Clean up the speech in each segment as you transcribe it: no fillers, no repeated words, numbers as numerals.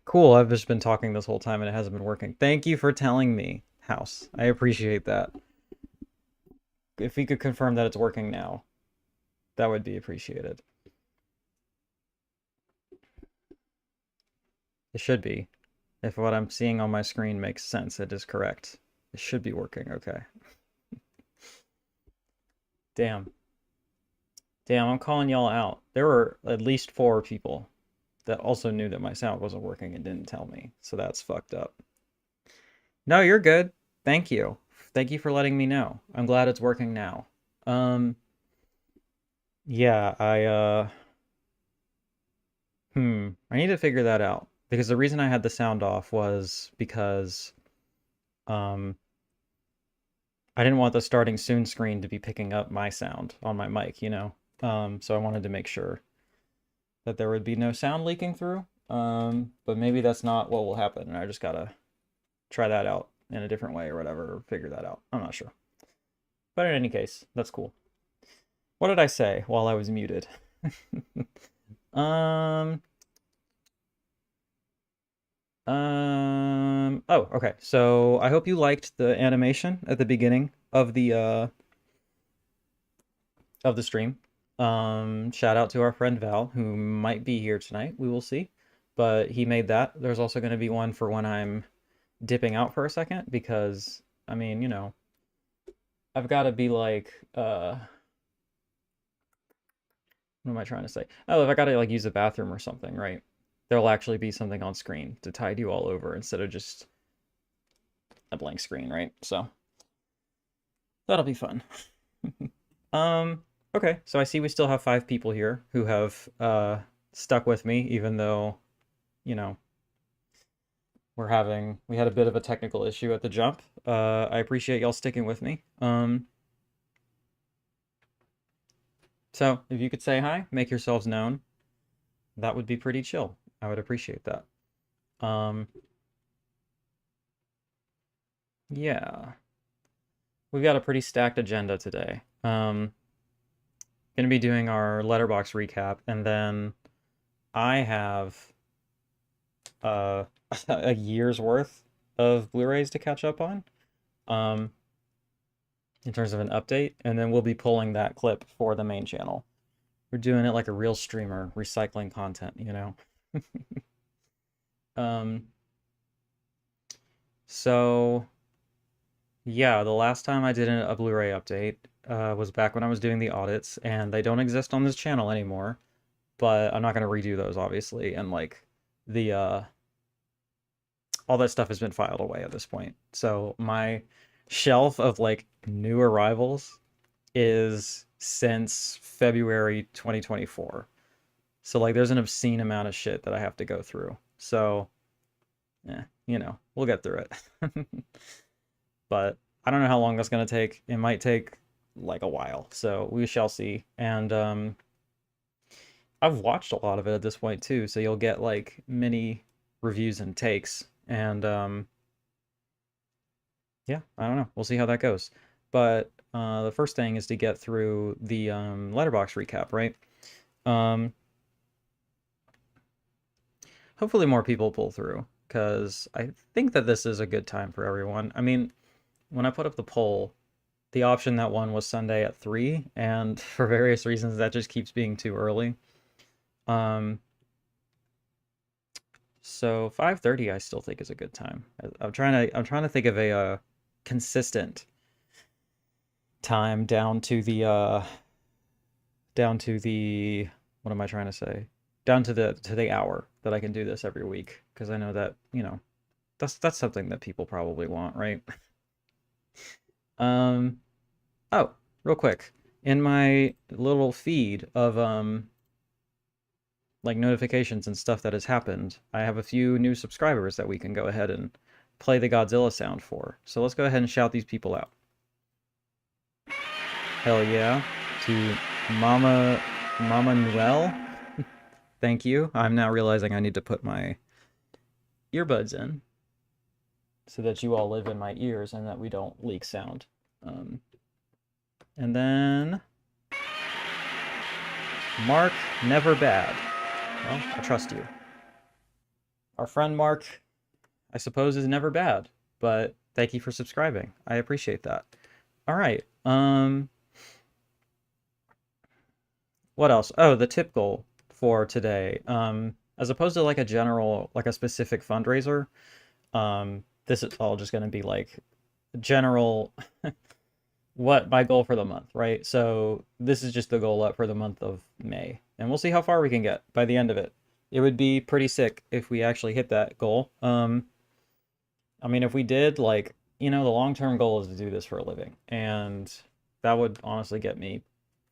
Cool, I've just been talking this whole time and it hasn't been working. Thank you for telling me, House. I appreciate that. If we could confirm that it's working now, that would be appreciated. It should be. If what I'm seeing on my screen makes sense, it is correct. It should be working, okay. Damn. Damn, I'm calling y'all out. There were at least 4 people that also knew that my sound wasn't working and didn't tell me, so that's fucked up. No, you're good. Thank you. Thank you for letting me know. I'm glad it's working now. Um, yeah, I need to figure that out because the reason I had the sound off was because um I didn't want the starting soon screen to be picking up my sound on my mic, you know. So I wanted to make sure that there would be no sound leaking through. But maybe that's not what will happen, and I just gotta try that out in a different way or whatever, or figure that out. I'm not sure. But in any case, that's cool. What did I say while I was muted? um, oh, okay. So I hope you liked the animation at the beginning of the stream. Shout out to our friend Val, who might be here tonight. We will see. But he made that. There's also going to be one for when I'm dipping out for a second because, I mean, you know, I've got to be like, what am I trying to say? Oh, if I got to like use the bathroom or something, right? There'll actually be something on screen to tide you all over instead of just a blank screen, right? So that'll be fun. Um, okay, so I see we still have 5 people here who have stuck with me, even though, you know, we had a bit of a technical issue at the jump. I appreciate y'all sticking with me. So if you could say hi, make yourselves known, that would be pretty chill. I would appreciate that. Um, yeah, we've got a pretty stacked agenda today. Gonna be doing our Letterboxd recap, and then I have uh a year's worth of Blu-rays to catch up on. Um, in terms of an update, and then we'll be pulling that clip for the main channel. We're doing it like a real streamer, recycling content, you know. Um, so yeah, the last time I did a Blu-ray update was back when I was doing the audits, and they don't exist on this channel anymore. But I'm not gonna redo those, obviously, and like the all that stuff has been filed away at this point. So my shelf of like new arrivals is since February 2024. So like there's an obscene amount of shit that I have to go through. So, yeah, you know, we'll get through it. But I don't know how long that's gonna take. It might take like a while. So we shall see. And I've watched a lot of it at this point too, so you'll get like mini reviews and takes. And yeah, I don't know. We'll see how that goes. But the first thing is to get through the Letterboxd recap, right? Um, hopefully more people pull through because I think that this is a good time for everyone. I mean, when I put up the poll, the option that won was Sunday at 3, and for various reasons that just keeps being too early. Um, so 5:30 I still think is a good time. I'm trying to think of a consistent time down to the what am I trying to say? Down to the hour that I can do this every week because I know that, you know, that's something that people probably want, right? Um, oh, real quick. In my little feed of like notifications and stuff that has happened, I have a few new subscribers that we can go ahead and play the Godzilla sound for. So let's go ahead and shout these people out. Hell yeah. To Mama Noel. Thank you. I'm now realizing I need to put my earbuds in so that you all live in my ears and that we don't leak sound. Um, and then Mark Never Bad. Well, I trust you. Our friend Mark, I suppose, is never bad, but thank you for subscribing. I appreciate that. All right. What else? Oh, the tip goal for today. As opposed to like a general, like a specific fundraiser, this is all just going to be like general what my goal for the month, right? So this is just the goal up for the month of May, and we'll see how far we can get by the end of it. It would be pretty sick if we actually hit that goal. I mean, if we did, like, the long-term goal is to do this for a living, and that would honestly get me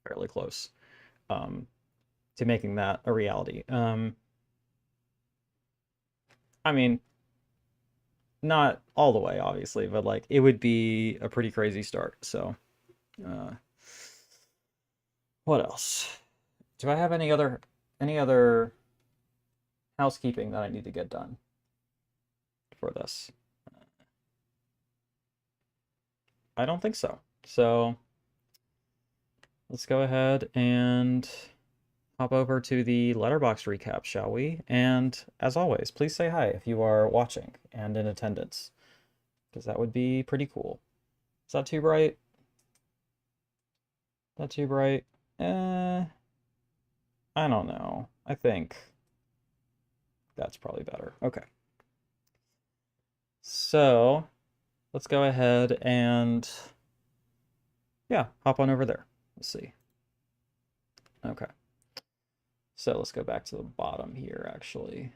fairly close um, to making that a reality. I mean, not all the way, obviously, but like it would be a pretty crazy start. So, uh, what else? Do I have any other housekeeping that I need to get done for this? I don't think so. So let's go ahead and hop over to the Letterboxd recap, shall we? And as always, please say hi if you are watching and in attendance, because that would be pretty cool. Is that too bright? That too bright? I don't know. I think that's probably better. Okay. So let's go ahead and, yeah, hop on over there. Let's see. Okay. So let's go back to the bottom here, actually.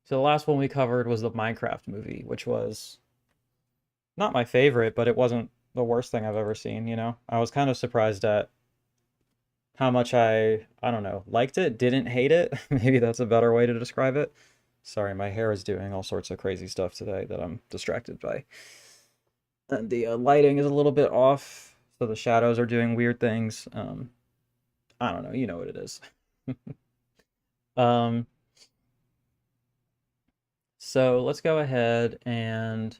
So the last one we covered was the Minecraft movie, which was not my favorite, but it wasn't the worst thing I've ever seen, you know? I was kind of surprised at how much I don't know, liked it, didn't hate it. Maybe that's a better way to describe it. Sorry, my hair is doing all sorts of crazy stuff today that I'm distracted by. And the lighting is a little bit off, so the shadows are doing weird things. I don't know, you know what it is. Um, so let's go ahead and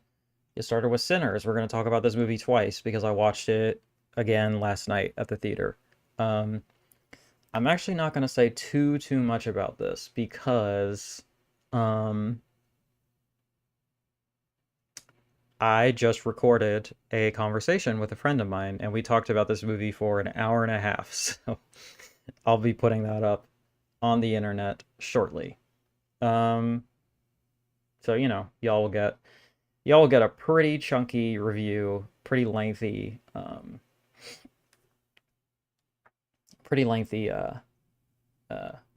get started with Sinners. We're going to talk about this movie twice because I watched it again last night at the theater. Um, I'm actually not going to say too much about this because um, I just recorded a conversation with a friend of mine and we talked about this movie for an hour and a half. So I'll be putting that up on the internet shortly. Um, so y'all will get a pretty chunky review, pretty lengthy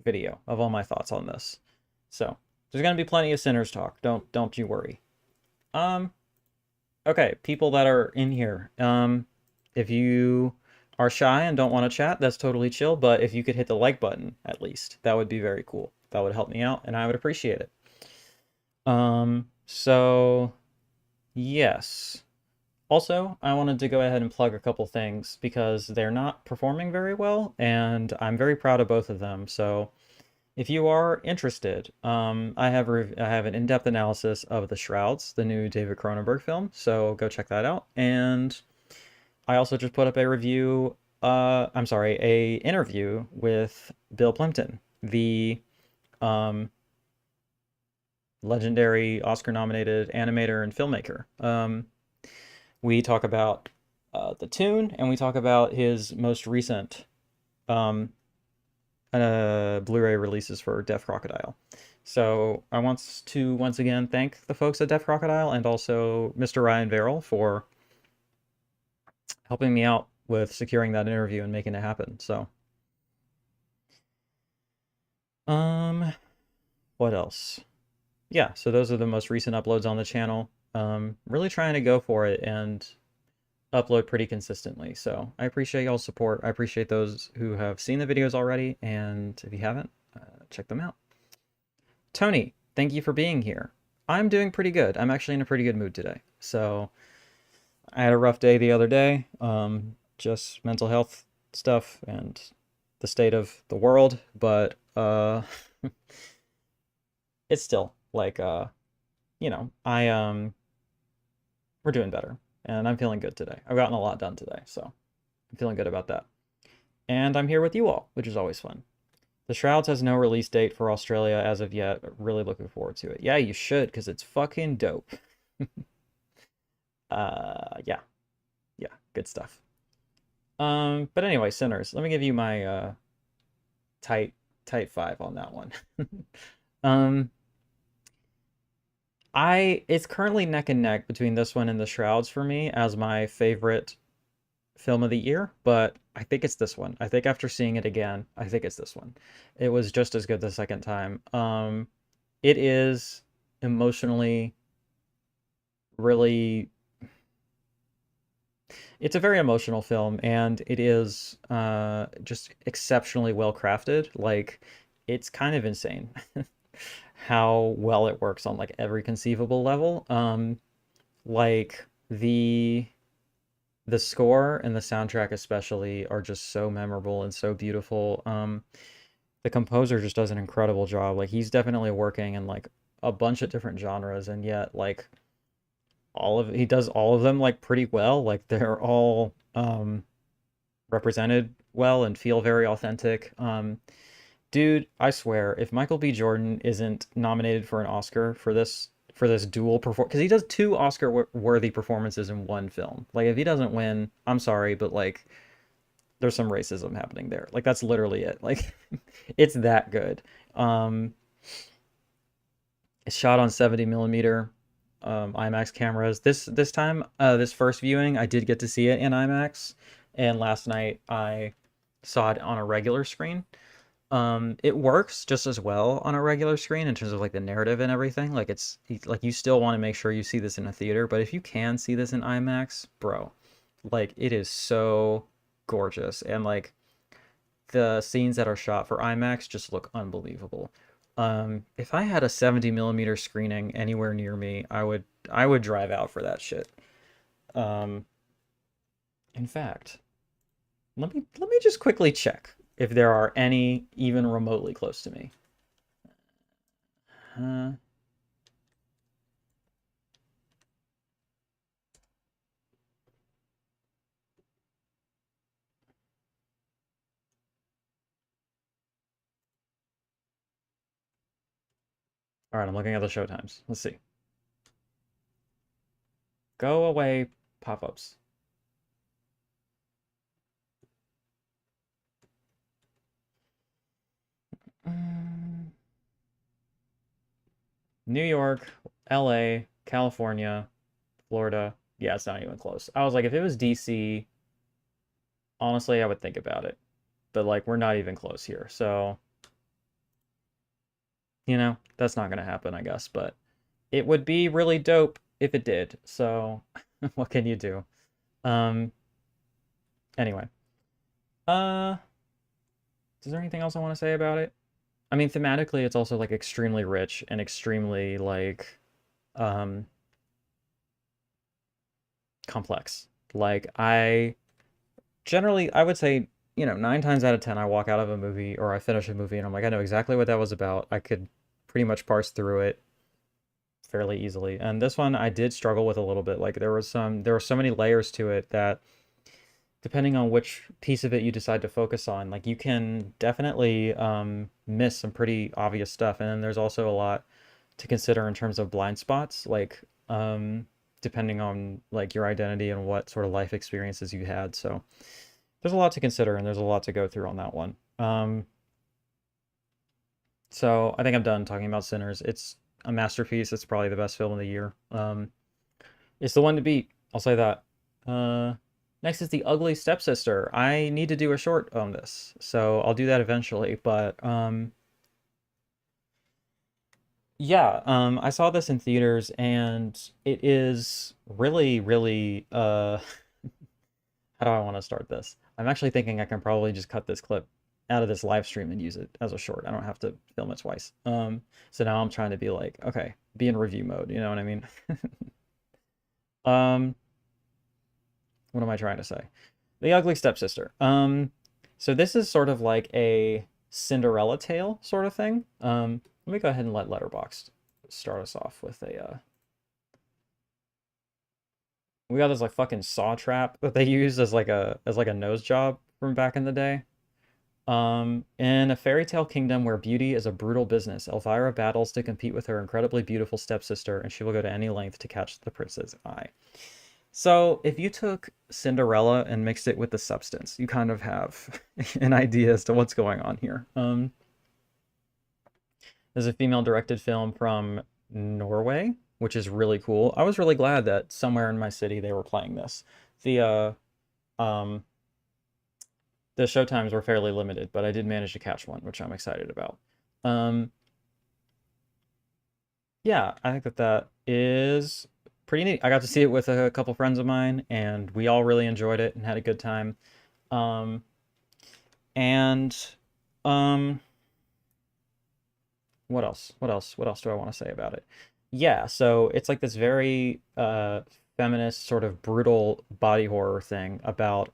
video of all my thoughts on this. So there's gonna be plenty of Sinners talk. Don't you worry. Um, okay, people that are in here, if you are shy and don't want to chat, that's totally chill. But if you could hit the like button at least, that would be very cool. That would help me out, and I would appreciate it. So yes. Also, I wanted to go ahead and plug a couple things because they're not performing very well, and I'm very proud of both of them. So, if you are interested, I have an in-depth analysis of The Shrouds, the new David Cronenberg film. So go check that out. And I also just put up a review. I'm sorry, a interview with Bill Plimpton, the um, legendary Oscar-nominated animator and filmmaker. We talk about the tune, and we talk about his most recent Blu-ray releases for Deaf Crocodile. So I want to once again thank the folks at Deaf Crocodile and also Mr. Ryan Verrill for helping me out with securing that interview and making it happen. So, what else? Yeah, so those are the most recent uploads on the channel. Really trying to go for it and upload pretty consistently. So I appreciate y'all's support. I appreciate those who have seen the videos already, and if you haven't, check them out. Tony, thank you for being here. I'm doing pretty good. I'm actually in a pretty good mood today. So I had a rough day the other day, just mental health stuff and the state of the world, but it's still like we're doing better and I'm feeling good today. I've gotten a lot done today, so I'm feeling good about that. And I'm here with you all, which is always fun. The Shrouds has no release date for Australia as of yet. Really looking forward to it. Yeah, you should, because it's fucking dope. Yeah, yeah, good stuff. But anyway, Sinners. Let me give you my tight tight five on that one. Um, it's currently neck and neck between this one and The Shrouds for me as my favorite film of the year, but I think it's this one. I think after seeing it again, I think it's this one. It was just as good the second time. It is emotionally really it's a very emotional film, and it is just exceptionally well crafted. Like, it's kind of insane how well it works on like every conceivable level. Like the score and the soundtrack especially are just so memorable and so beautiful. The composer just does an incredible job. Like, he's definitely working in like a bunch of different genres, and yet like he does all of them like pretty well. Like, they're all represented well and feel very authentic. Dude, I swear, if Michael B. Jordan isn't nominated for an Oscar for this dual perform because he does two Oscar worthy performances in one film. Like, if he doesn't win, I'm sorry, but like there's some racism happening there. Like, that's literally it. Like, it's that good. Um, it's shot on 70 millimeter IMAX cameras. This time, this first viewing, I did get to see it in IMAX, and last night I saw it on a regular screen. It works just as well on a regular screen in terms of like the narrative and everything. Like, like you still want to make sure you see this in a theater, but if you can see this in IMAX, bro, like, it is so gorgeous, and like the scenes that are shot for IMAX just look unbelievable. If I had a 70 millimeter screening anywhere near me, I would drive out for that shit. Um, in fact, let me just quickly check if there are any even remotely close to me. Uh, all right, I'm looking at the show times. Let's see. Go away, pop-ups. Mm, New York, LA, California, Florida. Yeah, it's not even close. I was like, if it was DC, honestly, I would think about it. But like, we're not even close here. So, that's not going to happen, I guess. But it would be really dope if it did. So, what can you do? Um, anyway. Uh, is there anything else I want to say about it? I mean, thematically, it's also like extremely rich and extremely like um complex. Like, I would say, 9 times out of 10, I walk out of a movie or I finish a movie and I'm like, I know exactly what that was about. I could pretty much parse through it fairly easily. And this one I did struggle with a little bit. Like, there were so many layers to it that depending on which piece of it you decide to focus on, like, you can definitely miss some pretty obvious stuff. And then there's also a lot to consider in terms of blind spots, like depending on like your identity and what sort of life experiences you had. So there's a lot to consider and there's a lot to go through on that one. So I think I'm done talking about Sinners. It's a masterpiece. It's probably the best film of the year. It's the one to beat. I'll say that. Uh, Next is The Ugly Stepsister. I need to do a short on this, so I'll do that eventually. But yeah, I saw this in theaters, and it is really, really. How do I want to start this? I'm actually thinking I can probably just cut this clip out of this live stream and use it as a short. I don't have to film it twice. So now I'm trying to be like, okay, be in review mode. You know what I mean? Um, what am I trying to say? The Ugly Stepsister. So this is sort of like a Cinderella tale sort of thing. Let me go ahead and let Letterboxd start us off with a. We got this like fucking saw trap that they use as like a nose job from back in the day. In a fairy tale kingdom where beauty is a brutal business, Elvira battles to compete with her incredibly beautiful stepsister, and she will go to any length to catch the prince's eye. So, if you took Cinderella and mixed it with the substance, you kind of have an idea as to what's going on here. There's a female-directed film from Norway, which is really cool. I was really glad that somewhere in my city they were playing this. The um, the showtimes were fairly limited, but I did manage to catch one, which I'm excited about. Um, yeah, I think that that is pretty neat. I got to see it with a couple friends of mine, and we all really enjoyed it and had a good time. Um, and um, what else? What else? What else do I want to say about it? Yeah, so it's like this very feminist, sort of brutal body horror thing about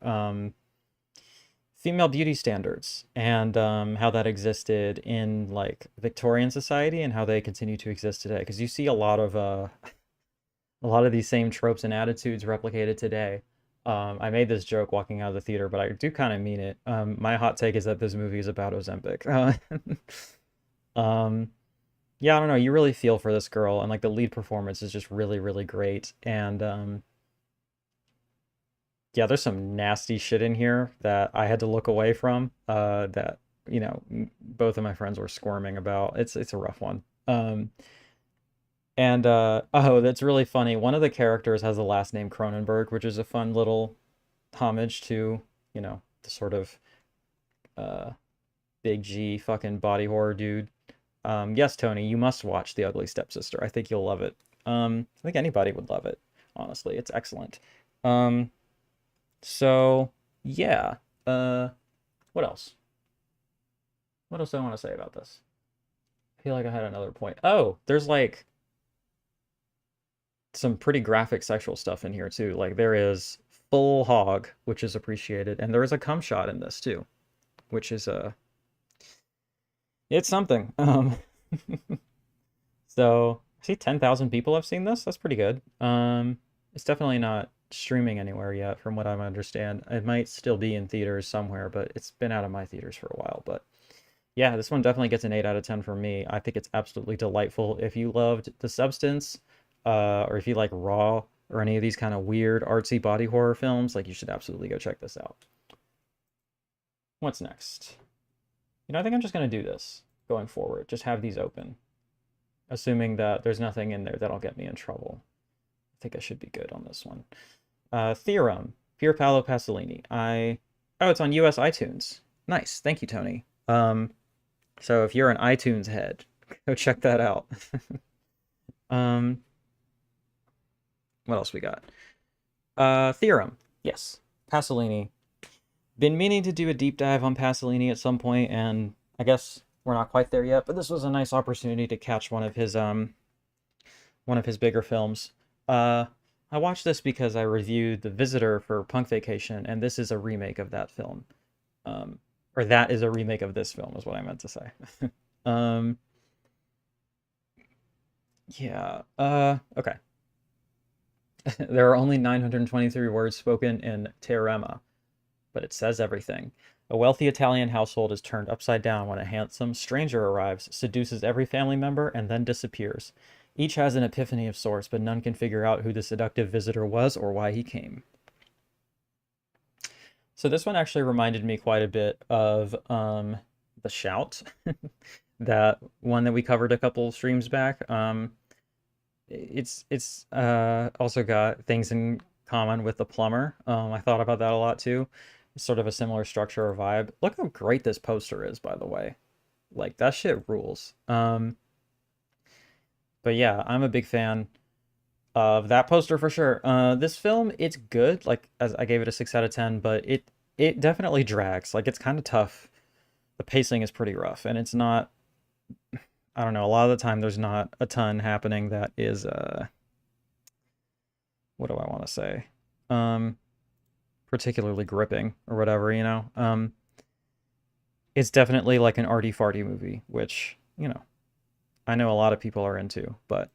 female beauty standards and how that existed in like Victorian society and how they continue to exist today. Because you see a lot of these same tropes and attitudes replicated today. I made this joke walking out of the theater, but I do kind of mean it. My hot take is that this movie is about Ozempic. Um, yeah, I don't know. You really feel for this girl, and like the lead performance is just really, really great. And yeah, there's some nasty shit in here that I had to look away from. That both of my friends were squirming about. It's a rough one. And oh, that's really funny. One of the characters has the last name Croninberg, which is a fun little homage to, the sort of uh big G fucking body horror dude. Yes, Tony, you must watch The Ugly Stepsister. I think you'll love it. I think anybody would love it, honestly. It's excellent. Um, so yeah. Uh, what else? What else do I want to say about this? I feel like I had another point. Oh, there's like some pretty graphic sexual stuff in here too. Like there is full hog, which is appreciated, and there is a cum shot in this too, which is it's something. So I see 10,000 people have seen this. That's pretty good. It's definitely not streaming anywhere yet, from what I understand. It might still be in theaters somewhere, but it's been out of my theaters for a while. But yeah, this one definitely gets an 8 out of 10 from me. I think it's absolutely delightful. If you loved The Substance, or if you like Raw or any of these kind of weird artsy body horror films, like you should absolutely go check this out. What's next? I think I'm just gonna do this going forward. Just have these open, assuming that there's nothing in there that'll get me in trouble. I think I should be good on this one. Theorem, Pier Paolo Pasolini. Oh, it's on US iTunes. Nice, thank you, Tony. So if you're an iTunes head, go check that out. um, what else we got? Theorem, yes, Pasolini. Been meaning to do a deep dive on Pasolini at some point, and I guess we're not quite there yet, but this was a nice opportunity to catch one of his bigger films. I watched this because I reviewed The Visitor for Punk Vacation, and this is a remake of that film. Or that is a remake of this film, is what I meant to say. um, yeah. Okay. There are only 923 words spoken in Teorema, but it says everything. A wealthy Italian household is turned upside down when a handsome stranger arrives, seduces every family member, and then disappears. Each has an epiphany of sorts, but none can figure out who the seductive visitor was or why he came. So this one actually reminded me quite a bit of The Shout, that one that we covered a couple streams back. It's also got things in common with The Plumber. I thought about that a lot too. It's sort of a similar structure or vibe. Look how great this poster is, by the way. Like that shit rules. But yeah, I'm a big fan of that poster for sure. This film, it's good. Like as I gave it a 6 out of 10, but it definitely drags. Like it's kind of tough. The pacing is pretty rough, and it's not. I don't know. A lot of the time, there's not a ton happening that is. What do I want to say? Um, Particularly gripping or whatever. It's definitely like an arty farty movie, which I know a lot of people are into, but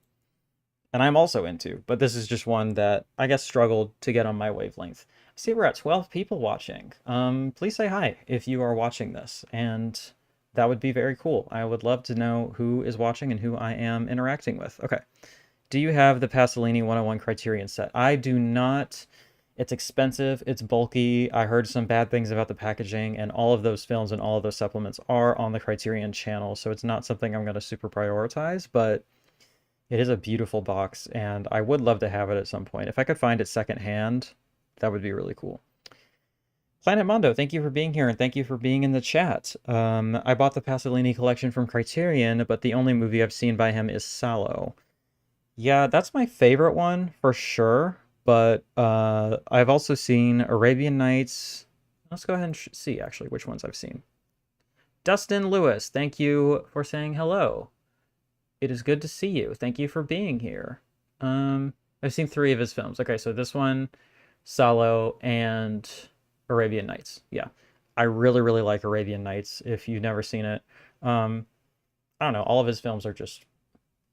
and I'm also into, but this is just one that I guess struggled to get on my wavelength. See, we're at 12 people watching. Please say hi if you are watching this, and that would be very cool. I would love to know who is watching and who I am interacting with. Okay. Do you have the Pasolini 101 Criterion set? I do not. It's expensive, it's bulky. I heard some bad things about the packaging, and all of those films and all of those supplements are on the Criterion channel, so it's not something I'm going to super prioritize, but it is a beautiful box, and I would love to have it at some point. If I could find it secondhand, that would be really cool. Planet Mondo, thank you for being here, and thank you for being in the chat. I bought the Pasolini collection from Criterion, but the only movie I've seen by him is Salo. Yeah, that's my favorite one for sure, but I've also seen Arabian Nights. Let's go ahead and see actually which ones I've seen. Dustin Lewis, thank you for saying hello. It is good to see you. Thank you for being here. I've seen 3 of his films. Okay, so this one, Salo, and Arabian Nights. Yeah, I really, really like Arabian Nights. If you've never seen it, I don't know. All of his films are just,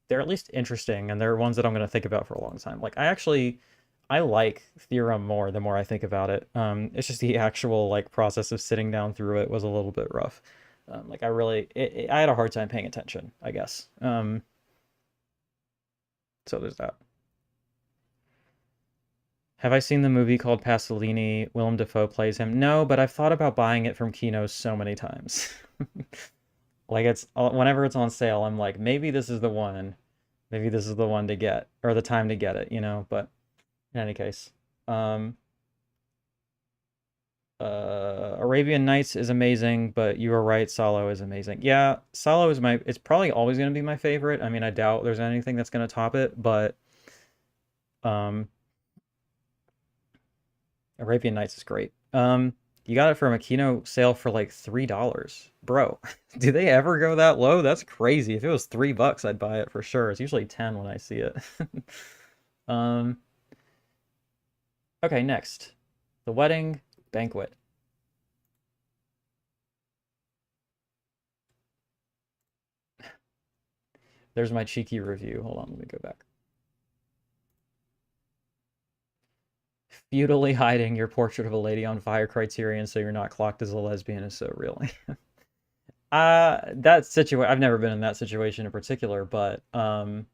they're at least interesting, and they're ones that I'm going to think about for a long time. Like, I like Theorem more the more I think about it. It's just the actual, like, process of sitting down through it was a little bit rough. Like, I had a hard time paying attention, I guess. So there's that. Have I seen the movie called Pasolini? Willem Dafoe plays him. No, but I've thought about buying it from Kino so many times. Like, it's whenever it's on sale, I'm like, maybe this is the one. Maybe this is the one to get, or the time to get it, you know? But in any case, Arabian Nights is amazing, but you are right, Salo is amazing. Yeah, Salo is it's probably always going to be my favorite. I mean, I doubt there's anything that's going to top it, but um, Arabian Nights is great. You got it from a Kino sale for like $3. Bro, do they ever go that low? That's crazy. If it was $3, I'd buy it for sure. It's usually 10 when I see it. um, okay, next. The Wedding Banquet. There's my cheeky review. Hold on, let me go back. Feudally hiding your portrait of a lady on fire criterion so you're not clocked as a lesbian is so real. That situation, I've never been in that situation in particular, but I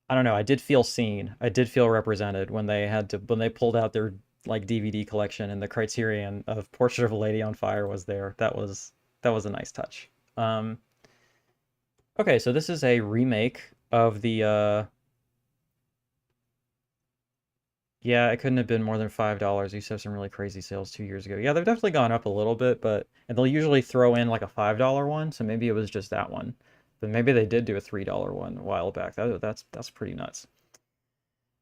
don't know, I did feel seen. I did feel represented when they pulled out their like DVD collection and the criterion of Portrait of a Lady on Fire was there. That was a nice touch. Okay, so this is a remake of the yeah, it couldn't have been more than $5. You used to have some really crazy sales 2 years ago. Yeah, they've definitely gone up a little bit, but and they'll usually throw in like a $5 one, so maybe it was just that one. But maybe they did do a $3 one a while back. That's pretty nuts.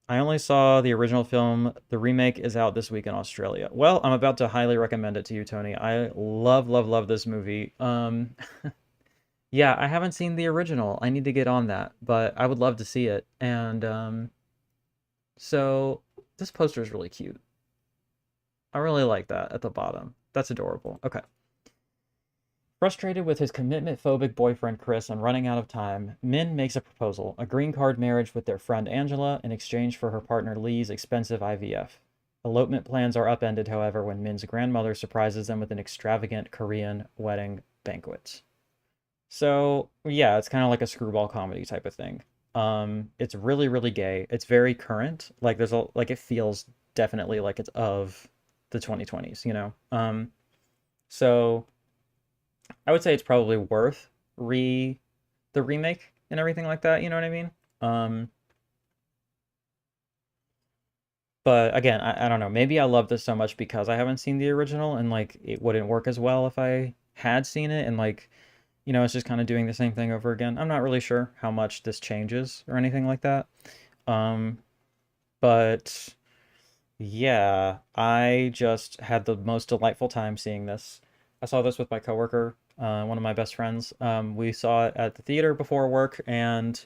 I only saw the original film. The remake is out this week in Australia. Well, I'm about to highly recommend it to you, Tony. I love, love, love this movie. Yeah, I haven't seen the original. I need to get on that, but I would love to see it. And so this poster is really cute. I really like that at the bottom. That's adorable. Okay. Frustrated with his commitment-phobic boyfriend Chris and running out of time, Min makes a proposal, a green card marriage with their friend Angela in exchange for her partner Lee's expensive IVF. Elopement plans are upended, however, when Min's grandmother surprises them with an extravagant Korean wedding banquet. So, yeah, it's kind of like a screwball comedy type of thing. It's really, really gay. It's very current. Like it feels definitely like it's of the 2020s, you know? So I would say it's probably worth the remake and everything like that, you know what I mean? But again, I don't know. Maybe I love this so much because I haven't seen the original and like it wouldn't work as well if I had seen it and like, you know, it's just kind of doing the same thing over again. I'm not really sure how much this changes or anything like that. Um, but yeah, I just had the most delightful time seeing this. I saw this with my coworker, one of my best friends. We saw it at the theater before work, and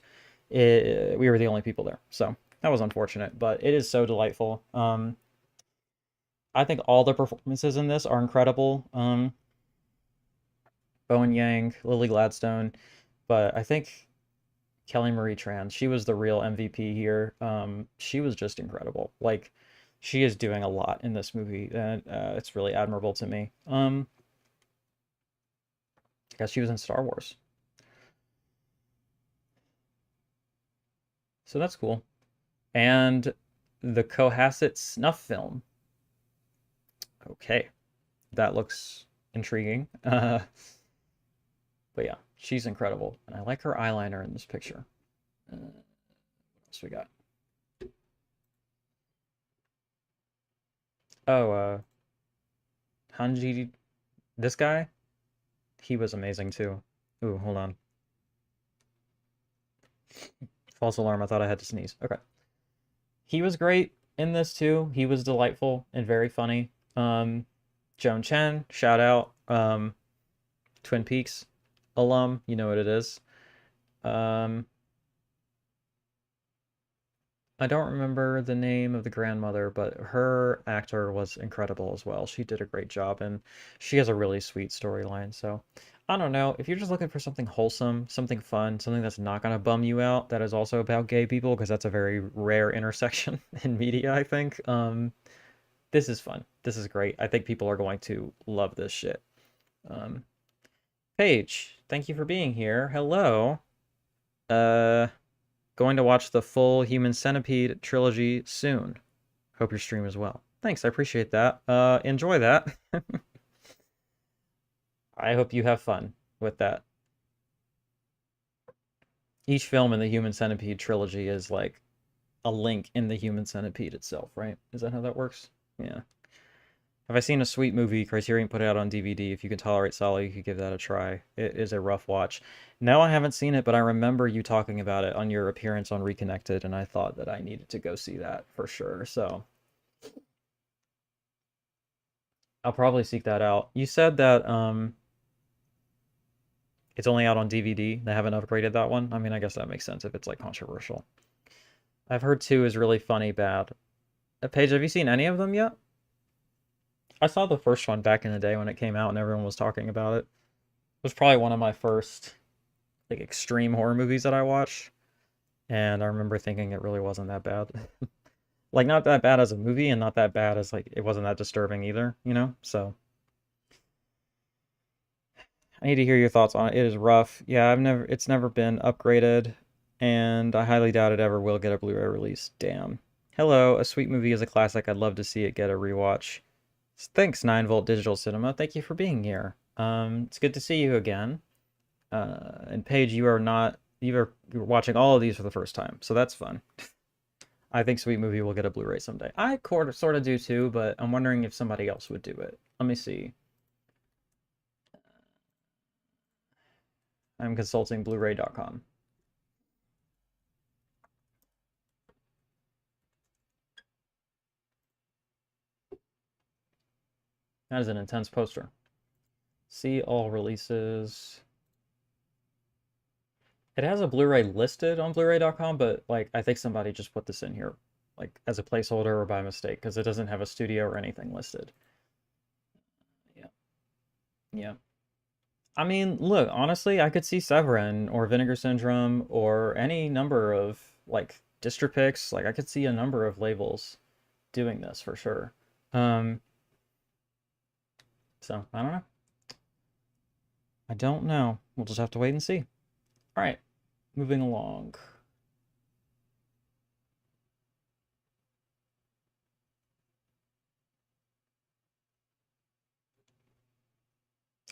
we were the only people there. So that was unfortunate, but it is so delightful. I think all the performances in this are incredible. Bowen Yang, Lily Gladstone, but I think Kelly Marie Tran, she was the real MVP here. She was just incredible. Like, she is doing a lot in this movie, and it's really admirable to me. I guess she was in Star Wars, so that's cool. And the Cohasset snuff film. Okay, that looks intriguing. But yeah, she's incredible, and I like her eyeliner in this picture. What else we got? Oh, Hanji, this guy, he was amazing too. Ooh, hold on. False alarm, I thought I had to sneeze. Okay. He was great in this too. He was delightful and very funny. Joan Chen, shout out. Twin Peaks alum, you know what it is. Um, I don't remember the name of the grandmother, but her actor was incredible as well. She did a great job, and she has a really sweet storyline. So, I don't know. If you're just looking for something wholesome, something fun, something that's not going to bum you out, that is also about gay people, because that's a very rare intersection in media, I think. This is fun. This is great. I think people are going to love this shit. Um, Paige, thank you for being here. Hello. Uh, Going to watch the full Human Centipede trilogy soon. Hope your stream as well. Thanks, I appreciate that. Enjoy that. I hope you have fun with that. Each film in the Human Centipede trilogy is like a link in the Human Centipede itself, right? Is that how that works? Yeah. Have I seen a sweet movie? Criterion put it out on DVD. If you can tolerate Solid, you could give that a try. It is a rough watch. No, I haven't seen it, but I remember you talking about it on your appearance on Reconnected, and I thought that I needed to go see that for sure. So I'll probably seek that out. You said that it's only out on DVD. They haven't upgraded that one. I mean, I guess that makes sense if it's like controversial. I've heard 2 is really funny bad. Paige, have you seen any of them yet? I saw the first one back in the day when it came out and everyone was talking about it. It was probably one of my first like extreme horror movies that I watched, and I remember thinking it really wasn't that bad. Like not that bad as a movie and not that bad as like it wasn't that disturbing either, you know? So I need to hear your thoughts on it. It is rough. Yeah, it's never been upgraded, and I highly doubt it ever will get a Blu-ray release. Damn. Hello, a sweet movie is a classic. I'd love to see it get a rewatch. Thanks, 9-Volt Digital Cinema. Thank you for being here. It's good to see you again. And Paige, you're watching all of these for the first time, so that's fun. I think Sweet Movie will get a Blu-ray someday. I sort of do too, but I'm wondering if somebody else would do it. Let me see. I'm consulting Blu-ray.com. That is an intense poster. See all releases. It has a Blu-ray listed on Blu-ray.com, but like I think somebody just put this in here like as a placeholder or by mistake because it doesn't have a studio or anything listed. Yeah. Yeah. I mean, look, honestly, I could see Severin or Vinegar Syndrome or any number of like Distropix. Like I could see a number of labels doing this for sure. Um, so I don't know. I don't know. We'll just have to wait and see. All right, moving along.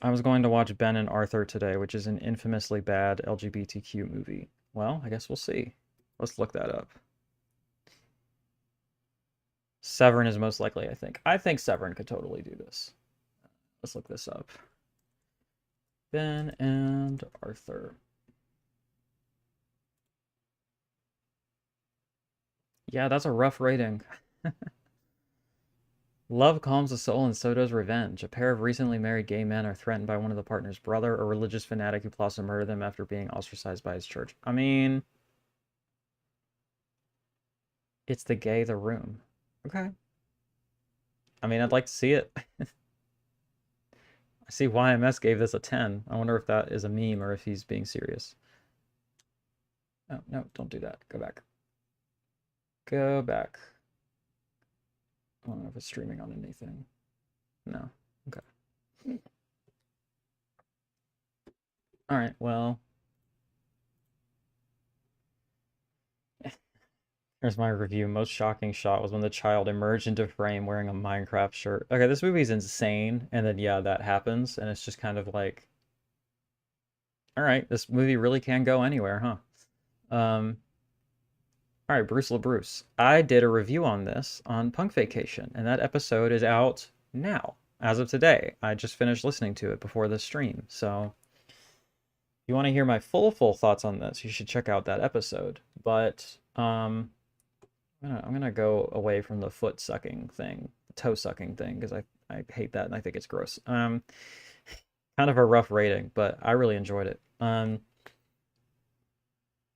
I was going to watch Ben and Arthur today, which is an infamously bad LGBTQ movie. Well, I guess we'll see. Let's look that up. Severin is most likely, I think. I think Severin could totally do this. Let's look this up. Ben and Arthur. Yeah, that's a rough rating. Love calms the soul and so does revenge. A pair of recently married gay men are threatened by one of the partner's brother, a religious fanatic who plots to murder them after being ostracized by his church. I mean, it's the gay, the room. Okay. I mean, I'd like to see it. I see YMS gave this a 10. I wonder if that is a meme or if he's being serious. No, no, don't do that. Go back. Go back. I don't know if it's streaming on anything. No. Okay. All right, well. Here's my review. Most shocking shot was when the child emerged into frame wearing a Minecraft shirt. Okay, this movie's insane, and then yeah, that happens, and it's just kind of like, all right, this movie really can go anywhere, huh? All right, Bruce LaBruce. I did a review on this on Punk Vacation, and that episode is out now, as of today. I just finished listening to it before the stream, so if you want to hear my full thoughts on this, you should check out that episode. But I'm gonna go away from the foot sucking thing, the toe sucking thing, because I hate that and I think it's gross. Kind of a rough rating, but I really enjoyed it.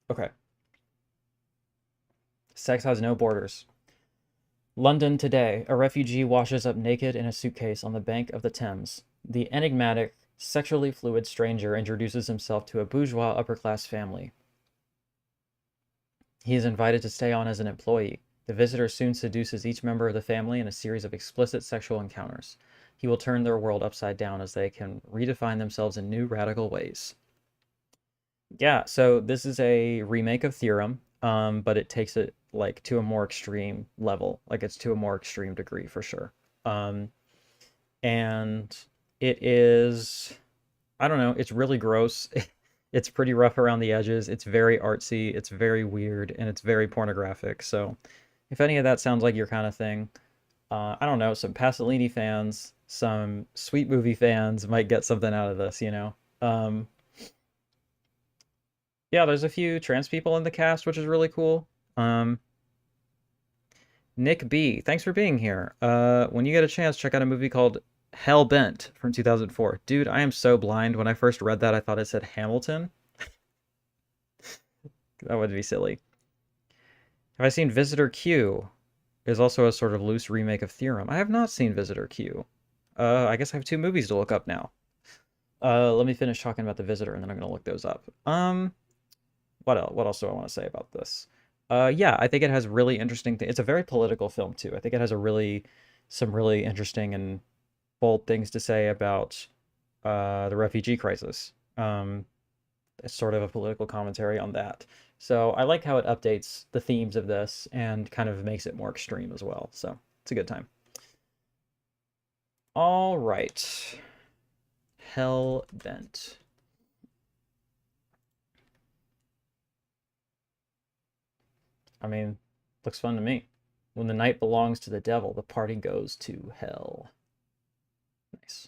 Okay. Sex has no borders. London today. A refugee washes up naked in a suitcase on the bank of the Thames. The enigmatic, sexually fluid stranger introduces himself to a bourgeois upper-class family. He is invited to stay on as an employee. The visitor soon seduces each member of the family in a series of explicit sexual encounters. He will turn their world upside down as they can redefine themselves in new radical ways. Yeah, so this is a remake of Theorem, but it takes it like to a more extreme level. Like it's to a more extreme degree for sure. And it is, I don't know, it's really gross. It's pretty rough around the edges. It's very artsy, it's very weird, and it's very pornographic. So if any of that sounds like your kind of thing, I don't know, some Pasolini fans, some Sweet Movie fans might get something out of this, you know? Yeah, there's a few trans people in the cast, which is really cool. Nick B, thanks for being here. When you get a chance, check out a movie called Hell Bent from 2004. Dude, I am so blind. When I first read that, I thought it said Hamilton. That would be silly. Have I seen Visitor Q? Is also a sort of loose remake of Theorem. I have not seen Visitor Q. I guess I have two movies to look up now. Let me finish talking about The Visitor, and then I'm gonna look those up. What else? What else do I want to say about this? Yeah, I think it has really interesting things. It's a very political film too. I think it has some really interesting and bold things to say about the refugee crisis. It's sort of a political commentary on that. So I like how it updates the themes of this and kind of makes it more extreme as well. So it's a good time. All right. Hell Bent. I mean, looks fun to me. When the night belongs to the devil, the party goes to hell. Nice.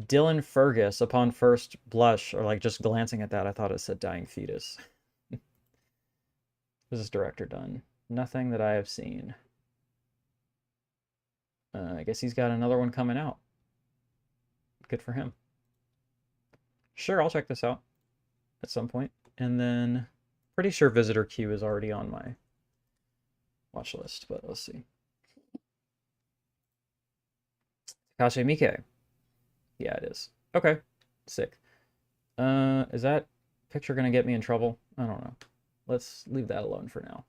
Dylan Fergus, upon first blush, or like just glancing at that, I thought it said dying fetus. What has this director done? Nothing that I have seen. I guess he's got another one coming out. Good for him. Sure, I'll check this out at some point. And then, pretty sure Visitor Q is already on my watch list, but let's see. Takashi Miike. Yeah, it is. Okay, sick. Is that picture gonna get me in trouble? I don't know. Let's leave that alone for now.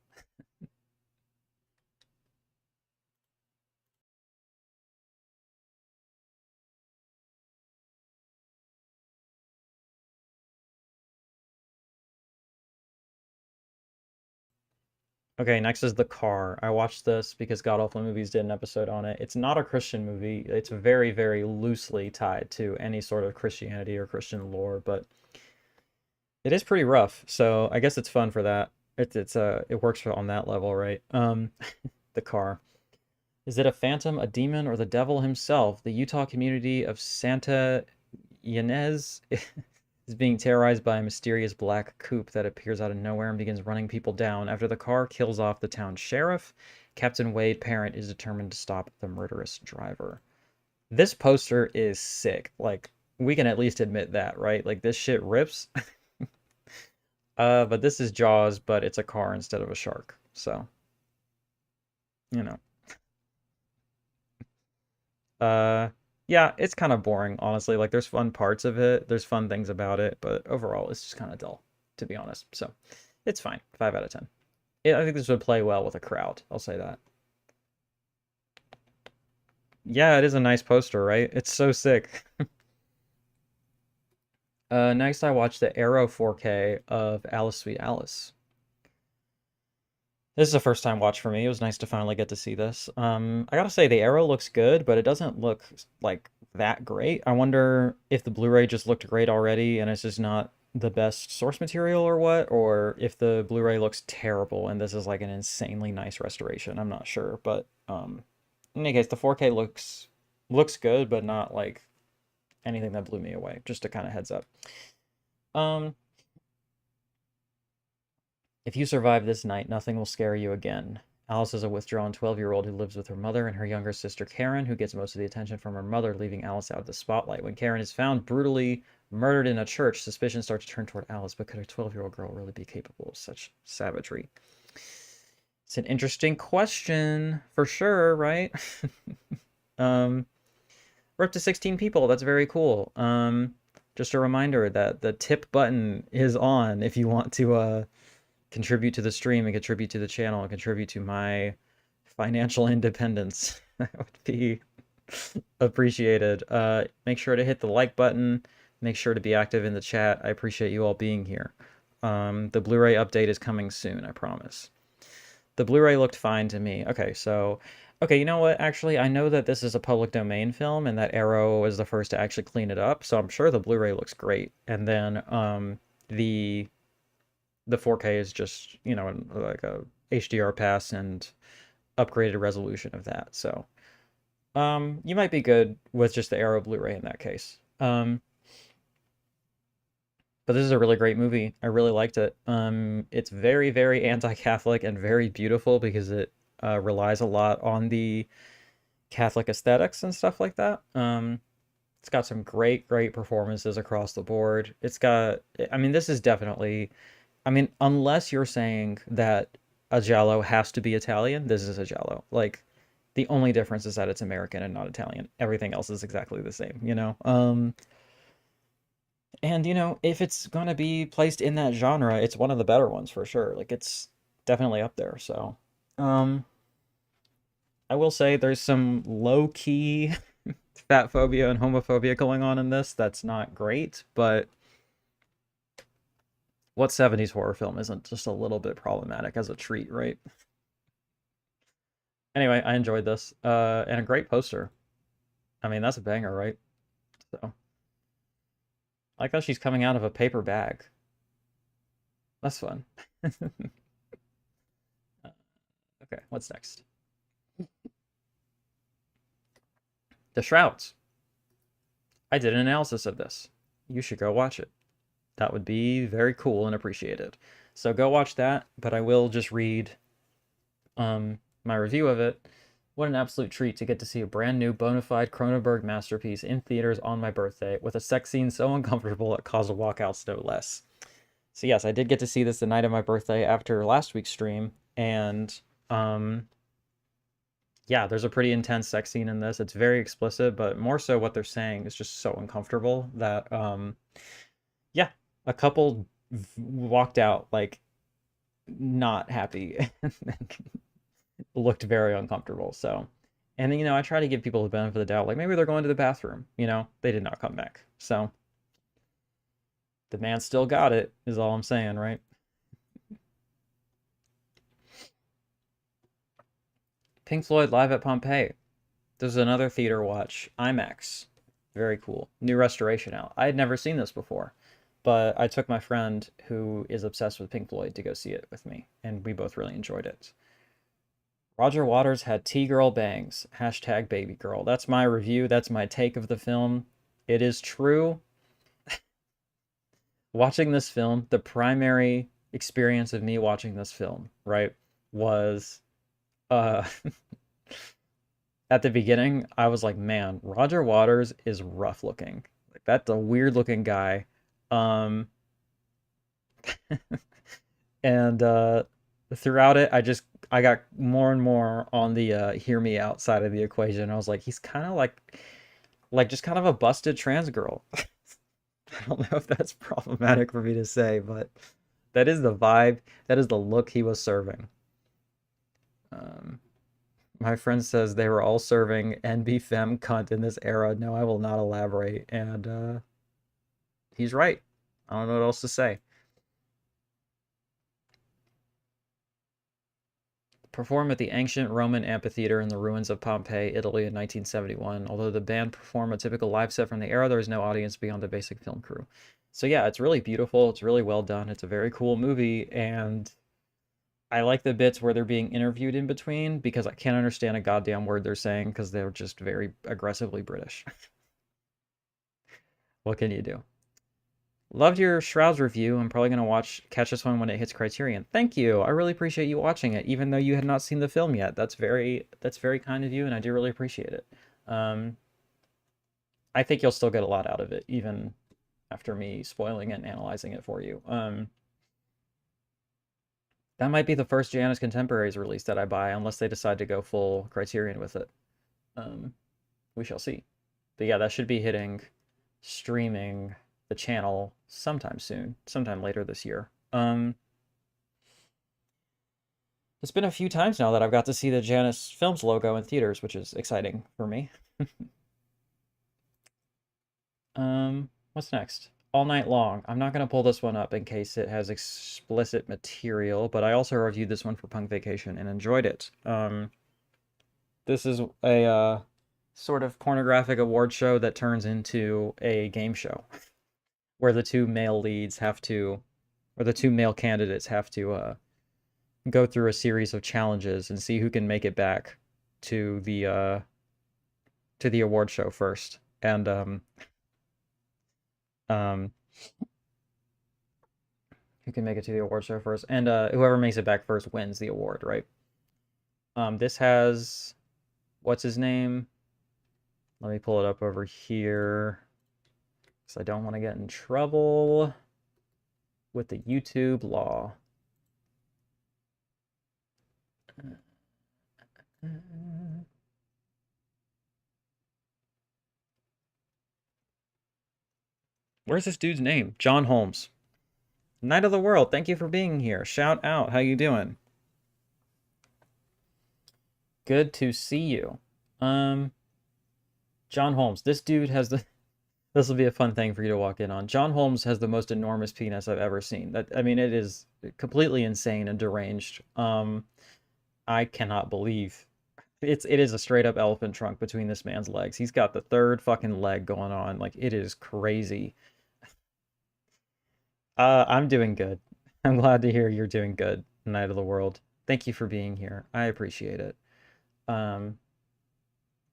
Okay, next is The Car. I watched this because God Awful Movies did an episode on it. It's not a Christian movie. It's very, very loosely tied to any sort of Christianity or Christian lore, but it is pretty rough. So I guess it's fun for that. It works on that level, right? The Car. Is it a phantom, a demon, or the devil himself? The Utah community of Santa Ynez is being terrorized by a mysterious black coupe that appears out of nowhere and begins running people down. After the car kills off the town sheriff, Captain Wade Parent is determined to stop the murderous driver. This poster is sick. Like, we can at least admit that, right? Like, this shit rips. But this is Jaws, but it's a car instead of a shark. So, you know. Yeah, it's kind of boring, honestly. Like, there's fun parts of it, there's fun things about it, but overall, it's just kind of dull, to be honest. So, It's fine. 5 out of 10. I think this would play well with a crowd. I'll say that. Yeah, it is a nice poster, right? It's so sick. Next I watched the Arrow 4K of Alice Sweet Alice. This is a first time watch for me. It was nice to finally get to see this. I gotta say the Arrow looks good, but it doesn't look like that great. I wonder if the Blu-ray just looked great already and it's just not the best source material or what, or if the Blu-ray looks terrible and this is like an insanely nice restoration. I'm not sure, but in any case, the 4K looks good, but not like anything that blew me away. Just a kind of heads up. Um, If you survive this night, nothing will scare you again. Alice is a withdrawn 12-year-old who lives with her mother and her younger sister Karen, who gets most of the attention from her mother, leaving Alice out of the spotlight. When Karen is found brutally murdered in a church, suspicion starts to turn toward Alice, but could a 12-year-old girl really be capable of such savagery? It's an interesting question, for sure, right? We're up to 16 people. That's very cool. Just a reminder that the tip button is on if you want to contribute to the stream and contribute to the channel and contribute to my financial independence. That would be appreciated. Make sure to hit the like button. Make sure to be active in the chat. I appreciate you all being here. The Blu-ray update is coming soon, I promise. The Blu-ray looked fine to me. Okay, so... Okay, you know what? Actually, I know that this is a public domain film and that Arrow was the first to actually clean it up, so I'm sure the Blu-ray looks great. And then the 4K is just, you know, like a HDR pass and upgraded resolution of that. So you might be good with just the Arrow Blu-ray in that case. But this is a really great movie. I really liked it. It's very, very anti-Catholic and very beautiful because it relies a lot on the Catholic aesthetics and stuff like that. It's got some great, great performances across the board. It's got, I mean, this is definitely, I mean, unless you're saying that a giallo has to be Italian, this is a giallo. Like, the only difference is that it's American and not Italian. Everything else is exactly the same, you know? And, you know, if it's going to be placed in that genre, it's one of the better ones for sure. Like, it's definitely up there, so. I will say there's some low-key fat phobia and homophobia going on in this. That's not great, but what 70s horror film isn't just a little bit problematic as a treat, right? Anyway, I enjoyed this, and a great poster. I mean, that's a banger, right? So, I like how she's coming out of a paper bag. That's fun. Okay, what's next? The Shrouds. I did an analysis of this. You should go watch it. That would be very cool and appreciated. So go watch that, but I will just read my review of it. What an absolute treat to get to see a brand new bona fide Croninberg masterpiece in theaters on my birthday with a sex scene so uncomfortable it caused walkouts no less. So yes, I did get to see this the night of my birthday after last week's stream, and yeah, there's a pretty intense sex scene in this. It's very explicit, but more so what they're saying is just so uncomfortable that yeah, a couple walked out like not happy and looked very uncomfortable. So, and then, you know, I try to give people the benefit of the doubt, like maybe they're going to the bathroom, you know, they did not come back. So the man still got it is all I'm saying, right? Pink Floyd live at Pompeii. This is another theater watch. IMAX. Very cool. New restoration out. I had never seen this before, but I took my friend who is obsessed with Pink Floyd to go see it with me, and we both really enjoyed it. Roger Waters had T-girl bangs. Hashtag baby girl. That's my review. That's my take of the film. It is true. Watching this film, the primary experience of me watching this film, right, was at the beginning, I was like, man, Roger Waters is rough looking. Like, that's a weird looking guy. And throughout it, I got more and more on the hear me out side of the equation. I was like, he's kind of like just kind of a busted trans girl. I don't know if that's problematic for me to say, but That is the vibe. That is the look he was serving. Um, my friend says they were all serving NB Femme cunt in this era. No, I will not elaborate. And he's right. I don't know what else to say. Performed at the ancient Roman amphitheater in the ruins of Pompeii, Italy in 1971. Although the band performed a typical live set from the era, there was no audience beyond the basic film crew. So yeah, it's really beautiful. It's really well done. It's a very cool movie, and I like the bits where they're being interviewed in between because I can't understand a goddamn word they're saying because they're just very aggressively British. What can you do? Loved your Shrouds review. I'm probably going to catch this one when it hits Criterion. Thank you. I really appreciate you watching it, even though you had not seen the film yet. That's very kind of you, and I do really appreciate it. I think you'll still get a lot out of it, even after me spoiling it and analyzing it for you. That might be the first Janus Contemporaries release that I buy, unless they decide to go full Criterion with it. We shall see. But yeah, that should be hitting streaming the channel sometime soon, sometime later this year. It's been a few times now that I've got to see the Janus Films logo in theaters, which is exciting for me. What's next? All Night Long. I'm not going to pull this one up in case it has explicit material, but I also reviewed this one for Punk Vacation and enjoyed it. This is a sort of pornographic award show that turns into a game show where the two male leads have to, or the two male candidates have to go through a series of challenges and see who can make it back to the award show first. And who can make it to the award show first, and whoever makes it back first wins the award, right? This has, what's his name? Let me pull it up over here, because I don't want to get in trouble with the YouTube law. Where's this dude's name? John Holmes. Knight of the World, thank you for being here. Shout out, how you doing? Good to see you. John Holmes, this dude has the... This will be a fun thing for you to walk in on. John Holmes has the most enormous penis I've ever seen. I mean, it is completely insane and deranged. I cannot believe it is a straight up elephant trunk between this man's legs. He's got the third fucking leg going on. Like, it is crazy. I'm doing good. I'm glad to hear you're doing good, Knight of the World. Thank you for being here. I appreciate it.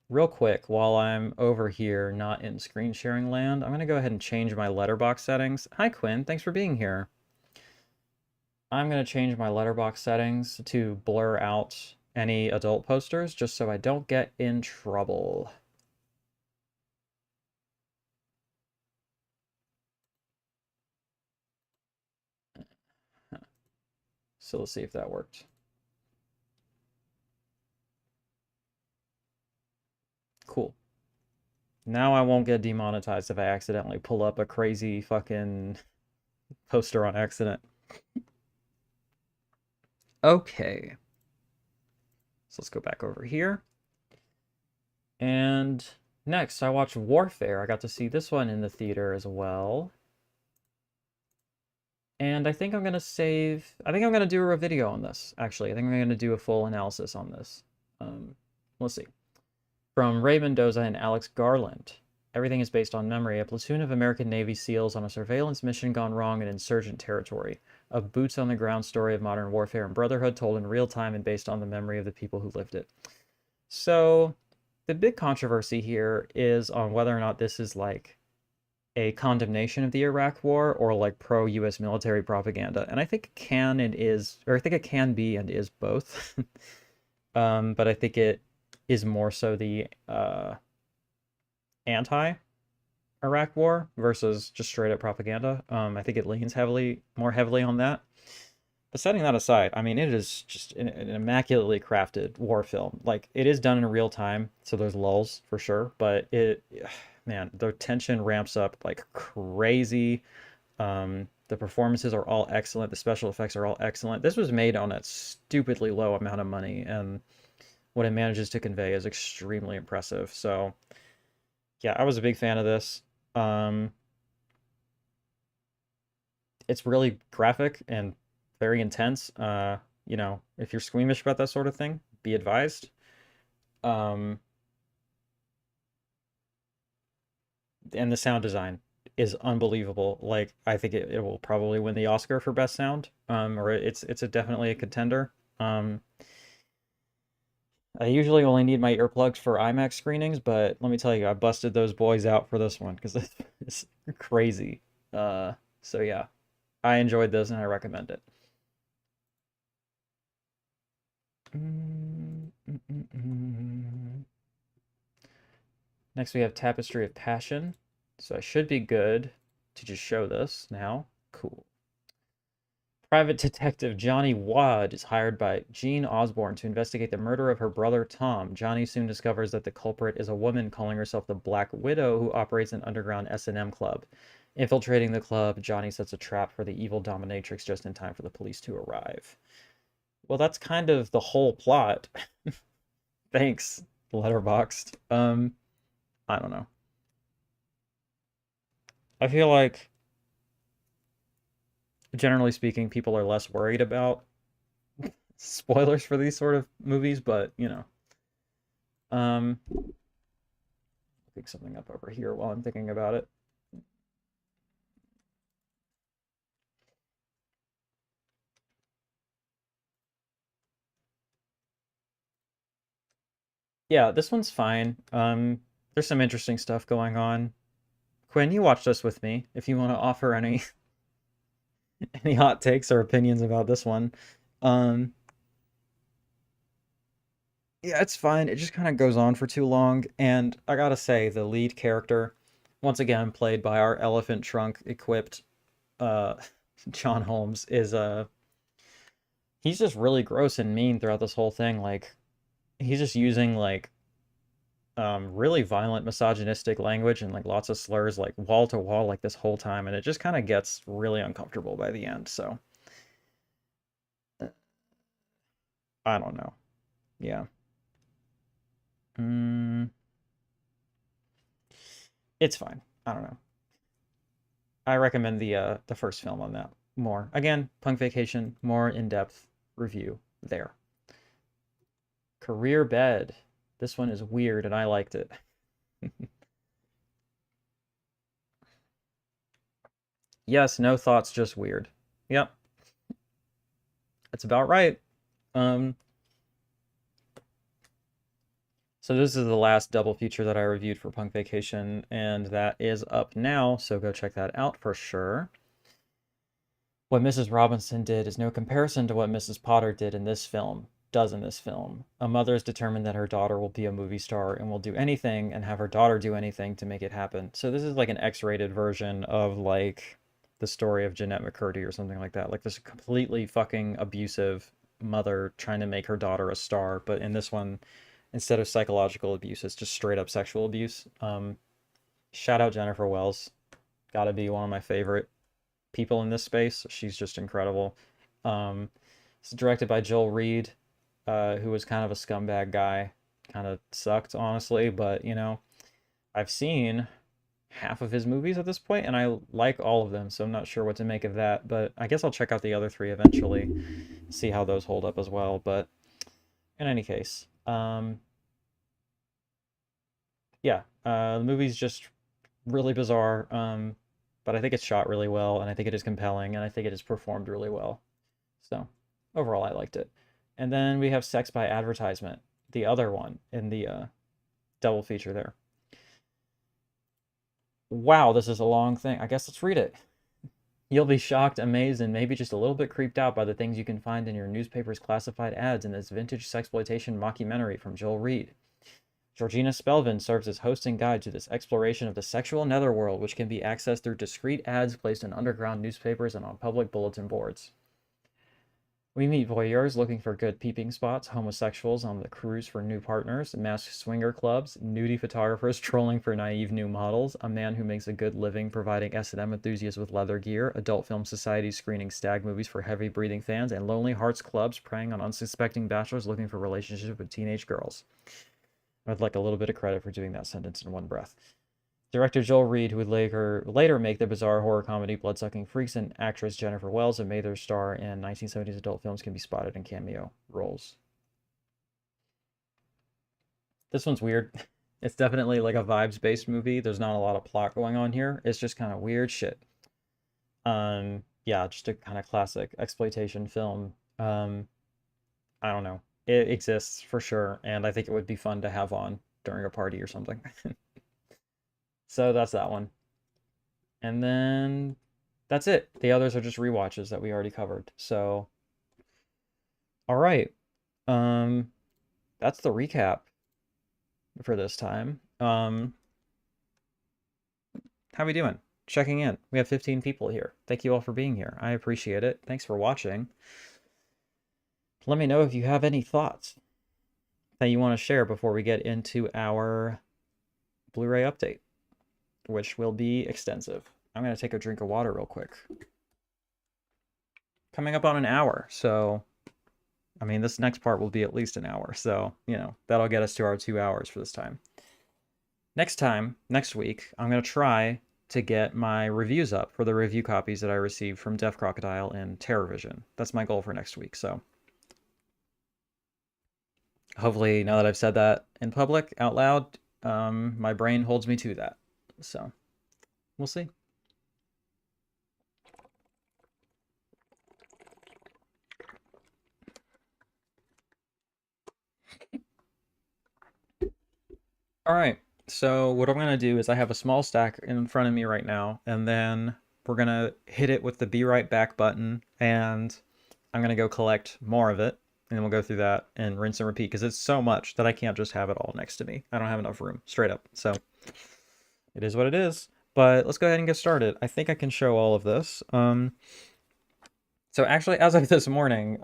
Real quick, while I'm over here, not in screen sharing land, I'm going to go ahead and change my Letterboxd settings. Hi, Quinn. Thanks for being here. I'm going to change my Letterboxd settings to blur out any adult posters, just so I don't get in trouble. So let's see if that worked. Cool. Now I won't get demonetized if I accidentally pull up a crazy fucking poster on accident. Okay. So let's go back over here. And next, I watched Warfare. I got to see this one in the theater as well. And I think I'm going to do a video on this, actually. I think I'm going to do a full analysis on this. Let's see. From Ray Mendoza and Alex Garland. Everything is based on memory. A platoon of American Navy SEALs on a surveillance mission gone wrong in insurgent territory. A boots-on-the-ground story of modern warfare and brotherhood told in real time and based on the memory of the people who lived it. So, the big controversy here is on whether or not this is like a condemnation of the Iraq War or like pro-US military propaganda. And I think it can and is, or I think it can be and is both. But I think it is more so the anti-Iraq War versus just straight-up propaganda. I think it leans more heavily on that. But setting that aside, I mean, it is just an immaculately crafted war film. Like, it is done in real time, so there's lulls for sure, but man, the tension ramps up like crazy. The The performances are all excellent. The special effects are all excellent. This was made on a stupidly low amount of money, and what it manages to convey is extremely impressive. So, yeah, I was a big fan of this. Um, it's really graphic and very intense. If you're squeamish about that sort of thing, be advised. Um, and the sound design is unbelievable. Like, I think it will probably win the Oscar for best sound. Or definitely a contender. I usually only need my earplugs for IMAX screenings, but let me tell you, I busted those boys out for this one because it's crazy. So yeah, I enjoyed this and I recommend it. Next we have Tapestry of Passion. So I should be good to just show this now. Cool. Private Detective Johnny Wadd is hired by Jean Osborne to investigate the murder of her brother Tom. Johnny soon discovers that the culprit is a woman calling herself the Black Widow who operates an underground S&M club. Infiltrating the club, Johnny sets a trap for the evil dominatrix just in time for the police to arrive. Well, that's kind of the whole plot. Thanks, Letterboxd. I don't know. I feel like, generally speaking, people are less worried about spoilers for these sort of movies, but pick something up over here while I'm thinking about it. Yeah, this one's fine. There's some interesting stuff going on. Quinn, you watched this with me. If you want to offer any any hot takes or opinions about this one. Um, yeah, it's fine. It just kind of goes on for too long, and I gotta say, the lead character, once again played by our elephant trunk equipped uh John Holmes, is he's just really gross and mean throughout this whole thing. Like, he's just using like really violent misogynistic language and like lots of slurs like wall to wall like this whole time, and it just kind of gets really uncomfortable by the end. So I don't know. Yeah. Mm, it's fine. I don't know. I recommend the first film on that more. Again, Punk Vacation, more in-depth review there. Career Bed. This one is weird and I liked it. Yes, no thoughts, just weird. Yep, that's about right. Um, so this is the last double feature that I reviewed for Punk Vacation, and that is up now, so go check that out for sure. What Mrs. Robinson did is no comparison to what Mrs. Potter did in this film, does in this film. A mother is determined that her daughter will be a movie star and will do anything and have her daughter do anything to make it happen. So this is like an X-rated version of like the story of Jeanette McCurdy or something like that. Like this completely fucking abusive mother trying to make her daughter a star, but in this one, instead of psychological abuse, it's just straight up sexual abuse. Shout out Jennifer Wells. Gotta be one of my favorite people in this space. She's just incredible. It's directed by Joel Reed, who was kind of a scumbag guy. Kind of sucked, honestly, but I've seen half of his movies at this point, and I like all of them, so I'm not sure what to make of that. But I guess I'll check out the other three eventually, see how those hold up as well. But in any case, yeah, the movie's just really bizarre. But I think it's shot really well, and I think it is compelling, and I think it is performed really well. So overall, I liked it. And then we have Sex by Advertisement, the other one in the double feature there. Wow, this is a long thing. I guess let's read it. You'll be shocked, amazed, and maybe just a little bit creeped out by the things you can find in your newspaper's classified ads in this vintage sexploitation mockumentary from Joel Reed. Georgina Spelvin serves as host and guide to this exploration of the sexual netherworld, which can be accessed through discreet ads placed in underground newspapers and on public bulletin boards. We meet voyeurs looking for good peeping spots, homosexuals on the cruise for new partners, masked swinger clubs, nudie photographers trolling for naive new models, a man who makes a good living providing S&M enthusiasts with leather gear, adult film societies screening stag movies for heavy-breathing fans, and lonely hearts clubs preying on unsuspecting bachelors looking for relationships with teenage girls. I'd like a little bit of credit for doing that sentence in one breath. Director Joel Reed, who would later make the bizarre horror comedy Bloodsucking Freaks, and actress Jennifer Wells, a Mather star in 1970s adult films, can be spotted in cameo roles. This one's weird. It's definitely like a vibes-based movie. There's not a lot of plot going on here. It's just kind of weird shit. Yeah, just a kind of classic exploitation film. I don't know. It exists for sure, and I think it would be fun to have on during a party or something. So that's that one. And then that's it. The others are just rewatches that we already covered. So, all right. Um, that's the recap for this time. How we doing? Checking in. We have 15 people here. Thank you all for being here. I appreciate it. Thanks for watching. Let me know if you have any thoughts that you want to share before we get into our Blu-ray update, which will be extensive. I'm going to take a drink of water real quick. Coming up on an hour, so I mean, this next part will be at least an hour, so, you know, that'll get us to our 2 hours for this time. Next week, I'm going to try to get my reviews up for the review copies that I received from Deaf Crocodile and TerrorVision. That's my goal for next week, so hopefully, now that I've said that in public, out loud, my brain holds me to that. So, we'll see. All right, so what I'm gonna do is I have a small stack in front of me right now, and then we're gonna hit it with the Be Right Back button, and I'm gonna go collect more of it, and then we'll go through that and rinse and repeat, because it's so much that I can't just have it all next to me. I don't have enough room, straight up. So it is what it is. But let's go ahead and get started. I think I can show all of this. So actually, as of this morning,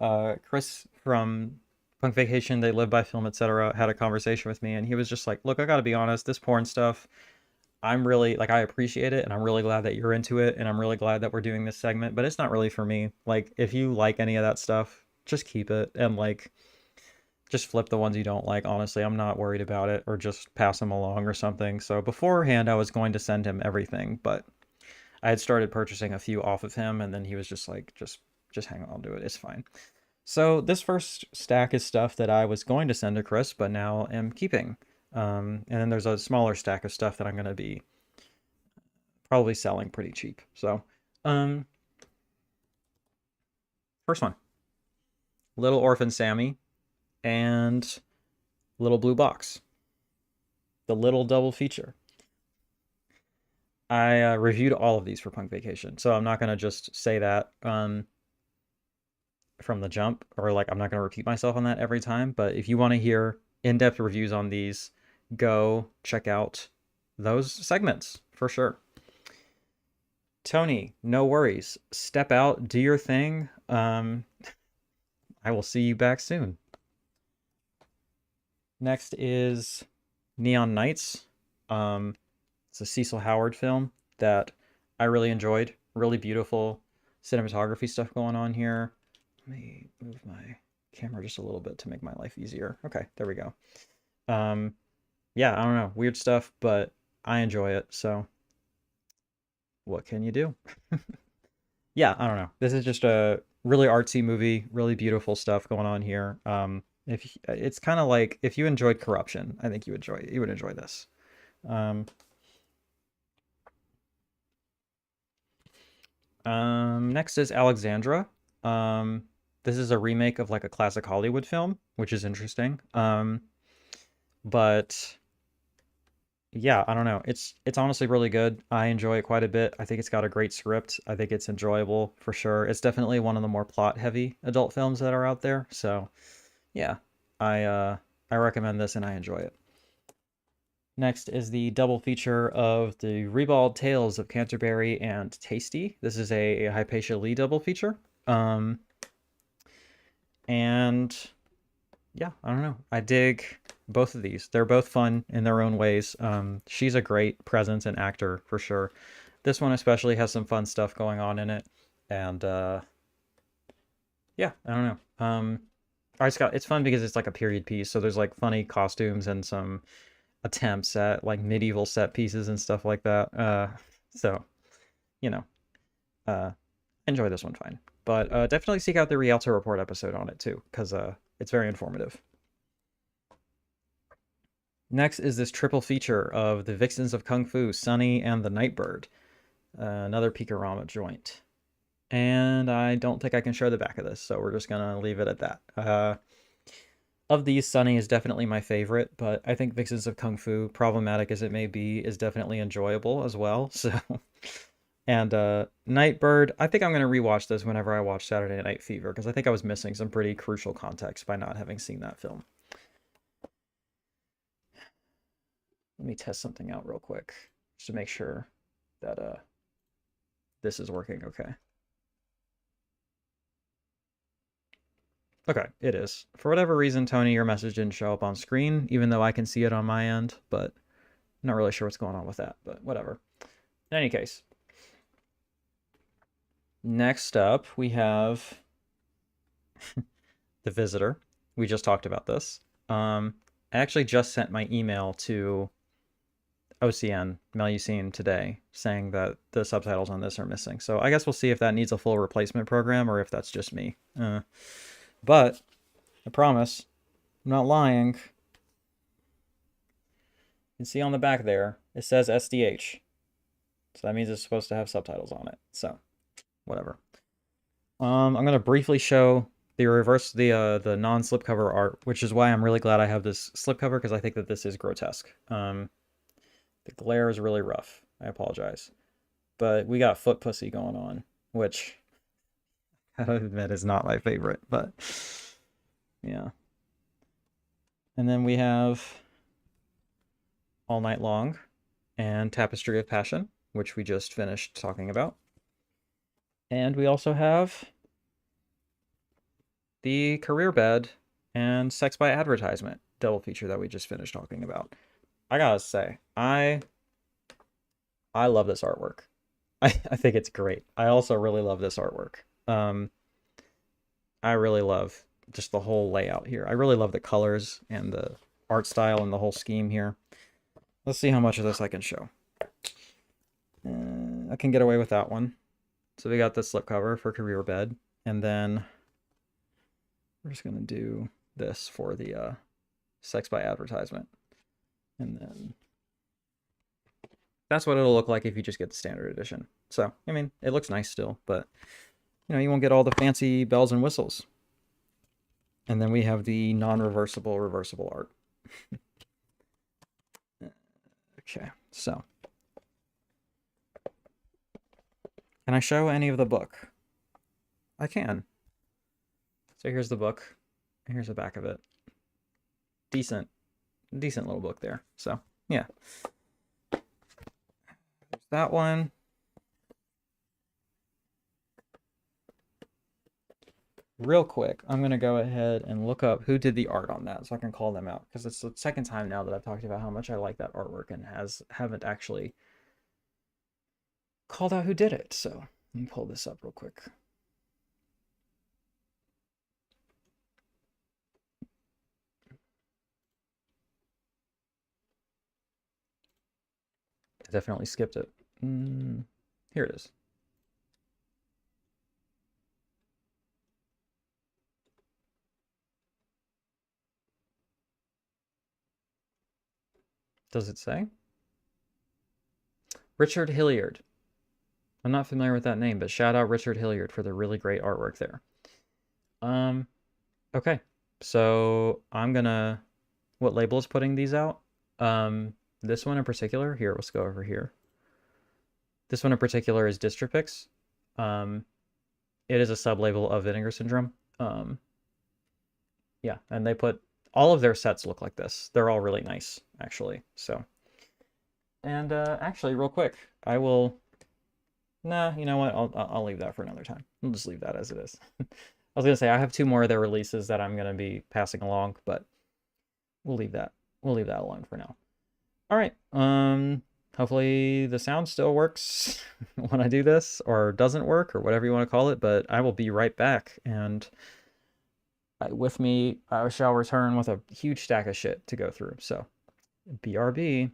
Chris from Punk Vacation, They Live by Film, etc., had a conversation with me, and he was just like, "Look, I gotta be honest, this porn stuff, I'm really like, I appreciate it, and I'm really glad that you're into it, and I'm really glad that we're doing this segment, but it's not really for me. Like, if you like any of that stuff, just keep it, and like, just flip the ones you don't like. Honestly, I'm not worried about it, or just pass them along or something." So beforehand, I was going to send him everything, but I had started purchasing a few off of him, and then he was just like, just hang on to it. It's fine. So this first stack is stuff that I was going to send to Chris, but now am keeping. And then there's a smaller stack of stuff that I'm going to be probably selling pretty cheap. So, um, first one, Little Orphan Sammy and Little Blue Box, the little double feature. I reviewed all of these for Punk Vacation, so I'm not going to just say that from the jump, or like I'm not going to repeat myself on that every time. But if you want to hear in-depth reviews on these, go check out those segments for sure. Tony, no worries. Step out, do your thing. I will see you back soon. Next is Neon Nights. It's a Cecil Howard film that I really enjoyed. Really beautiful cinematography stuff going on here. Let me move my camera just a little bit to make my life easier. Okay, there we go. Yeah, I don't know, weird stuff, but I enjoy it, so what can you do? Yeah, I don't know. This is just a really artsy movie, really beautiful stuff going on here. If it's kind of like if you enjoyed Corruption, I think you would enjoy this. Next is Alexandra. This is a remake of like a classic Hollywood film, which is interesting. But yeah, I don't know. It's honestly really good. I enjoy it quite a bit. I think it's got a great script. I think it's enjoyable for sure. It's definitely one of the more plot-heavy adult films that are out there. So, yeah, I recommend this and I enjoy it. Next is the double feature of the Ribald Tales of Canterbury and Tasty. This is a Hypatia Lee double feature. And yeah, I don't know. I dig both of these. They're both fun in their own ways. She's a great presence and actor for sure. This one especially has some fun stuff going on in it. And yeah, I don't know. It's fun because it's like a period piece, so there's like funny costumes and some attempts at like medieval set pieces and stuff like that. So you know, uh, enjoy this one fine. But definitely seek out the Rialto Report episode on it too, because it's very informative. Next is this triple feature of the Vixens of Kung Fu, Sunny, and the Nightbird. Another Picorama joint. And I don't think I can show the back of this, so we're just going to leave it at that. Of these, Sunny is definitely my favorite, but I think Vixens of Kung Fu, problematic as it may be, is definitely enjoyable as well. So, and Nightbird, I think I'm going to rewatch this whenever I watch Saturday Night Fever, because I think I was missing some pretty crucial context by not having seen that film. Let me test something out real quick, just to make sure that this is working okay. Okay, it is. For whatever reason, Tony, your message didn't show up on screen, even though I can see it on my end, but I'm not really sure what's going on with that, but whatever. In any case, next up, we have The Visitor. We just talked about this. I actually just sent my email to OCN, Melusine, today, saying that the subtitles on this are missing. So I guess we'll see if that needs a full replacement program or if that's just me. But I promise, I'm not lying. You can see on the back there, it says SDH. So that means it's supposed to have subtitles on it. So, whatever. I'm gonna briefly show the non-slipcover art, which is why I'm really glad I have this slipcover, because I think that this is grotesque. The glare is really rough. I apologize. But we got foot pussy going on, which I admit is not my favorite, but yeah. And then we have All Night Long and Tapestry of Passion, which we just finished talking about. And we also have the Career Bed and Sex by Advertisement double feature that we just finished talking about. I gotta say, I love this artwork. I think it's great. I also really love this artwork. I really love just the whole layout here. I really love the colors and the art style and the whole scheme here. Let's see how much of this I can show. I can get away with that one. So we got the slipcover for Career Bed, and then we're just gonna do this for the Sex by Advertisement. And then that's what it'll look like if you just get the standard edition. So, I mean, it looks nice still, but you know, you won't get all the fancy bells and whistles. And then we have the non-reversible, reversible art. Okay, so. Can I show any of the book? I can. So here's the book. Here's the back of it. Decent little book there. So, yeah. There's that one. Real quick, I'm going to go ahead and look up who did the art on that so I can call them out, because it's the second time now that I've talked about how much I like that artwork and haven't actually called out who did it. So let me pull this up real quick. I definitely skipped it. Here it is. Does it say? Richard Hilliard. I'm not familiar with that name, but shout out Richard Hilliard for the really great artwork there. Okay. So I'm gonna, what label is putting these out? This one in particular, here, let's go over here. This one in particular is Distripix. It is a sub-label of Vinegar Syndrome. Yeah, and they put, all of their sets look like this. They're all really nice, actually, so. And actually, real quick, I will, nah, you know what, I'll leave that for another time. I'll just leave that as it is. was gonna say I have two more of their releases that I'm gonna be passing along, but we'll leave that. We'll leave that alone for now. All right. Hopefully the sound still works when I do this, or doesn't work, or whatever you want to call it. But I will be right back, and with me, I shall return with a huge stack of shit to go through. So, BRB.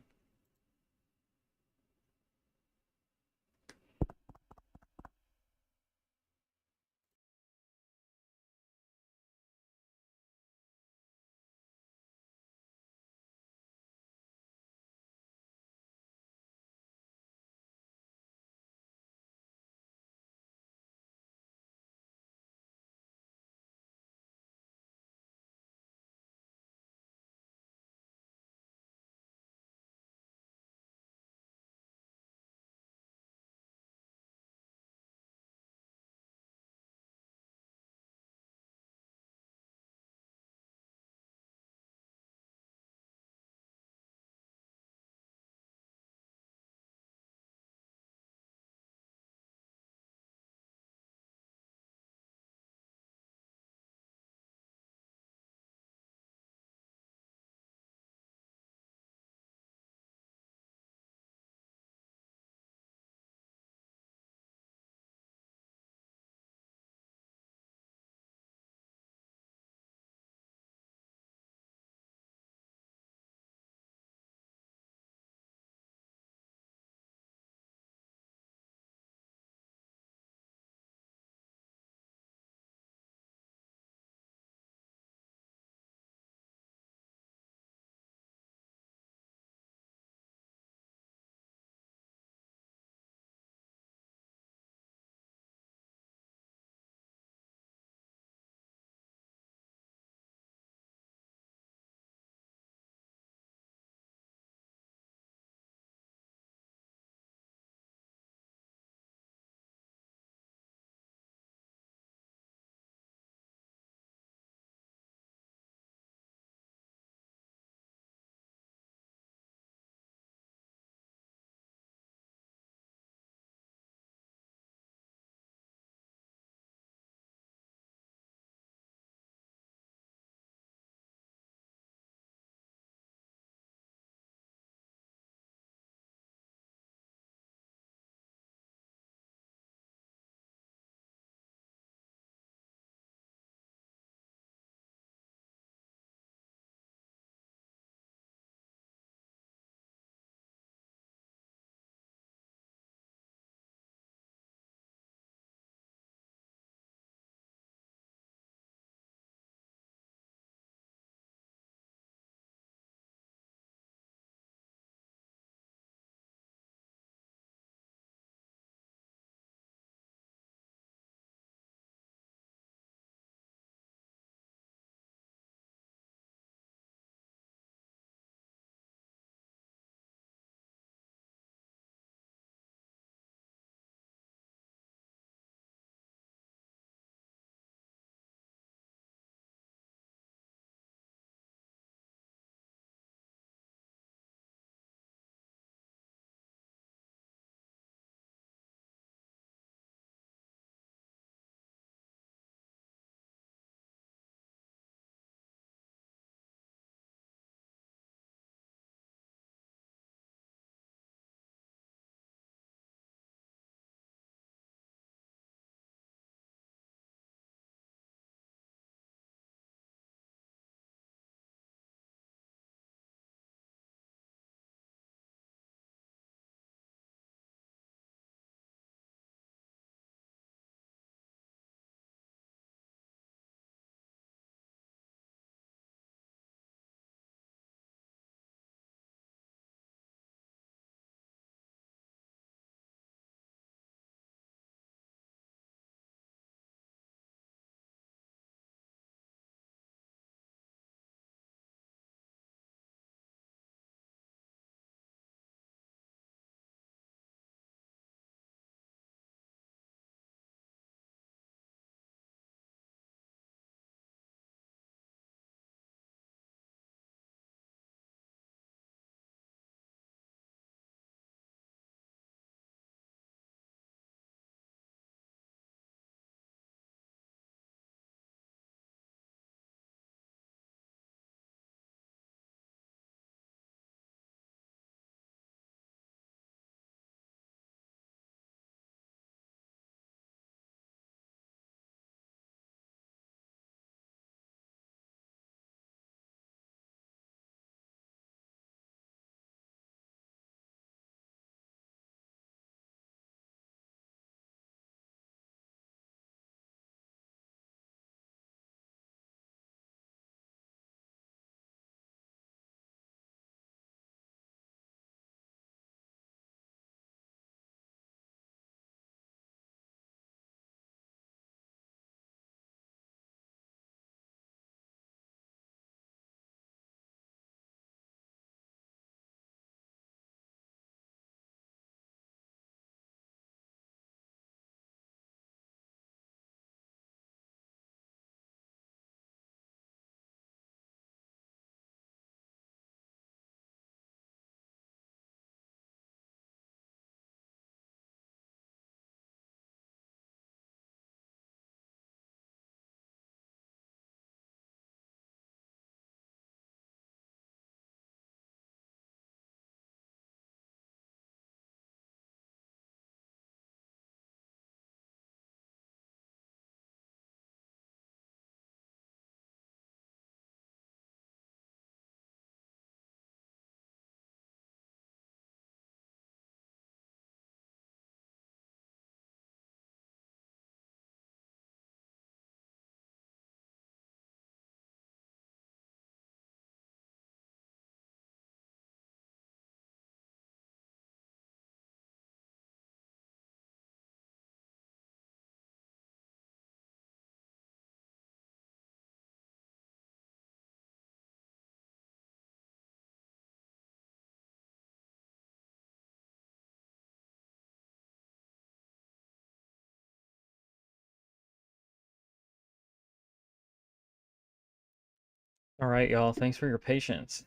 All right, y'all. Thanks for your patience.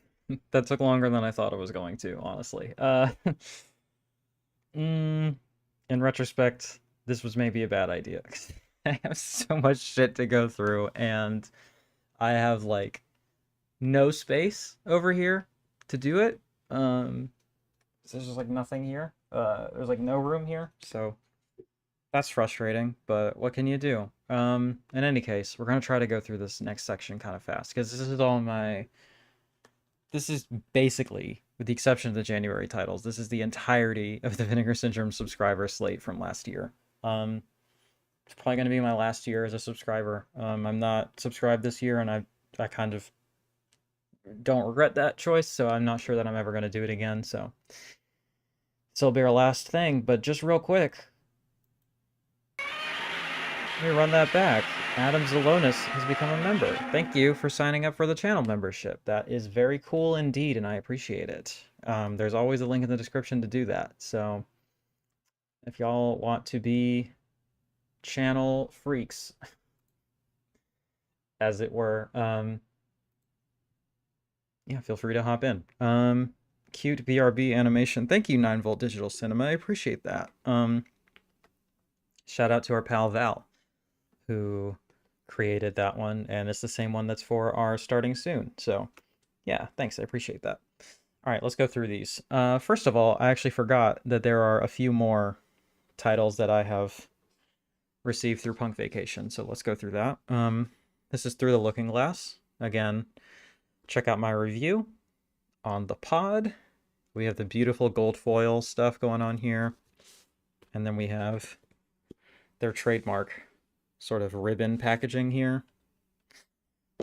That took longer than I thought it was going to, honestly. Mm, in retrospect, this was maybe a bad idea. I have so much shit to go through, and I have like no space over here to do it. Um, so there's just like nothing here. There's like no room here, so that's frustrating. But what can you do? In any case, we're gonna try to go through this next section kind of fast because this is all my. This is basically, with the exception of the January titles, this is the entirety of the Vinegar Syndrome subscriber slate from last year. It's probably going to be my last year as a subscriber. I'm not subscribed this year, and I kind of don't regret that choice, so I'm not sure that I'm ever going to do it again, so this will be our last thing. But just real quick, let me run that back. Adam Zalonis has become a member. Thank you for signing up for the channel membership. That is very cool indeed, and I appreciate it. There's always a link in the description to do that, so if y'all want to be channel freaks, as it were, yeah, feel free to hop in. Cute BRB animation. Thank you, 9-Volt Digital Cinema. I appreciate that. Shout out to our pal Val, who created that one, and it's the same one that's for our starting soon. So, yeah, thanks. I appreciate that. All right, let's go through these. First of all, I actually forgot that there are a few more titles that I have received through Punk Vacation, so let's go through that. This is Through the Looking Glass. Again, check out my review on the pod. We have the beautiful gold foil stuff going on here, and then we have their trademark sort of ribbon packaging here.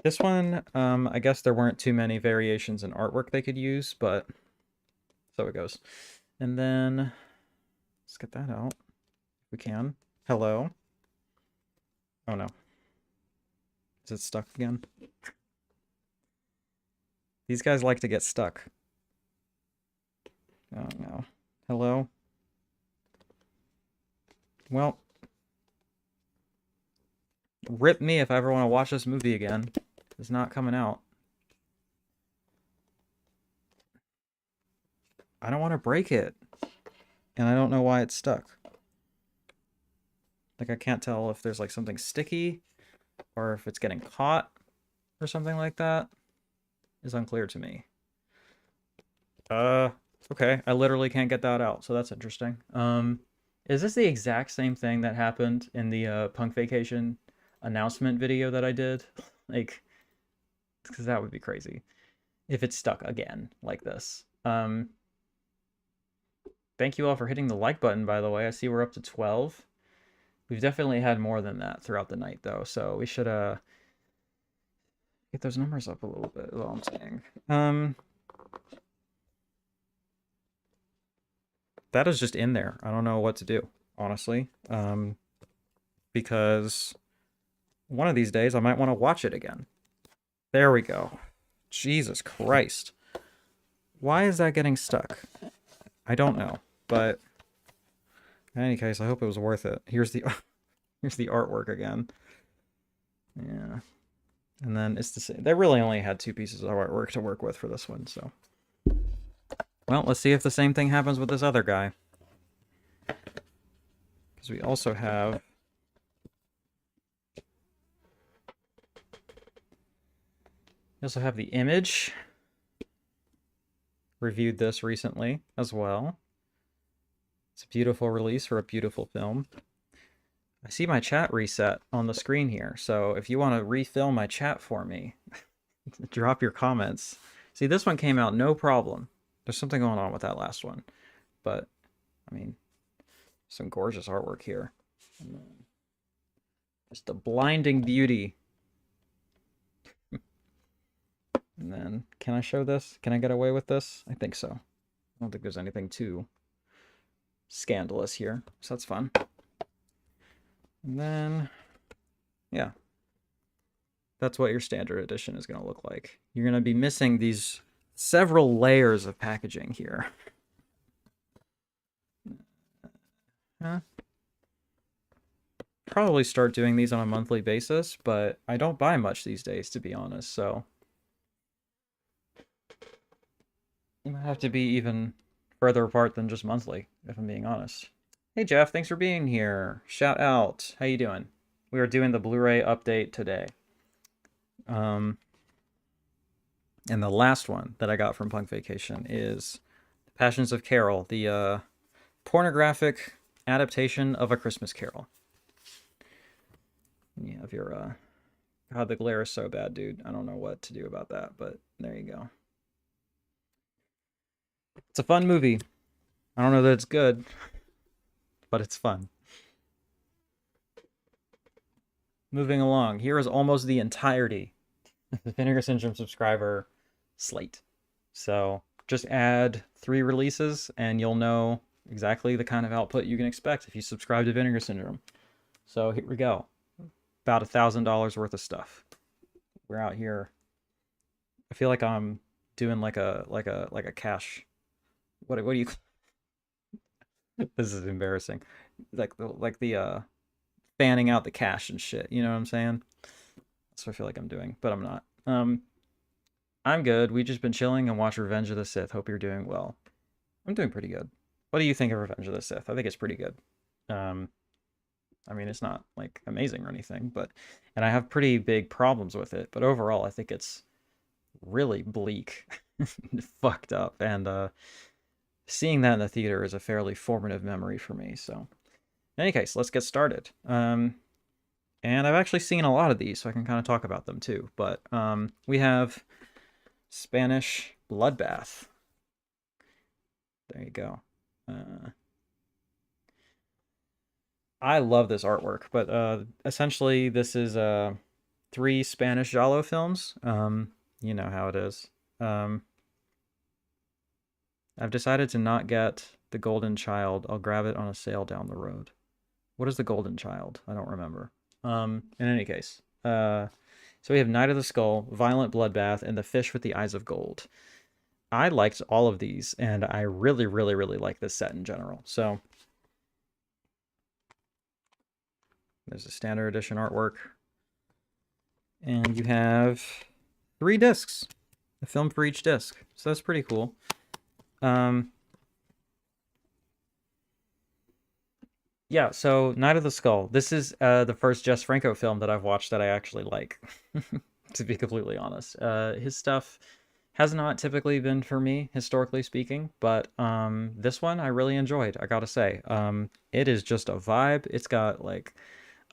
This one, I guess there weren't too many variations in artwork they could use, but so it goes. And then let's get that out if we can. Hello. Oh no. Is it stuck again? These guys like to get stuck. Oh no. Hello? Well, rip me if I ever want to watch this movie again. It's not coming out. I don't want to break it. And I don't know why it's stuck. Like, I can't tell if there's like something sticky or if it's getting caught or something like that. Is unclear to me. Okay. I literally can't get that out, so that's interesting. Is this the exact same thing that happened in the Punk Vacation announcement video that I did? Like, because that would be crazy if it's stuck again like this. Thank you all for hitting the like button, by the way. I see we're up to 12. We've definitely had more than that throughout the night, though, so we should get those numbers up a little bit, is all I'm saying. That is just in there. I don't know what to do, honestly. Because one of these days I might want to watch it again. There we go. Jesus Christ. Why is that getting stuck? I don't know, but in any case, I hope it was worth it. Here's the here's the artwork again. Yeah. And then it's the same. They really only had 2 pieces of artwork to work with for this one, so. Well, let's see if the same thing happens with this other guy. Because we also have... the image. Reviewed this recently as well. It's a beautiful release for a beautiful film. I see my chat reset on the screen here, so if you want to refill my chat for me, drop your comments. See, this one came out no problem. There's something going on with that last one. But, I mean, some gorgeous artwork here. Just a blinding beauty. And then, can I show this? Can I get away with this? I think so. I don't think there's anything too scandalous here, so that's fun. And then, yeah. That's what your standard edition is going to look like. You're going to be missing these several layers of packaging here. Probably start doing these on a monthly basis, but I don't buy much these days, to be honest, so It might have to be even further apart than just monthly, if I'm being honest. Hey Jeff, thanks for being here. Shout out. How you doing? We are doing the Blu-ray update today. And the last one that I got from Punk Vacation is Passions of Carol, the pornographic adaptation of A Christmas Carol. You have your God, the glare is so bad, dude. I don't know what to do about that, but there you go. It's a fun movie. I don't know that it's good, but it's fun. Moving along, here is almost the entirety of the Vinegar Syndrome subscriber slate. So just add 3 releases and you'll know exactly the kind of output you can expect if you subscribe to Vinegar Syndrome. So here we go. About $1,000 worth of stuff. We're out here. I feel like I'm doing like a cash. What do you? This is embarrassing. Like the fanning out the cash and shit. You know what I'm saying? That's what I feel like I'm doing, but I'm not. I'm good. We just been chilling and watched Revenge of the Sith. Hope you're doing well. I'm doing pretty good. What do you think of Revenge of the Sith? I think it's pretty good. I mean, it's not like amazing or anything, and I have pretty big problems with it, but overall I think it's really bleak, fucked up, and seeing that in the theater is a fairly formative memory for me. So in any case, let's get started. And I've actually seen a lot of these, so I can kind of talk about them too. But we have Spanish Bloodbath. There you go. I love this artwork, but essentially this is 3 Spanish giallo films. You know how it is. I've decided to not get The Golden Child. I'll grab it on a sale down the road. What is The Golden Child? I don't remember. In any case, so we have Night of the Skull, Violent Bloodbath, and The Fish with the Eyes of Gold. I liked all of these, and I really, really, really like this set in general. So there's a standard edition artwork. And you have 3 discs, a film for each disc. So that's pretty cool. Yeah, so Night of the Skull. This is the first Jess Franco film that I've watched that I actually like, to be completely honest. His stuff has not typically been for me, historically speaking, but this one I really enjoyed, I gotta say. It is just a vibe. It's got like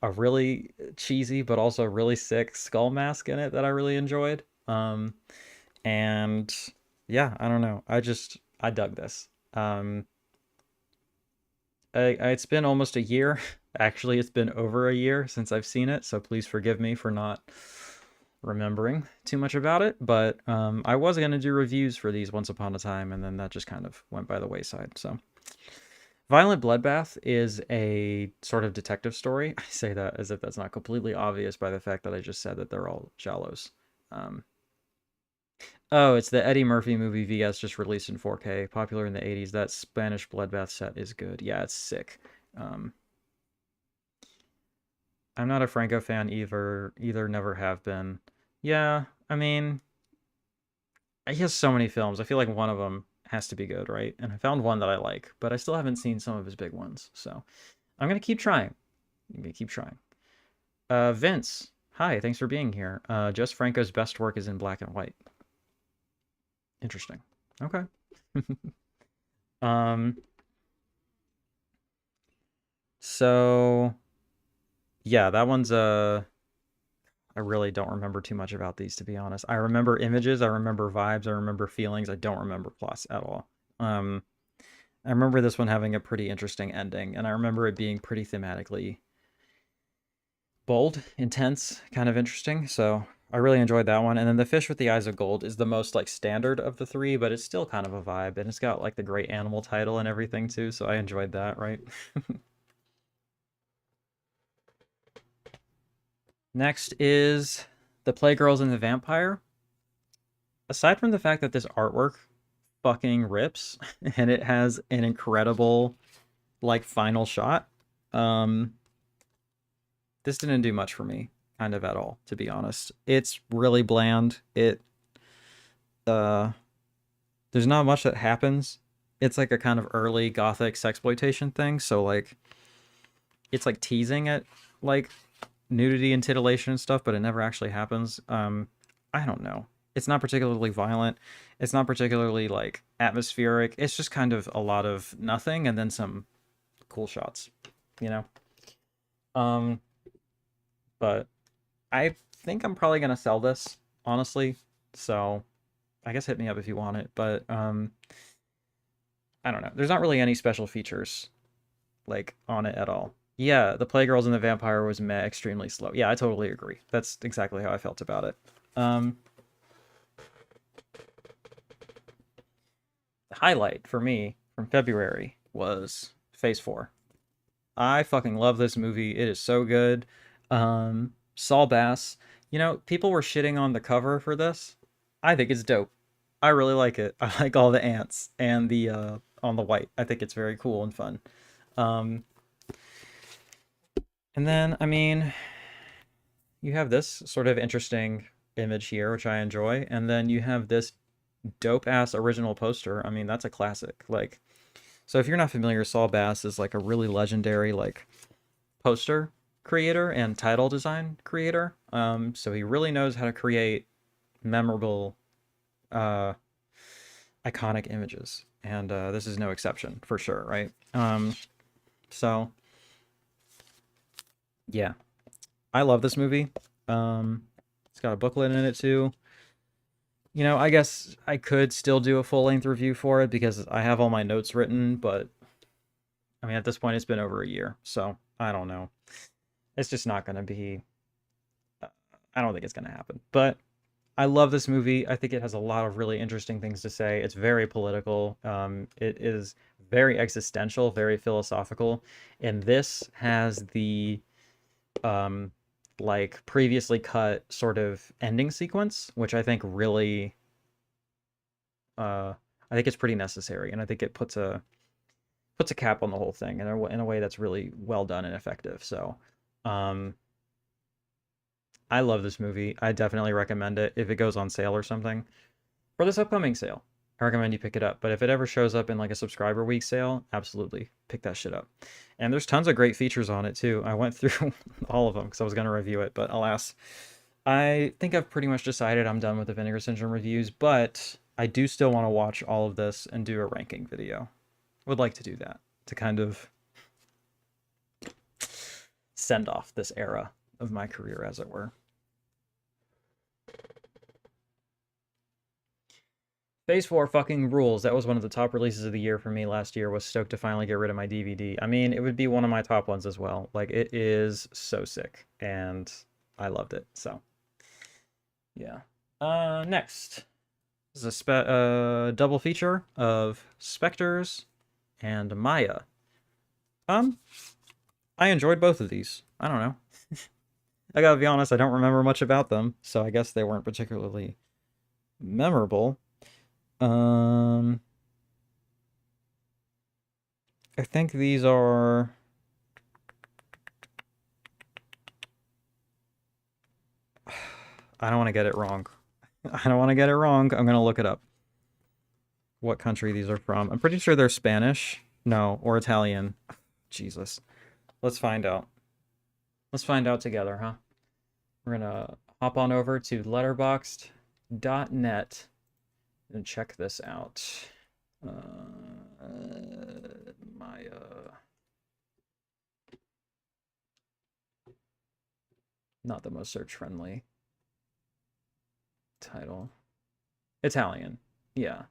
a really cheesy but also really sick skull mask in it that I really enjoyed. And yeah, I don't know. I dug this. It's been almost a year. Actually, it's been over a year since I've seen it, so please forgive me for not remembering too much about it. But I was going to do reviews for these once upon a time, and then that just kind of went by the wayside. So, Violent Bloodbath is a sort of detective story. I say that as if that's not completely obvious by the fact that I just said that they're all giallos. Oh, it's the Eddie Murphy movie VS just released in 4K, popular in the 80s. That Spanish Bloodbath set is good. Yeah, it's sick. I'm not a Franco fan either, never have been. Yeah, I mean, he has so many films. I feel like one of them has to be good, right? And I found one that I like, but I still haven't seen some of his big ones. So I'm going to keep trying. Vince, hi, thanks for being here. Jess Franco's best work is in black and white. Interesting. Okay. So yeah, that one's I really don't remember too much about these, to be honest. I remember images, I remember vibes, I remember feelings. I don't remember plots at all. I remember this one having a pretty interesting ending, and I remember it being pretty thematically bold, intense, kind of interesting. So I really enjoyed that one. And then The Fish with the Eyes of Gold is the most like standard of the 3, but it's still kind of a vibe, and it's got like the great animal title and everything too. So I enjoyed that, right? Next is The Playgirls and the Vampire. Aside from the fact that this artwork fucking rips and it has an incredible like final shot, this didn't do much for me kind of at all, to be honest. It's really bland. there's not much that happens. It's like a kind of early gothic sexploitation thing, so like it's like teasing at like nudity and titillation and stuff, but it never actually happens. I don't know. It's not particularly violent. It's not particularly like atmospheric. It's just kind of a lot of nothing and then some cool shots, you know? Um, but I think I'm probably gonna sell this, honestly. So I guess hit me up if you want it, but I don't know. There's not really any special features like on it at all. Yeah, the Playgirls and the Vampire was meh, extremely slow. Yeah, I totally agree. That's exactly how I felt about it. The highlight for me from February was Phase 4. I fucking love this movie. It is so good. Saul Bass. You know, people were shitting on the cover for this. I think it's dope. I really like it. I like all the ants and the on the white. I think it's very cool and fun. Um, and then, I mean, you have this sort of interesting image here, which I enjoy, and then you have this dope ass original poster. I mean, that's a classic. Like, so if you're not familiar, Saul Bass is like a really legendary like poster creator and title design creator. So he really knows how to create memorable, uh, iconic images, and this is no exception for sure, right? So yeah, I love this movie. It's got a booklet in it too. You know, I guess I could still do a full-length review for it because I have all my notes written, but I mean, at this point, it's been over a year, so I don't know. It's just not going to be. I don't think it's going to happen. But I love this movie. I think it has a lot of really interesting things to say. It's very political. It is very existential, very philosophical, and this has the like previously cut sort of ending sequence, which I think really I think it's pretty necessary, and I think it puts a cap on the whole thing in a way that's really well done and effective. So, um, I love this movie. I definitely recommend it if it goes on sale or something. For this upcoming sale, I recommend you pick it up. But if it ever shows up in like a subscriber week sale, absolutely pick that shit up. And there's tons of great features on it too. I went through all of them because I was going to review it, but alas, I think I've pretty much decided I'm done with the Vinegar Syndrome reviews, but I do still want to watch all of this and do a ranking video. Would like to do that to kind of send off this era of my career, as it were. Phase 4 fucking rules. That was one of the top releases of the year for me last year. Was stoked to finally get rid of my DVD. I mean, it would be one of my top ones as well. Like, it is so sick, and I loved it. So, yeah. Next is a double feature of Spectres and Maya. I enjoyed both of these. I don't know. I gotta be honest, I don't remember much about them, so I guess they weren't particularly memorable. I think these are... I don't want to get it wrong. I don't want to get it wrong. I'm gonna look it up. What country these are from. I'm pretty sure they're Spanish. No, or Italian. Jesus. Let's find out. Let's find out together, huh? We're gonna hop on over to letterboxd.net and check this out. My not the most search friendly title. Italian. Yeah.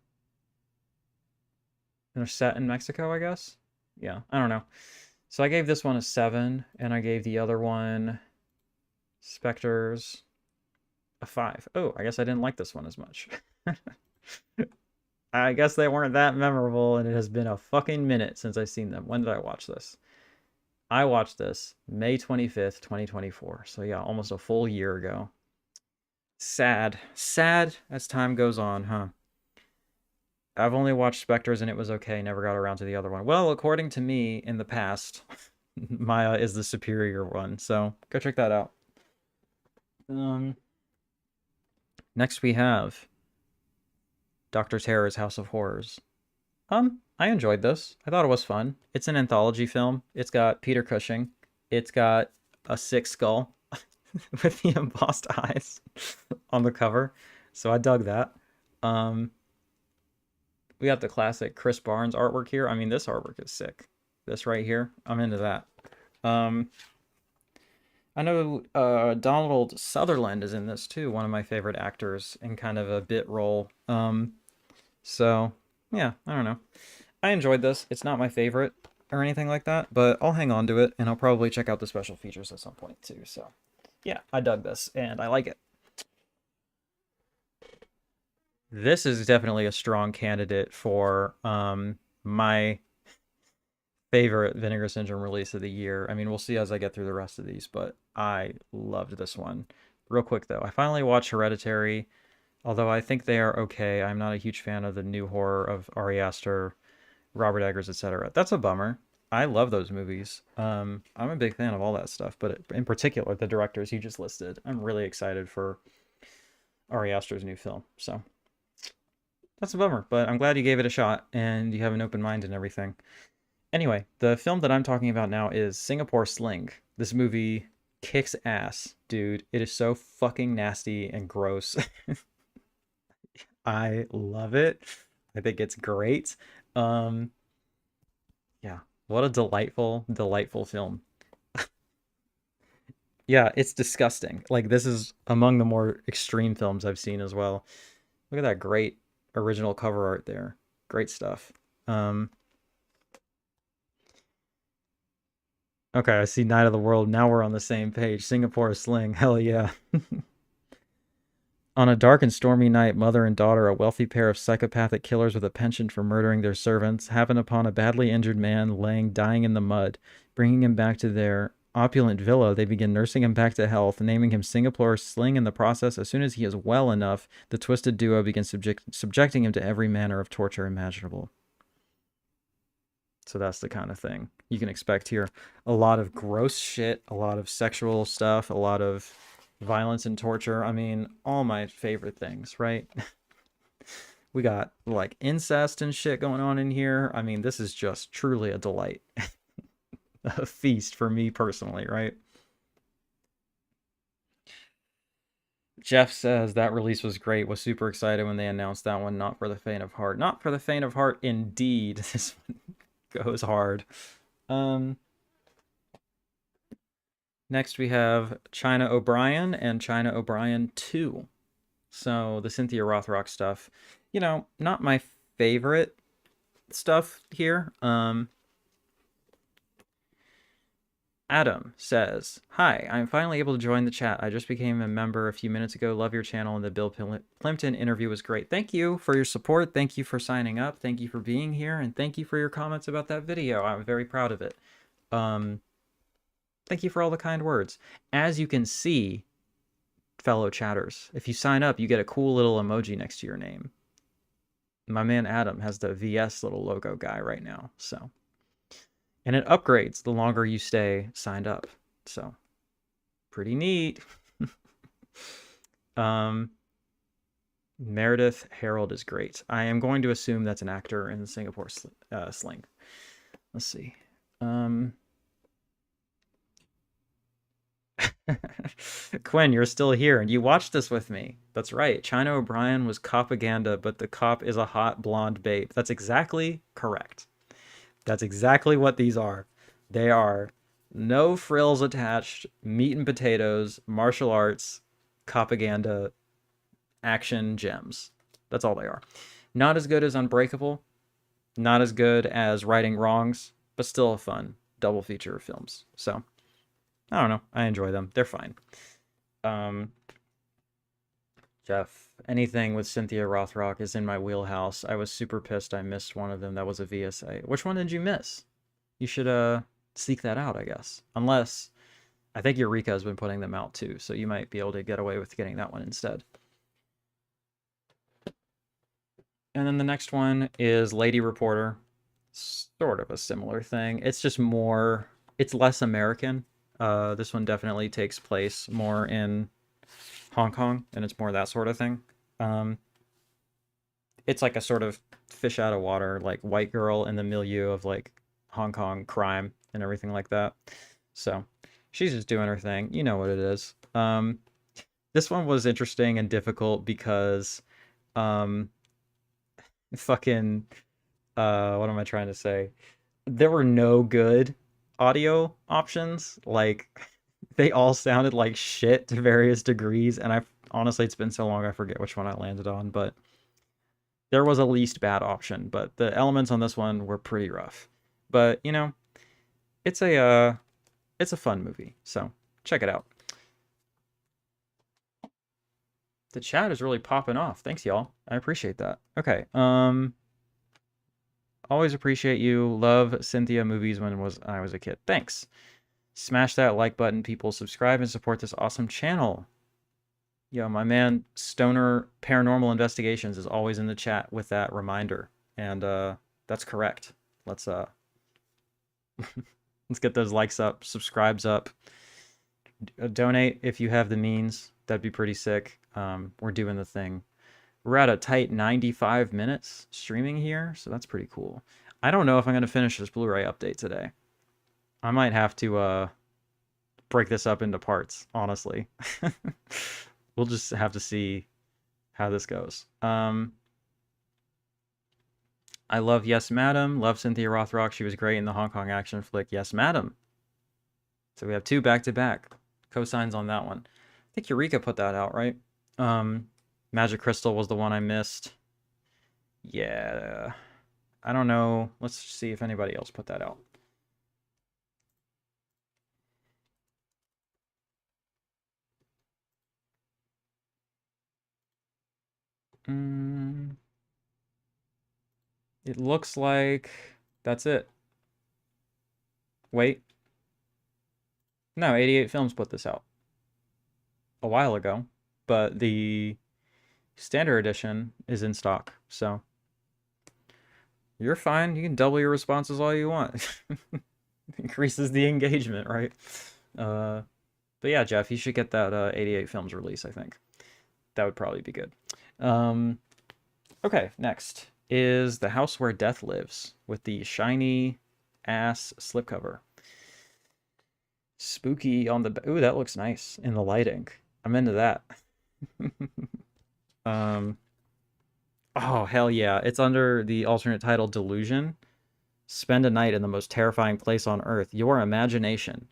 And they're set in Mexico, I guess. Yeah, I don't know. So I gave this one a 7, and I gave the other one, Spectres, a 5. Oh, I guess I didn't like this one as much. I guess they weren't that memorable, and it has been a fucking minute since I've seen them. When did I watch this? I watched this May 25th, 2024. So yeah, almost a full year ago. Sad. Sad as time goes on, huh? I've only watched Spectres and it was okay, never got around to the other one. Well, according to me, in the past, Maya is the superior one, so go check that out. Next we have Dr. Terror's House of Horrors. I enjoyed this. I thought it was fun. It's an anthology film. It's got Peter Cushing. It's got a sick skull with the embossed eyes on the cover. So I dug that. Um, we got the classic Chris Barnes artwork here. I mean, this artwork is sick. This right here, I'm into that. Um, I know Donald Sutherland is in this too, one of my favorite actors in kind of a bit role. So yeah, I don't know. I enjoyed this. It's not my favorite or anything like that, but I'll hang on to it and I'll probably check out the special features at some point too. So yeah, I dug this and I like it. This is definitely a strong candidate for my favorite Vinegar Syndrome release of the year. I mean, we'll see as I get through the rest of these, but I loved this one. Real quick though, I finally watched Hereditary, although I think they are okay. I'm not a huge fan of the new horror of Ari Aster, Robert Eggers, etc. That's a bummer. I love those movies. I'm a big fan of all that stuff, but in particular, the directors you just listed. I'm really excited for Ari Aster's new film. So that's a bummer, but I'm glad you gave it a shot and you have an open mind and everything. Anyway, the film that I'm talking about now is Singapore Sling. This movie kicks ass, dude. It is so fucking nasty and gross. I love it. I think it's great. Um, yeah, what a delightful, delightful film. Yeah, it's disgusting. Like, this is among the more extreme films I've seen as well. Look at that great original cover art there. Great stuff. Okay, I see Night of the World. Now we're on the same page. Singapore Sling. Hell yeah. On a dark and stormy night, mother and daughter, a wealthy pair of psychopathic killers with a penchant for murdering their servants, happen upon a badly injured man laying dying in the mud. Bringing him back to their opulent villa, they begin nursing him back to health, naming him Singapore Sling in the process. As soon as he is well enough, the twisted duo begins subjecting him to every manner of torture imaginable. So that's the kind of thing you can expect here. A lot of gross shit, a lot of sexual stuff, a lot of violence and torture. I mean, all my favorite things, right? We got like incest and shit going on in here. I mean, this is just truly a delight. A feast for me personally, right? Jeff says that release was great, was super excited when they announced that one. Not for the faint of heart. Not for the faint of heart, indeed. This one goes hard. Next we have China O'Brien and China O'Brien 2. So the Cynthia Rothrock stuff, you know, not my favorite stuff here. Adam says, "Hi, I'm finally able to join the chat. I just became a member a few minutes ago. Love your channel, and the Bill Plimpton interview was great. Thank you for your support. Thank you for signing up. Thank you for being here, and thank you for your comments about that video. I'm very proud of it. Thank you for all the kind words. As you can see, fellow chatters, if you sign up, you get a cool little emoji next to your name. My man Adam has the VS little logo guy right now, so." And it upgrades the longer you stay signed up. So, pretty neat. Meredith Harold is great. I am going to assume that's an actor in the Singapore Sling. Let's see. Quinn, you're still here, and you watched this with me. That's right. China O'Brien was copaganda, but the cop is a hot blonde babe. That's exactly correct. That's exactly what these are. They are no frills attached, meat and potatoes, martial arts, propaganda, action gems. That's all they are. Not as good as Unbreakable, not as good as Righting Wrongs, but still a fun double feature of films. So, I don't know. I enjoy them. They're fine. Jeff, anything with Cynthia Rothrock is in my wheelhouse. I was super pissed I missed one of them. That was a VSA. Which one did you miss? You should seek that out, I guess. Unless, I think Eureka has been putting them out too, so you might be able to get away with getting that one instead. And then the next one is Lady Reporter. Sort of a similar thing. It's just more, it's less American. This one definitely takes place more in Hong Kong, and it's more that sort of thing. it's like a sort of fish out of water, like white girl in the milieu of like Hong Kong crime and everything like that. So she's just doing her thing. You know what it is. This one was interesting and difficult because um fucking what am I trying to say? There were no good audio options. Like they all sounded like shit to various degrees, and I honestly it's been so long I forget which one I landed on, but there was a least bad option, but the elements on this one were pretty rough. But, you know, it's a fun movie. So, check it out. The chat is really popping off. Thanks, y'all. I appreciate that. Okay. Always appreciate you. Love Cynthia movies when I was a kid. Thanks. Smash that like button, people. Subscribe and support this awesome channel. Yo, my man Stoner Paranormal Investigations is always in the chat with that reminder. And that's correct. Let's let's get those likes up, subscribes up. Donate if you have the means. That'd be pretty sick. We're doing the thing. We're at a tight 95 minutes streaming here, so that's pretty cool. I don't know if I'm going to finish this Blu-ray update today. I might have to break this up into parts, honestly. We'll just have to see how this goes. I love Yes Madam. Love Cynthia Rothrock. She was great in the Hong Kong action flick Yes Madam. So we have two back-to-back. Cosigns on that one. I think Eureka put that out, right? Magic Crystal was the one I missed. Yeah. I don't know. Let's see if anybody else put that out. It looks like that's it. Wait. No, 88 Films put this out a while ago, but the standard edition is in stock, so you're fine. You can double your responses all you want. Increases the engagement, right? But yeah, Jeff, you should get that 88 Films release, I think. That would probably be good. Okay, next is The House Where Death Lives with the shiny ass slipcover. Spooky on the... Ooh, that looks nice in the lighting. I'm into that. Oh, hell yeah. It's under the alternate title Delusion. Spend a night in the most terrifying place on earth. Your imagination.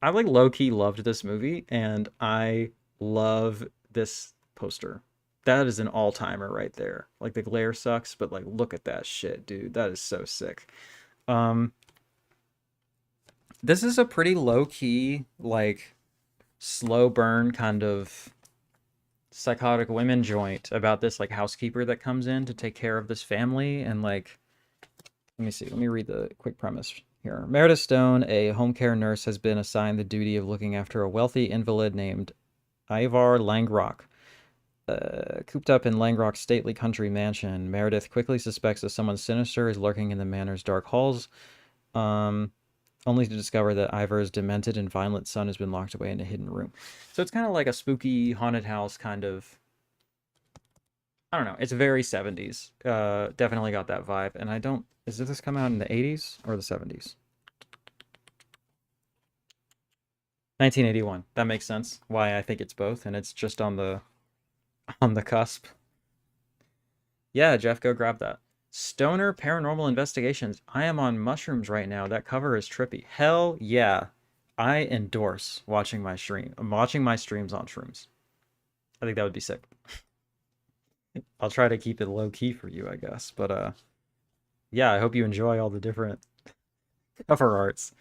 I like low-key loved this movie, and I love this poster. That is an all-timer right there. Like, the glare sucks, but, like, look at that shit, dude. That is so sick. This is a pretty low-key, like, slow burn kind of psychotic women joint about this, like, housekeeper that comes in to take care of this family, and, like, let me see. Let me read the quick premise here. Meredith Stone, a home care nurse, has been assigned the duty of looking after a wealthy invalid named Ivar Langrock. Cooped up in Langrock's stately country mansion, Meredith quickly suspects that someone sinister is lurking in the manor's dark halls, only to discover that Ivar's demented and violent son has been locked away in a hidden room. So it's kind of like a spooky haunted house kind of... I don't know. It's very 70s. Definitely got that vibe. And I don't... Did this come out in the 80s or the 70s? 1981. That makes sense. Why I think it's both, and it's just on the cusp. Yeah, Jeff, go grab that. Stoner Paranormal Investigations. I am on mushrooms right now. That cover is trippy. Hell yeah. I endorse watching my streams on shrooms. I think that would be sick. I'll try to keep it low key for you, I guess. But yeah, I hope you enjoy all the different cover arts.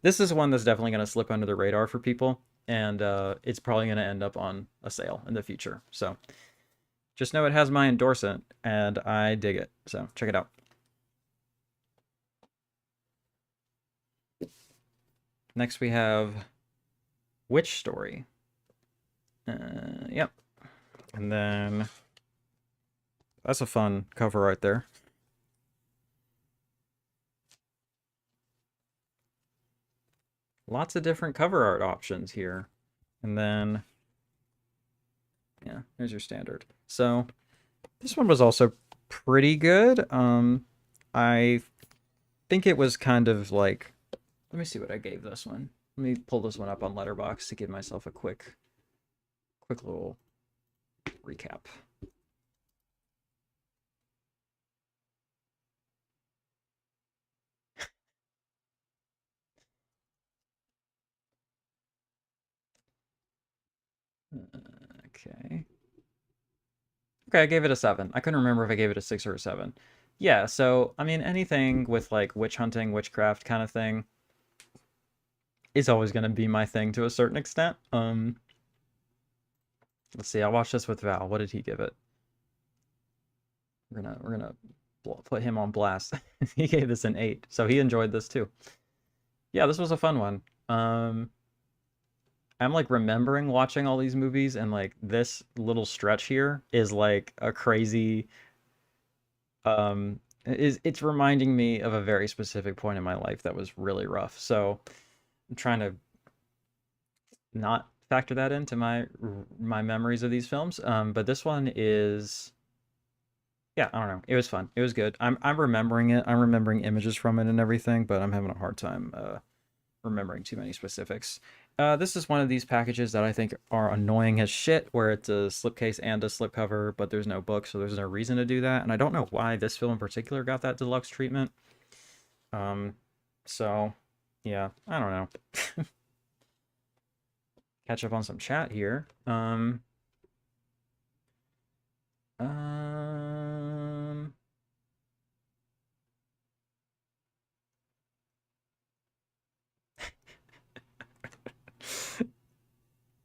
This is one that's definitely going to slip under the radar for people, and it's probably going to end up on a sale in the future. So just know it has my endorsement, and I dig it. So check it out. Next we have Witch Story. Yep. And then that's a fun cover right there. Lots of different cover art options here. And then, yeah, here's your standard. So This one was also pretty good. I think it was kind of like, let me see what I gave this one. Let me pull this one up on Letterboxd to give myself a quick little recap. Okay. Okay, I gave it a 7. I couldn't remember if I gave it a 6 or a 7. Yeah, so, I mean, anything with, like, witch hunting, witchcraft kind of thing is always going to be my thing to a certain extent. Let's see, I watched this with Val. What did he give it? We're gonna put him on blast. He gave this an 8, so he enjoyed this too. Yeah, this was a fun one. I'm like remembering watching all these movies, and like this little stretch here is like a crazy it's reminding me of a very specific point in my life that was really rough. So I'm trying to not factor that into my memories of these films. But this one is, yeah, I don't know. It was fun. It was good. I'm remembering it. I'm remembering images from it and everything, but I'm having a hard time remembering too many specifics. This is one of these packages that I think are annoying as shit, where it's a slipcase and a slipcover, but there's no book, so there's no reason to do that. And I don't know why this film in particular got that deluxe treatment. Um, so yeah, I don't know. Catch up on some chat here. Um,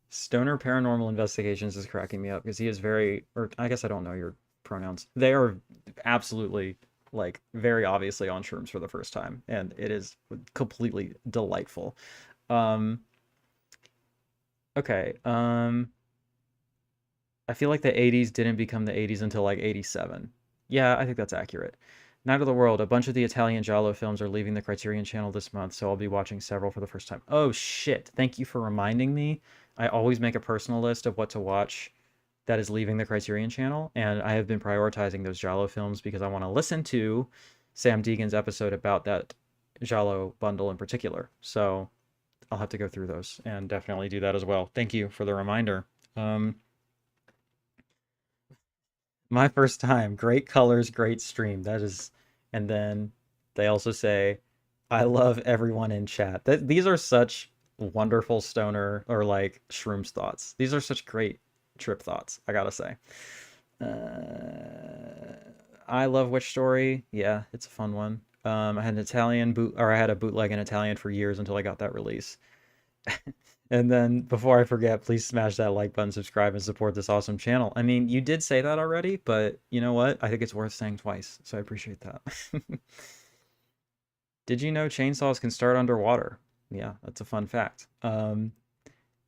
Stoner Paranormal Investigations is cracking me up because he is very, or I guess I don't know your pronouns. They are absolutely, like, very obviously on shrooms for the first time, and it is completely delightful. Um, okay, I feel like the 80s didn't become the 80s until like 87. Yeah, I think that's accurate. Night of the World, a bunch of the Italian Giallo films are leaving the Criterion channel this month, so I'll be watching several for the first time. Oh shit, thank you for reminding me. I always make a personal list of what to watch that is leaving the Criterion channel, and I have been prioritizing those Giallo films because I want to listen to Sam Deegan's episode about that Giallo bundle in particular. So I'll have to go through those and definitely do that as well. Thank you for the reminder. Um, My first time. Great colors, great stream. That is, and then they also say, I love everyone in chat. These are such wonderful stoner or like shrooms thoughts. These are such great trip thoughts, I gotta say. I love Witch Story. Yeah, it's a fun one. I had an Italian boot, or I had a bootleg in Italian for years until I got that release. And then before I forget, please smash that like button, subscribe, and support this awesome channel. I mean, you did say that already, but you know what? I think it's worth saying twice, so I appreciate that. Did you know chainsaws can start underwater? Yeah, that's a fun fact.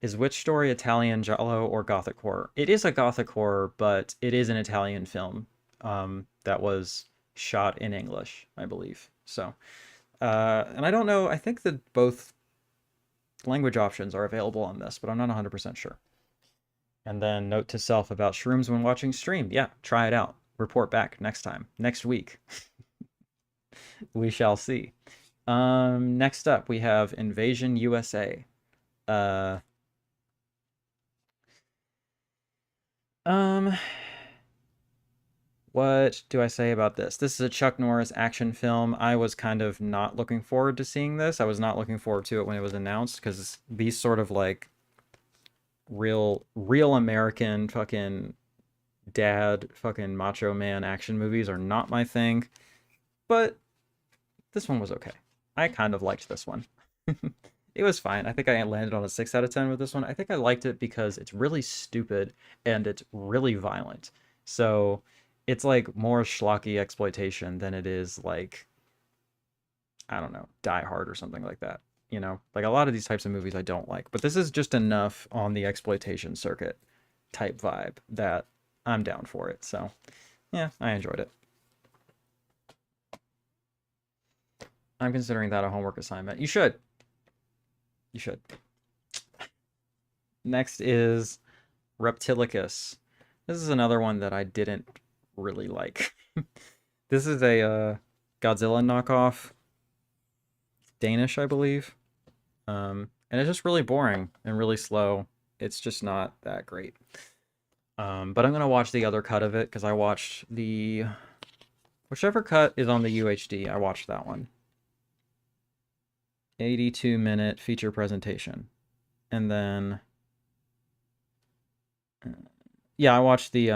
Is Witch Story Italian giallo or gothic horror? It is a gothic horror, but it is an Italian film that was shot in English, I believe. So, and I don't know. I think that both language options are available on this, but I'm not 100% sure. And then note to self about shrooms when watching stream. Yeah, try it out. Report back next time. Next week. We shall see. Next up we have Invasion USA. Uh um what do I say about this? This is a Chuck Norris action film. I was kind of not looking forward to seeing this. I was not looking forward to it when it was announced because these sort of like real American fucking dad fucking macho man action movies are not my thing, but this one was okay. I kind of liked this one. It was fine. I think I landed on a 6 out of 10 with this one. I think I liked it because it's really stupid and it's really violent. So it's like more schlocky exploitation than it is like, I don't know, Die Hard or something like that. You know, like a lot of these types of movies I don't like, but this is just enough on the exploitation circuit type vibe that I'm down for it. So yeah, I enjoyed it. I'm considering that a homework assignment. You should. You should. Next is Reptilicus. This is another one that I didn't really like. This is a Godzilla knockoff, Danish, I believe. And it's just really boring and really slow. It's just not that great. But I'm gonna watch the other cut of it because I watched the whichever cut is on the UHD. I watched that one. 82-minute feature presentation, and then yeah, I watched the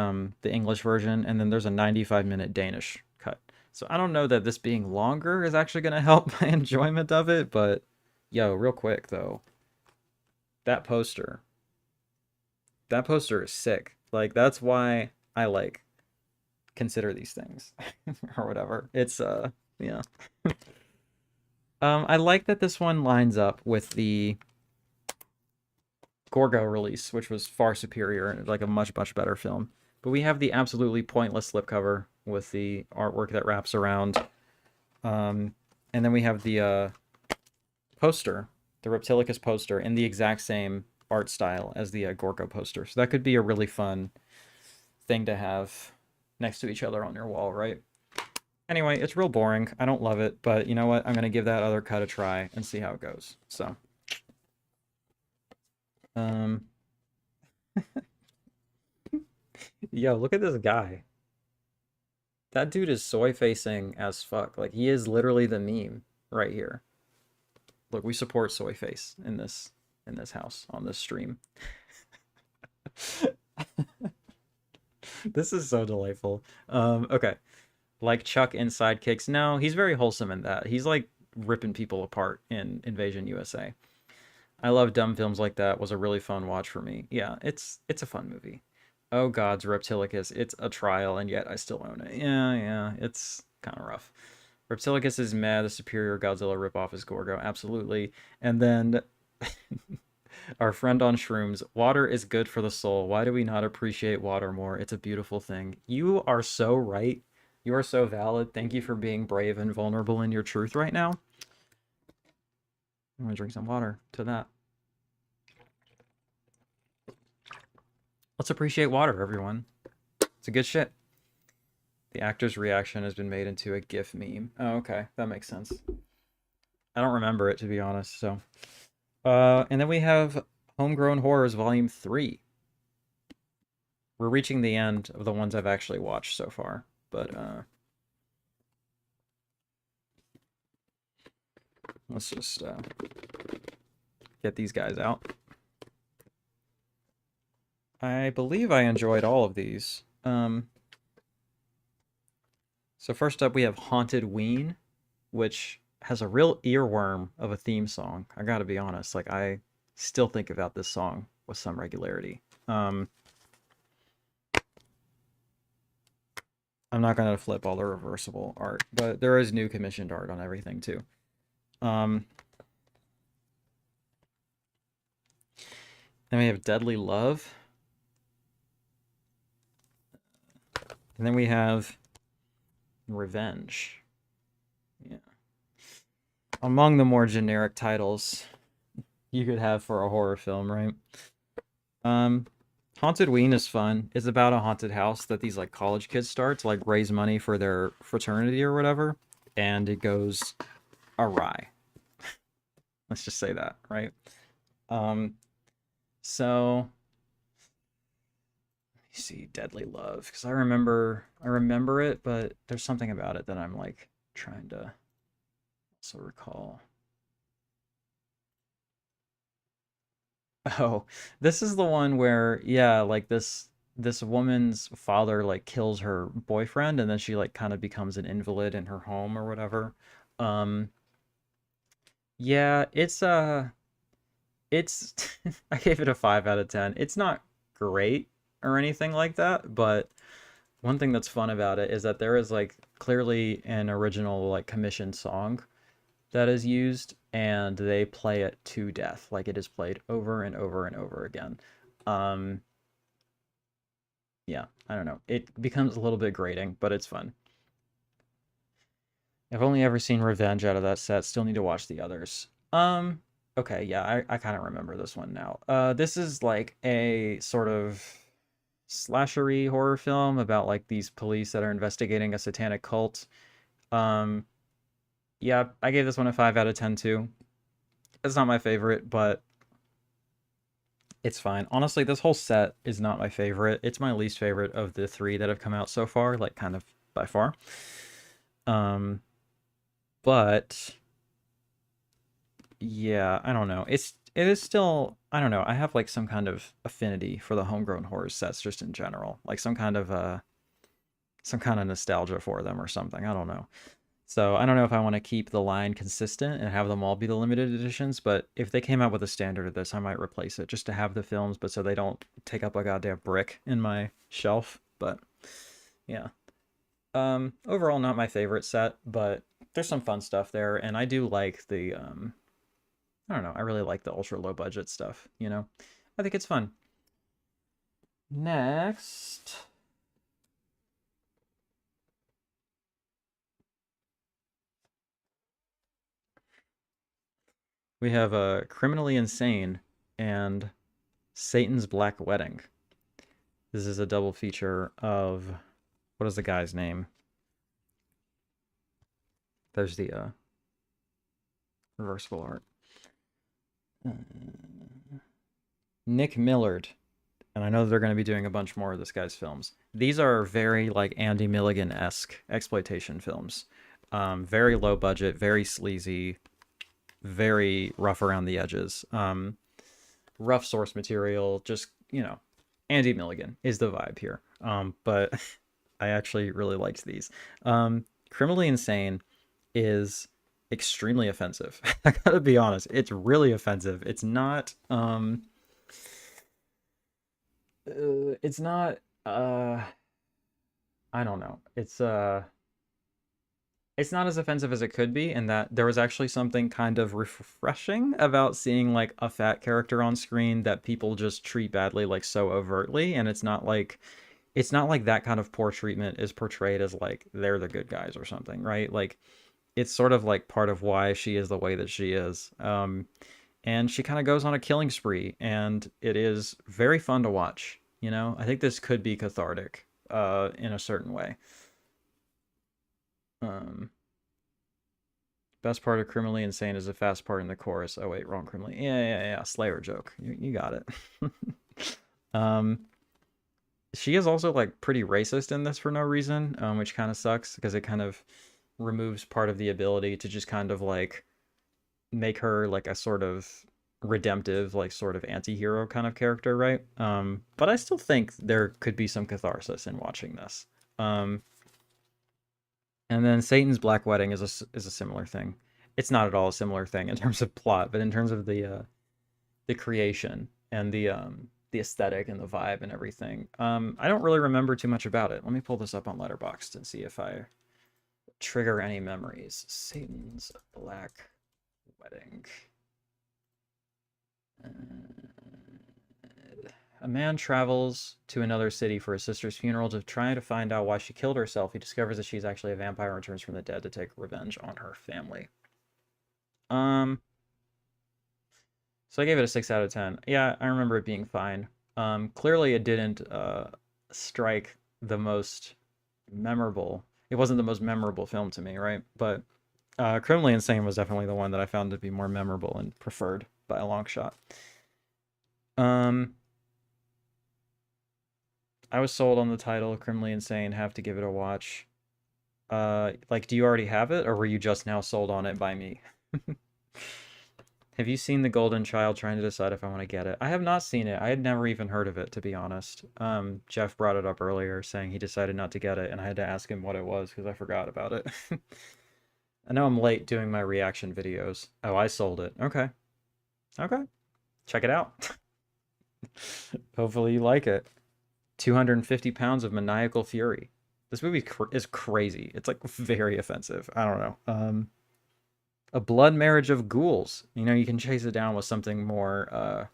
English version, and then there's a 95-minute Danish cut. So I don't know that this being longer is actually gonna help my enjoyment of it, but yo, real quick though, that poster, that poster is sick. Like that's why I like consider these things or whatever. It's yeah. I like that this one lines up with the Gorgo release, which was far superior and like a much better film. But we have the absolutely pointless slipcover with the artwork that wraps around. And then we have the poster, the Reptilicus poster, in the exact same art style as the Gorgo poster. So that could be a really fun thing to have next to each other on your wall, right? Anyway, it's real boring. I don't love it, but you know what? I'm going to give that other cut a try and see how it goes. So, um, yo, look at this guy. That dude is soy facing as fuck. Like he is literally the meme right here. Look, we support soy face in this house on this stream. This is so delightful. Okay. Like Chuck in Sidekicks. No, he's very wholesome in that. He's like ripping people apart in Invasion USA. I love dumb films like that. Was a really fun watch for me. Yeah, it's a fun movie. Oh God's Reptilicus. It's a trial, and yet I still own it. Yeah, it's kind of rough. Reptilicus is mad. The superior Godzilla ripoff is Gorgo. Absolutely. And then our friend on shrooms. Water is good for the soul. Why do we not appreciate water more? It's a beautiful thing. You are so right. You are so valid. Thank you for being brave and vulnerable in your truth right now. I'm gonna drink some water to that. Let's appreciate water, everyone. It's a good shit. The actor's reaction has been made into a GIF meme. Oh, okay. That makes sense. I don't remember it, to be honest, so. And then we have Homegrown Horrors Volume 3. We're reaching the end of the ones I've actually watched so far, but, let's just, get these guys out. I believe I enjoyed all of these. So first up, we have Haunted Ween, which has a real earworm of a theme song. I gotta be honest, like I still think about this song with some regularity. I'm not gonna flip all the reversible art, but there is new commissioned art on everything too. Then we have Deadly Love. And then we have Revenge. Yeah. Among the more generic titles you could have for a horror film, right? Haunted Ween is fun. It's about a haunted house that these like college kids start to like raise money for their fraternity or whatever, and it goes awry. Let's just say that, right? So let me see Deadly Love because I remember it, but there's something about it that I'm like trying to also recall. Oh, this is the one where, yeah, like this woman's father like kills her boyfriend and then she like kind of becomes an invalid in her home or whatever. Um yeah, it's I gave it a 5 out of 10. It's not great or anything like that, but one thing that's fun about it is that there is like clearly an original like commissioned song that is used and they play it to death. Like it is played over and over and over again. Um, yeah, I don't know. It becomes a little bit grating, but it's fun. I've only ever seen Revenge out of that set. Still need to watch the others. Okay, yeah, I kind of remember this one now. This is like a sort of slashery horror film about like these police that are investigating a satanic cult. Um, yeah, I gave this one a 5 out of 10 too. It's not my favorite, but it's fine. Honestly, this whole set is not my favorite. It's my least favorite of the three that have come out so far, like kind of by far. Um, but yeah, I don't know. It is still, I don't know. I have like some kind of affinity for the homegrown horror sets just in general. Like some kind of nostalgia for them or something. I don't know. So I don't know if I want to keep the line consistent and have them all be the limited editions, but if they came out with a standard of this, I might replace it just to have the films, but so they don't take up a goddamn brick in my shelf. But yeah. Overall not my favorite set, but there's some fun stuff there, and I do like the I don't know, I really like the ultra low budget stuff, you know? I think it's fun. Next, we have Criminally Insane and Satan's Black Wedding. This is a double feature of, what is the guy's name? There's the reversible art. Nick Millard. And I know they're going to be doing a bunch more of this guy's films. These are very like Andy Milligan-esque exploitation films. Very low budget, very sleazy, very rough around the edges. Rough source material, just, you know, Andy Milligan is the vibe here. But I actually really liked these. Criminally Insane is extremely offensive. I gotta be honest, it's really offensive. It's not I don't know. It's not as offensive as it could be, in that there was actually something kind of refreshing about seeing like a fat character on screen that people just treat badly, like so overtly, and it's not like that kind of poor treatment is portrayed as like they're the good guys or something, right? Like it's sort of like part of why she is the way that she is. And she kind of goes on a killing spree, and it is very fun to watch. You know, I think this could be cathartic, in a certain way. Um, Best part of Criminally Insane is a fast part in the chorus. Oh wait, wrong Criminally. Yeah. Slayer joke. You got it. um, she is also like pretty racist in this for no reason, which kind of sucks because it kind of removes part of the ability to just kind of like make her like a sort of redemptive, like sort of anti-hero kind of character, right? But I still think there could be some catharsis in watching this. Um, and then Satan's Black Wedding is a similar thing. It's not at all a similar thing in terms of plot, but in terms of the creation and the aesthetic and the vibe and everything. I don't really remember too much about it. Let me pull this up on Letterboxd and see if I trigger any memories. Satan's Black Wedding. A man travels to another city for his sister's funeral to try to find out why she killed herself. He discovers that she's actually a vampire and returns from the dead to take revenge on her family. Um, so I gave it a 6 out of 10. Yeah, I remember it being fine. Clearly it didn't strike the most memorable. It wasn't the most memorable film to me, right? But Criminally Insane was definitely the one that I found to be more memorable and preferred by a long shot. I was sold on the title, Criminally Insane, have to give it a watch. Like, do you already have it, or were you just now sold on it by me? Have you seen The Golden Child, trying to decide if I want to get it? I have not seen it. I had never even heard of it, to be honest. Jeff brought it up earlier, saying he decided not to get it, and I had to ask him what it was, because I forgot about it. I know I'm late doing my reaction videos. Oh, I sold it. Okay. Okay. Check it out. Hopefully you like it. 250 pounds of maniacal fury. This movie is crazy. It's like very offensive. I don't know. A blood marriage of ghouls. You know, you can chase it down with something more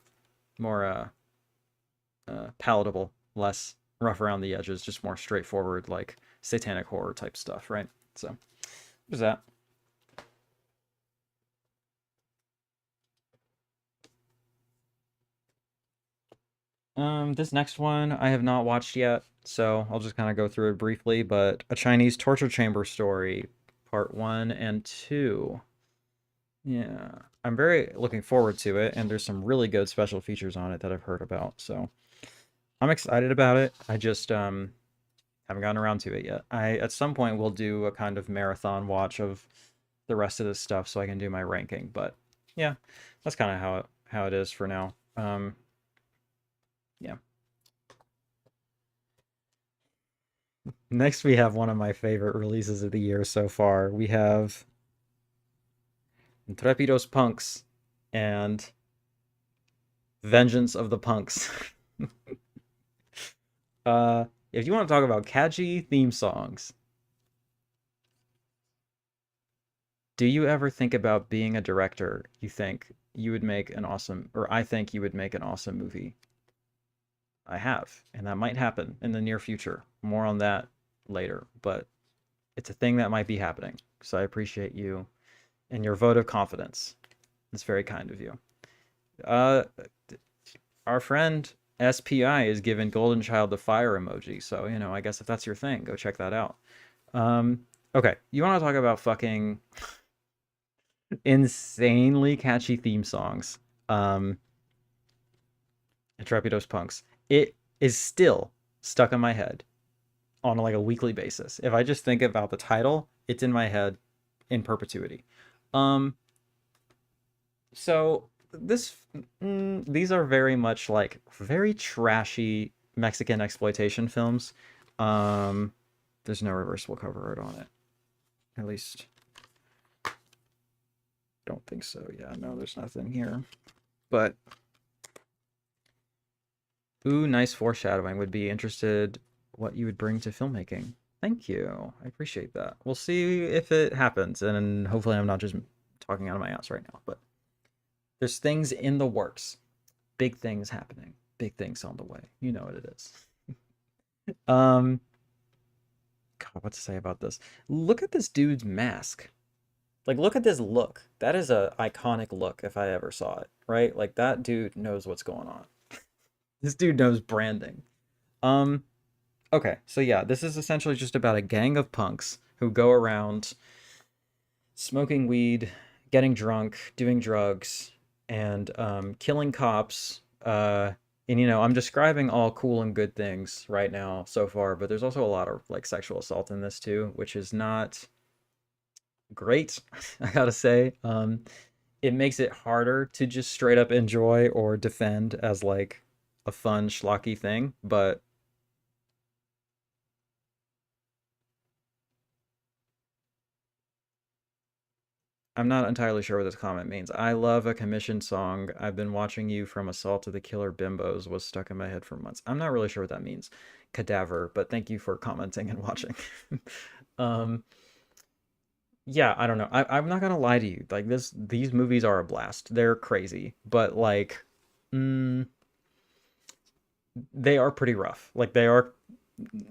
palatable, less rough around the edges, just more straightforward, like satanic horror type stuff, right? So, there's that. This next one I have not watched yet, so I'll just kind of go through it briefly, but A Chinese Torture Chamber Story, Part 1 and 2. Yeah, I'm very looking forward to it, and there's some really good special features on it that I've heard about, so I'm excited about it. I just haven't gotten around to it yet. I at some point will do a kind of marathon watch of the rest of this stuff so I can do my ranking, but yeah, that's kind of how it is for now. Yeah. Next, we have one of my favorite releases of the year so far. We have Intrepidos Punks and Vengeance of the Punks. If you want to talk about catchy theme songs, do you ever think about being a director? You think you would make an awesome, or I think you would make an awesome movie. I have, and that might happen in the near future. More on that later, but it's a thing that might be happening. So I appreciate you and your vote of confidence. It's very kind of you. Uh, our friend SPI is giving Golden Child the fire emoji, so I guess if that's your thing, go check that out. Okay, you want to talk about fucking insanely catchy theme songs? Intrepidos Punks. It is still stuck in my head on like a weekly basis. If I just think about the title, it's in my head in perpetuity. Um, so these are very much like very trashy Mexican exploitation films. Um, there's no reversible cover art on it. At least, don't think so. Yeah, no, there's nothing here. But ooh, nice foreshadowing. Would be interested what you would bring to filmmaking. Thank you. I appreciate that. We'll see if it happens, and hopefully I'm not just talking out of my ass right now, but there's things in the works. Big things happening. Big things on the way. You know what it is. Um, God, what to say about this? Look at this dude's mask. Like, look at this look. That is a iconic look if I ever saw it, right? Like that dude knows what's going on. This dude knows branding. Um, okay, so yeah, this is essentially just about a gang of punks who go around smoking weed, getting drunk, doing drugs, and killing cops. And I'm describing all cool and good things right now so far, but there's also a lot of like sexual assault in this too, which is not great, I gotta say. It makes it harder to just straight up enjoy or defend as like a fun schlocky thing, but I'm not entirely sure what this comment means. I love a commissioned song. I've been watching you from Assault to the Killer Bimbos was stuck in my head for months. I'm not really sure what that means. Cadaver, but thank you for commenting and watching. um, yeah, I don't know. I'm not gonna lie to you. Like these movies are a blast. They're crazy, but like, mm, they are pretty rough. Like they are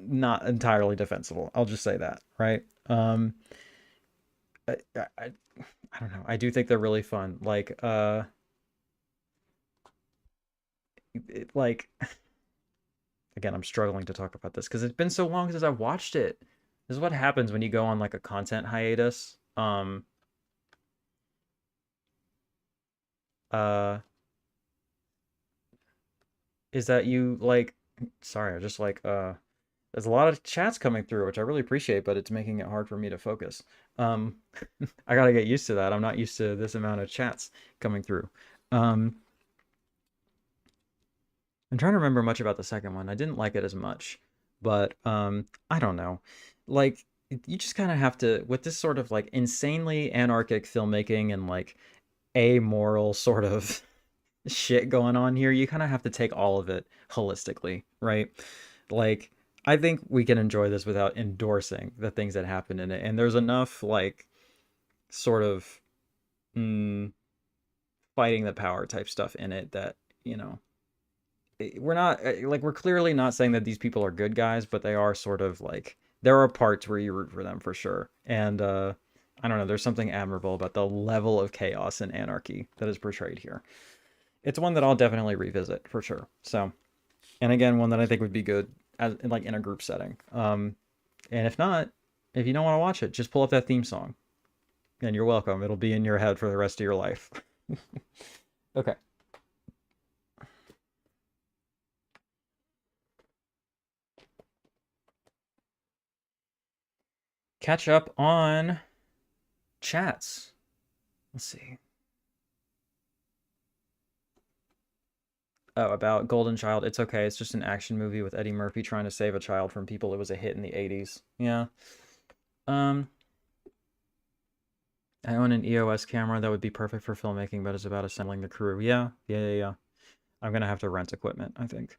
not entirely defensible. I'll just say that, right? I, I, I I don't know. I do think they're really fun. Like again, I'm struggling to talk about this because it's been so long since I watched it. This is what happens when you go on like a content hiatus. Uh, is that you like? Sorry, I just there's a lot of chats coming through, which I really appreciate, but it's making it hard for me to focus. Um, I gotta get used to that. I'm not used to this amount of chats coming through. Um, I'm trying to remember much about the second one. I didn't like it as much, but I don't know. Like you just kind of have to with this sort of like insanely anarchic filmmaking and like amoral sort of shit going on here, you kind of have to take all of it holistically, right? Like I think we can enjoy this without endorsing the things that happen in it. And there's enough like sort of mm, fighting the power type stuff in it that, you know, we're not like we're clearly not saying that these people are good guys, but they are sort of like there are parts where you root for them for sure. And I don't know, there's something admirable about the level of chaos and anarchy that is portrayed here. It's one that I'll definitely revisit for sure. So, And again, one that I think would be good as like in a group setting. And if not, if you don't want to watch it, just pull up that theme song, and you're welcome. It'll be in your head for the rest of your life. Okay. Catch up on chats. Let's see. Oh, about Golden Child. It's okay. It's just an action movie with Eddie Murphy trying to save a child from people. It was a hit in the 80s. Yeah. Um, I own an EOS camera that would be perfect for filmmaking, but it's about assembling the crew. Yeah. Yeah, yeah, yeah. I'm gonna have to rent equipment, I think.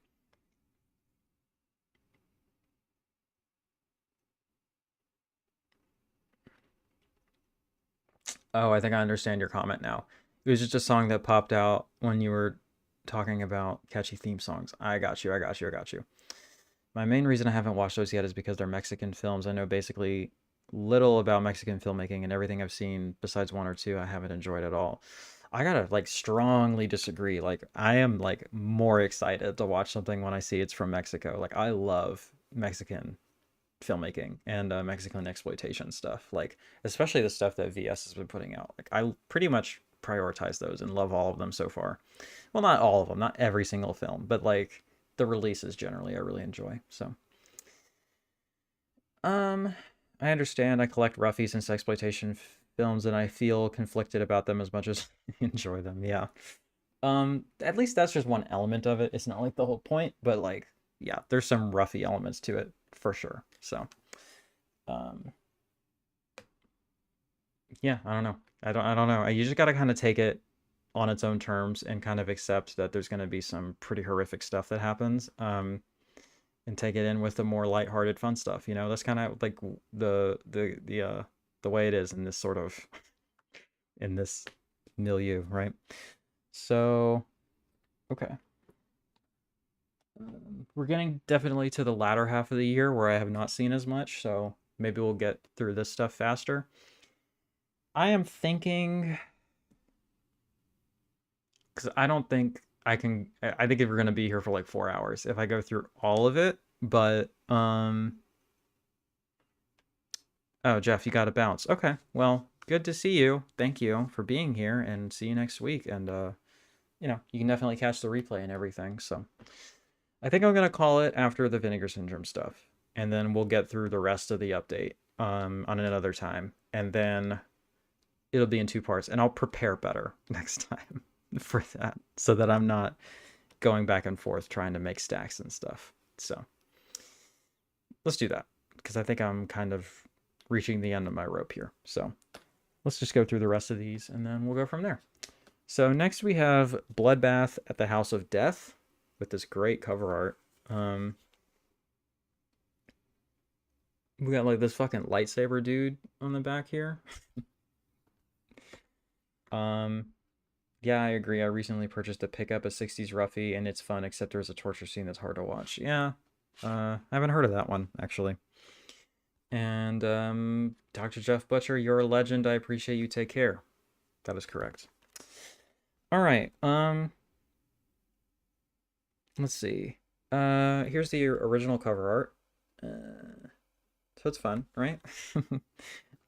Oh, I think I understand your comment now. It was just a song that popped out when you were talking about catchy theme songs. I got you. I got you. I got you. My main reason I haven't watched those yet is because they're Mexican films. I know basically little about Mexican filmmaking, and everything I've seen besides one or two I haven't enjoyed at all. I gotta like strongly disagree. Like I am like more excited to watch something when I see it's from Mexico. Like I love Mexican filmmaking and Mexican exploitation stuff. Like especially the stuff that VS has been putting out. Like I pretty much prioritize those and love all of them so far. Well, not all of them, not every single film, but like the releases generally I really enjoy. So, um, I understand. I collect roughies and exploitation films, and I feel conflicted about them as much as I enjoy them. Yeah. At least that's just one element of it. It's not like the whole point, but like, yeah, there's some roughy elements to it for sure. So, um, yeah, I don't know. I don't know. You just gotta kind of take it on its own terms and kind of accept that there's gonna be some pretty horrific stuff that happens. And take it in with the more lighthearted, fun stuff. You know, that's kind of like the way it is in this sort of in this milieu, right? So, okay. We're getting definitely to the latter half of the year where I have not seen as much, so maybe we'll get through this stuff faster. I am thinking because I don't think I can. I think if we're gonna be here for like 4 hours, if I go through all of it, but oh, Jeff, you got to bounce. Okay, well, good to see you. Thank you for being here, and see you next week. And you can definitely catch the replay and everything. So I think I'm gonna call it after the Vinegar Syndrome stuff, and then we'll get through the rest of the update on another time, and then it'll be in two parts, and I'll prepare better next time for that, so that I'm not going back and forth trying to make stacks and stuff. So let's do that because I think I'm kind of reaching the end of my rope here. So let's just go through the rest of these and then we'll go from there. So next we have Bloodbath at the House of Death with this great cover art. We got like this fucking lightsaber dude on the back here. Yeah, I agree. I recently purchased a pickup, a 60s roughie, and it's fun, except there's a torture scene that's hard to watch. Yeah, I haven't heard of that one, actually. And Dr. Jeff Butcher, you're a legend. I appreciate you. Take care. That is correct. All right. Let's see. Here's the original cover art. So it's fun, right?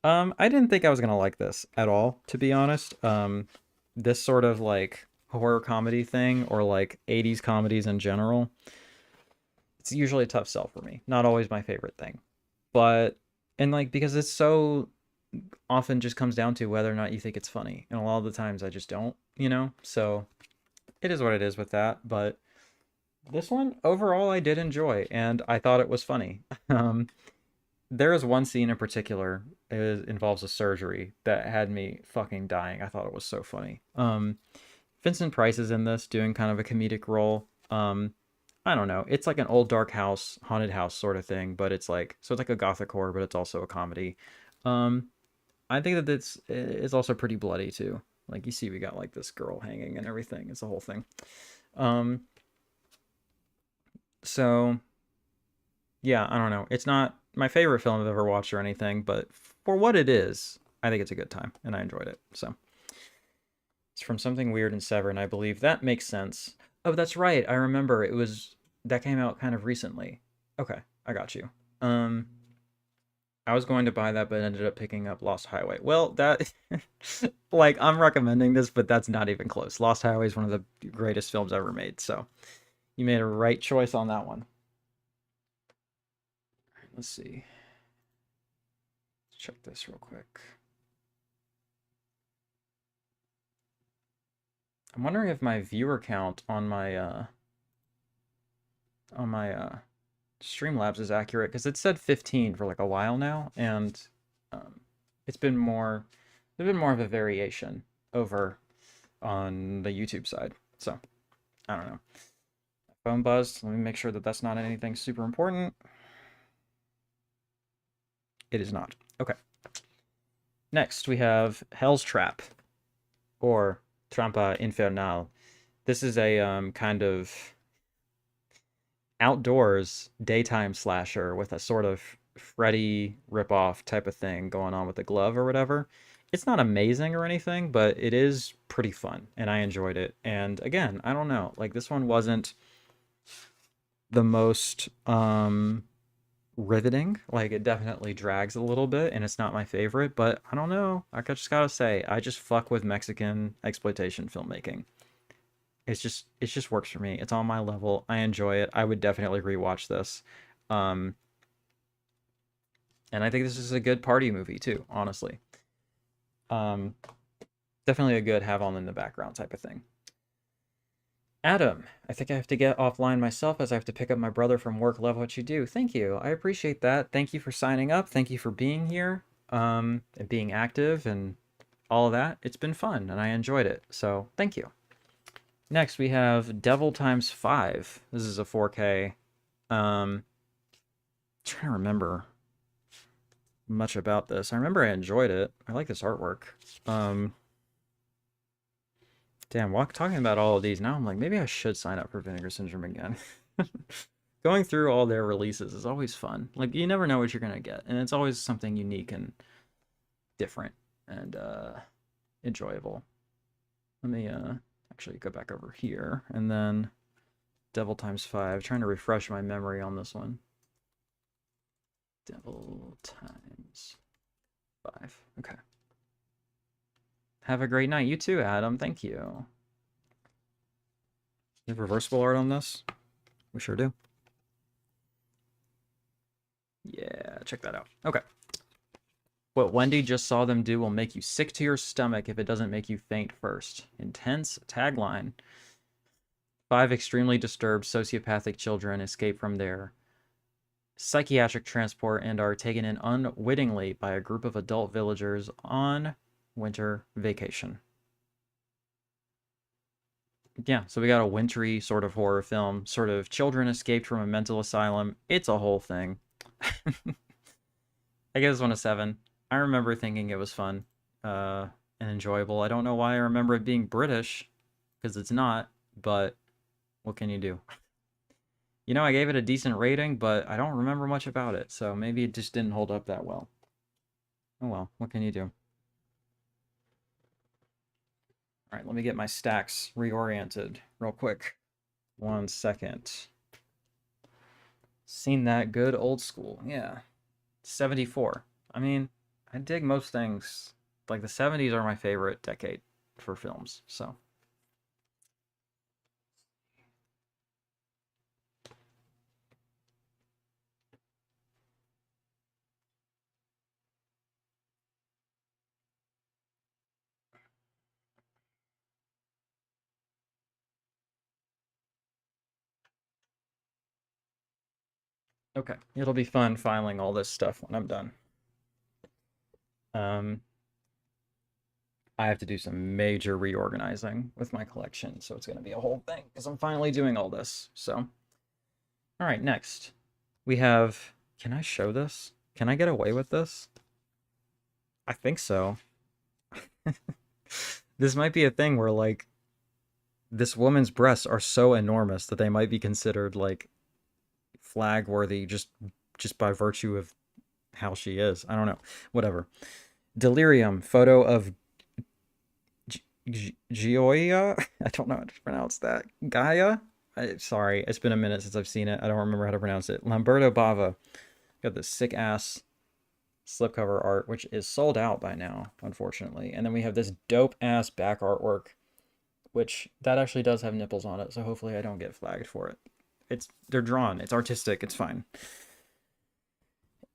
I didn't think I was gonna like this at all, to be honest. This sort of like horror comedy thing, or like 80s comedies in general, it's usually a tough sell for me. Not always my favorite thing. But and like because it's so often just comes down to whether or not you think it's funny. And a lot of the times I just don't. So it is what it is with that. But this one overall I did enjoy, and I thought it was funny. There is one scene in particular, it involves a surgery that had me fucking dying. I thought it was so funny. Vincent Price is in this doing kind of a comedic role. I don't know. It's like an old dark house, haunted house sort of thing, but it's like a gothic horror, but it's also a comedy. Um, I think that it's also pretty bloody too. Like you see, we got like this girl hanging and everything. It's a whole thing. Um, so yeah, I don't know. It's not my favorite film I've ever watched or anything, but for what it is, I think it's a good time and I enjoyed it. So it's from Something Weird and Severn, I believe. That makes sense. Oh, that's right. I remember it was that came out kind of recently. Okay, I got you. Um, I was going to buy that, but ended up picking up Lost Highway. Well, that like I'm recommending this, but that's not even close. Lost Highway is one of the greatest films ever made, so you made a right choice on that one. Let's see. Let's check this real quick. I'm wondering if my viewer count on my Streamlabs is accurate because it said 15 for like a while now, and um, it's been more there's been more of a variation over on the YouTube side. So I don't know. Phone buzzed. Let me make sure that that's not anything super important. It is not. Okay. Next we have Hell's Trap, or Trampa Infernal. This is a kind of outdoors daytime slasher with a sort of Freddy ripoff type of thing going on with the glove or whatever. It's not amazing or anything, but it is pretty fun and I enjoyed it. And again, I don't know, like this one wasn't the most riveting. Like it definitely drags a little bit and it's not my favorite, but I don't know. I just gotta say, I just fuck with Mexican exploitation filmmaking. It just works for me. It's on my level. I enjoy it. I would definitely rewatch this. Um, and I think this is a good party movie too, honestly. Um, Definitely a good have on in the background type of thing. Adam, I think I have to get offline myself as I have to pick up my brother from work. Love what you do. Thank you. I appreciate that. Thank you for signing up. Thank you for being here, and being active and all of that. It's been fun and I enjoyed it. So thank you. Next, we have Devil Times 5. This is a 4K. Trying to remember much about this. I remember I enjoyed it. I like this artwork. Um, Damn, talking about all of these, now I'm like, maybe I should sign up for Vinegar Syndrome again. Going through all their releases is always fun. Like, you never know what you're gonna get, and it's always something unique and different and enjoyable. Let me actually go back over here, and then Devil Times 5. Trying to refresh my memory on this one. Devil Times 5. Okay. Have a great night. You too, Adam. Thank you. You have reversible art on this? We sure do. Yeah, check that out. Okay. What Wendy just saw them do will make you sick to your stomach if it doesn't make you faint first. Intense tagline. 5 extremely disturbed sociopathic children escape from their psychiatric transport and are taken in unwittingly by a group of adult villagers on winter vacation. Yeah, so we got a wintry sort of horror film, sort of children escaped from a mental asylum. It's a whole thing. I give this one a 7. I remember thinking it was fun and enjoyable. I don't know why I remember it being British, because it's not, but what can you do? You know, I gave it a decent rating, but I don't remember much about it, so maybe it just didn't hold up that well. Oh well, what can you do? All right, let me get my stacks reoriented real quick. 1 second. Seen that good old school, yeah. 74. I mean, I dig most things. Like, the 70s are my favorite decade for films, so. Okay, it'll be fun filing all this stuff when I'm done. Um, I have to do some major reorganizing with my collection, so it's going to be a whole thing because I'm finally doing all this. So, all right, next we have. Can I show this? Can I get away with this? I think so. This might be a thing where like this woman's breasts are so enormous that they might be considered like flag worthy just by virtue of how she is. I don't know. Whatever. Delirium photo of Gioia. I don't know how to pronounce that. Gaia. Sorry, it's been a minute since I've seen it. I don't remember how to pronounce it. Lamberto Bava. Got this sick ass slipcover art, which is sold out by now, unfortunately. And then we have this dope ass back artwork, which that actually does have nipples on it, so hopefully I don't get flagged for it. They're drawn, it's artistic, it's fine.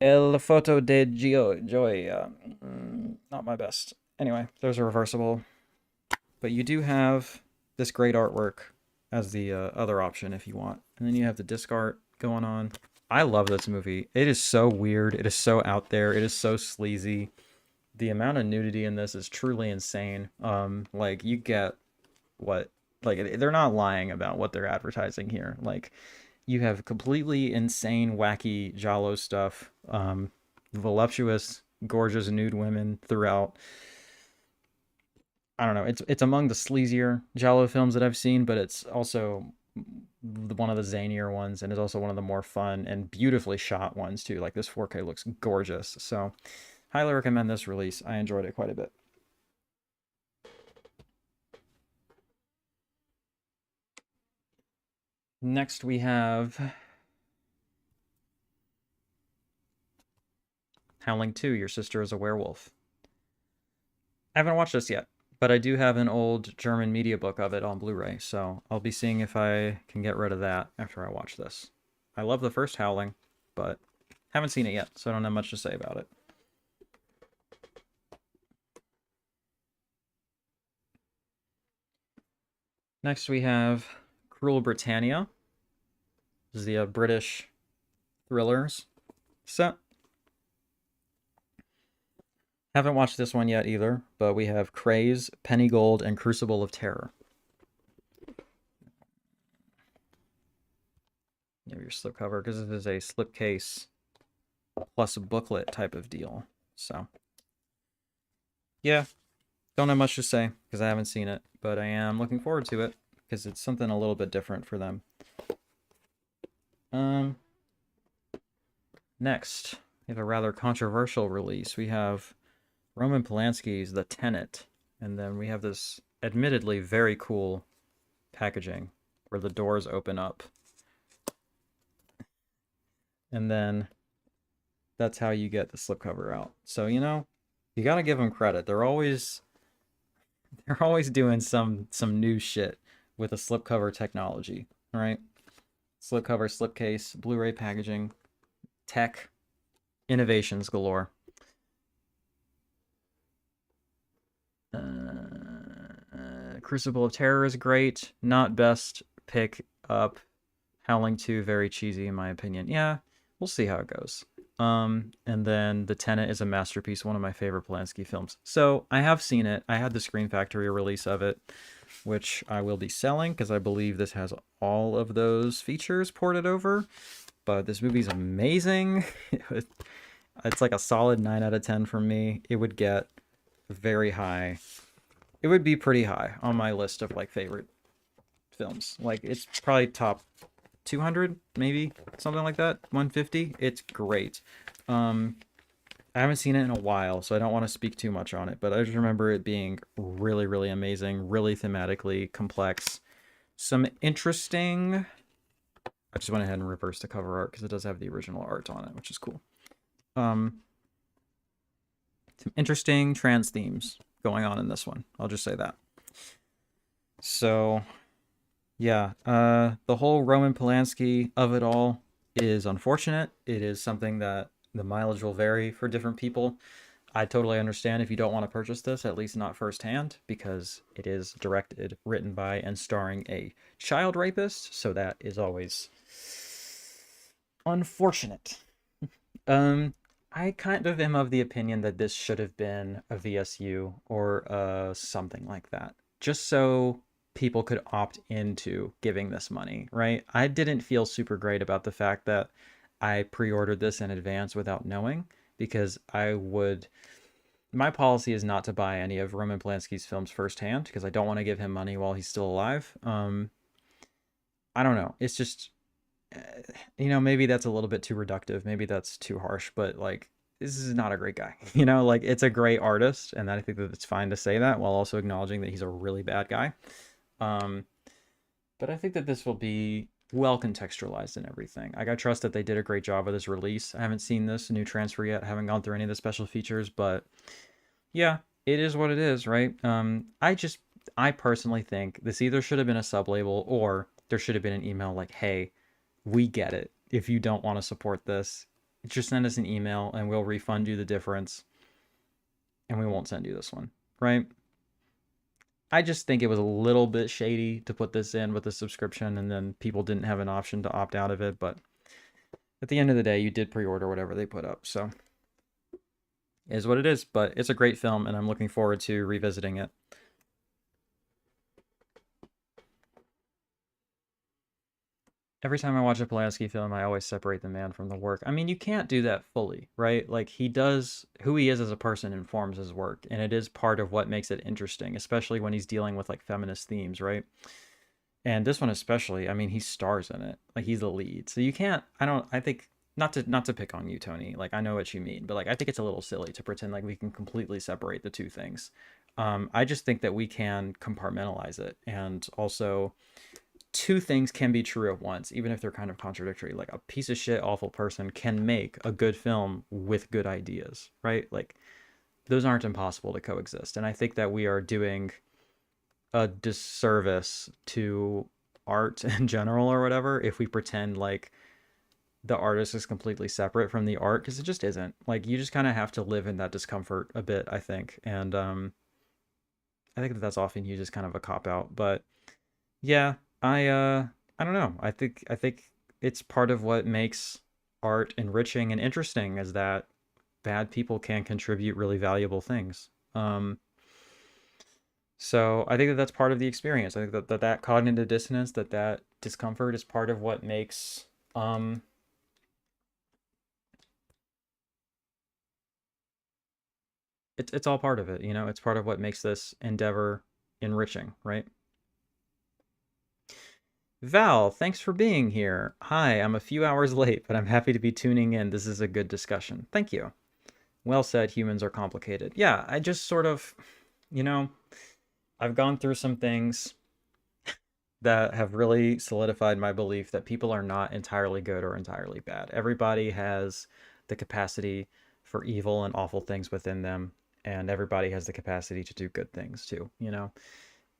El Foto de Joy. Not my best. Anyway, there's a reversible. But you do have this great artwork as the other option if you want. And then you have the disc art going on. I love this movie. It is so weird. It is so out there. It is so sleazy. The amount of nudity in this is truly insane. Like, you get what... Like, they're not lying about what they're advertising here. Like, you have completely insane, wacky giallo stuff. Voluptuous, gorgeous nude women throughout. I don't know. It's among the sleazier giallo films that I've seen, but it's also one of the zanier ones, and is also one of the more fun and beautifully shot ones too. Like, this 4K looks gorgeous. So, highly recommend this release. I enjoyed it quite a bit. Next we have Howling 2, Your Sister is a Werewolf. I haven't watched this yet, but I do have an old German media book of it on Blu-ray, so I'll be seeing if I can get rid of that after I watch this. I love the first Howling, but haven't seen it yet, so I don't have much to say about it. Next we have Cruel Britannia. This is the British thrillers set. Haven't watched this one yet either, but we have Craze, Penny Gold, and Crucible of Terror. You have your slipcover, because this is a slipcase plus a booklet type of deal. So, yeah, don't have much to say, because I haven't seen it, but I am looking forward to it, because it's something a little bit different for them. Next, we have a rather controversial release. We have Roman Polanski's The Tenet, and then we have this admittedly very cool packaging where the doors open up. And then that's how you get the slipcover out. So, you know, you gotta give them credit. They're always doing some new shit with the slipcover technology, right? Slipcover, slipcase, Blu-ray packaging, tech, innovations galore. Crucible of Terror is great. Not best pick up. Howling 2, very cheesy in my opinion. Yeah, we'll see how it goes. And then The Tenet is a masterpiece, one of my favorite Polanski films. So I have seen it. I had the Screen Factory release of it, which I will be selling because I believe this has all of those features ported over. But this movie's amazing. It's like a solid 9 out of 10 from me. It would get very high. It would be pretty high on my list of like favorite films. Like, it's probably top 200, maybe something like that. 150. It's great. I haven't seen it in a while, so I don't want to speak too much on it, but I just remember it being really, really amazing, really thematically complex. Some interesting... I just went ahead and reversed the cover art because it does have the original art on it, which is cool. Some interesting trans themes going on in this one. I'll just say that. So, yeah, the whole Roman Polanski of it all is unfortunate. It is something that the mileage will vary for different people. I totally understand if you don't want to purchase this, at least not firsthand, because it is directed, written by, and starring a child rapist, so that is always unfortunate. I kind of am of the opinion that this should have been a VSU or something like that, just so people could opt into giving this money, right? I didn't feel super great about the fact that I pre-ordered this in advance without knowing, because my policy is not to buy any of Roman Polanski's films firsthand, because I don't want to give him money while he's still alive. I don't know. It's just, you know, maybe that's a little bit too reductive. Maybe that's too harsh, but like, this is not a great guy. You know, like, it's a great artist, and I think that it's fine to say that while also acknowledging that he's a really bad guy. But I think that this will be well contextualized and everything. Like, I trust that they did a great job with this release. I haven't seen this new transfer yet. I haven't gone through any of the special features, but yeah, it is what it is, right? I personally think this either should have been a sub label or there should have been an email like, hey, we get it. If you don't want to support this, just send us an email and we'll refund you the difference and we won't send you this one, right? I just think it was a little bit shady to put this in with a subscription and then people didn't have an option to opt out of it. But at the end of the day, you did pre-order whatever they put up. So it is what it is. But it's a great film and I'm looking forward to revisiting it. Every time I watch a Polanski film, I always separate the man from the work. I mean, you can't do that fully, right? Like, he does, who he is as a person informs his work, and it is part of what makes it interesting, especially when he's dealing with, like, feminist themes, right? And this one especially, I mean, he stars in it. Like, he's the lead. So you can't, I think, not to pick on you, Tony. Like, I know what you mean, but, like, I think it's a little silly to pretend like we can completely separate the two things. I just think that we can compartmentalize it, and also two things can be true at once, even if they're kind of contradictory. Like, a piece of shit, awful person can make a good film with good ideas, right? Like, those aren't impossible to coexist. And I think that we are doing a disservice to art in general or whatever if we pretend like the artist is completely separate from the art, because it just isn't. Like, you just kind of have to live in that discomfort a bit, I think. And I think that that's often used as kind of a cop out, but yeah, I don't know. I think it's part of what makes art enriching and interesting is that bad people can contribute really valuable things. So I think that that's part of the experience. I think that cognitive dissonance, that discomfort is part of what makes it's all part of it, you know? It's part of what makes this endeavor enriching, right? Val, thanks for being here. Hi, I'm a few hours late, but I'm happy to be tuning in. This is a good discussion. Thank you. Well said, humans are complicated. Yeah, I just sort of, you know, I've gone through some things that have really solidified my belief that people are not entirely good or entirely bad. Everybody has the capacity for evil and awful things within them, and everybody has the capacity to do good things too, you know?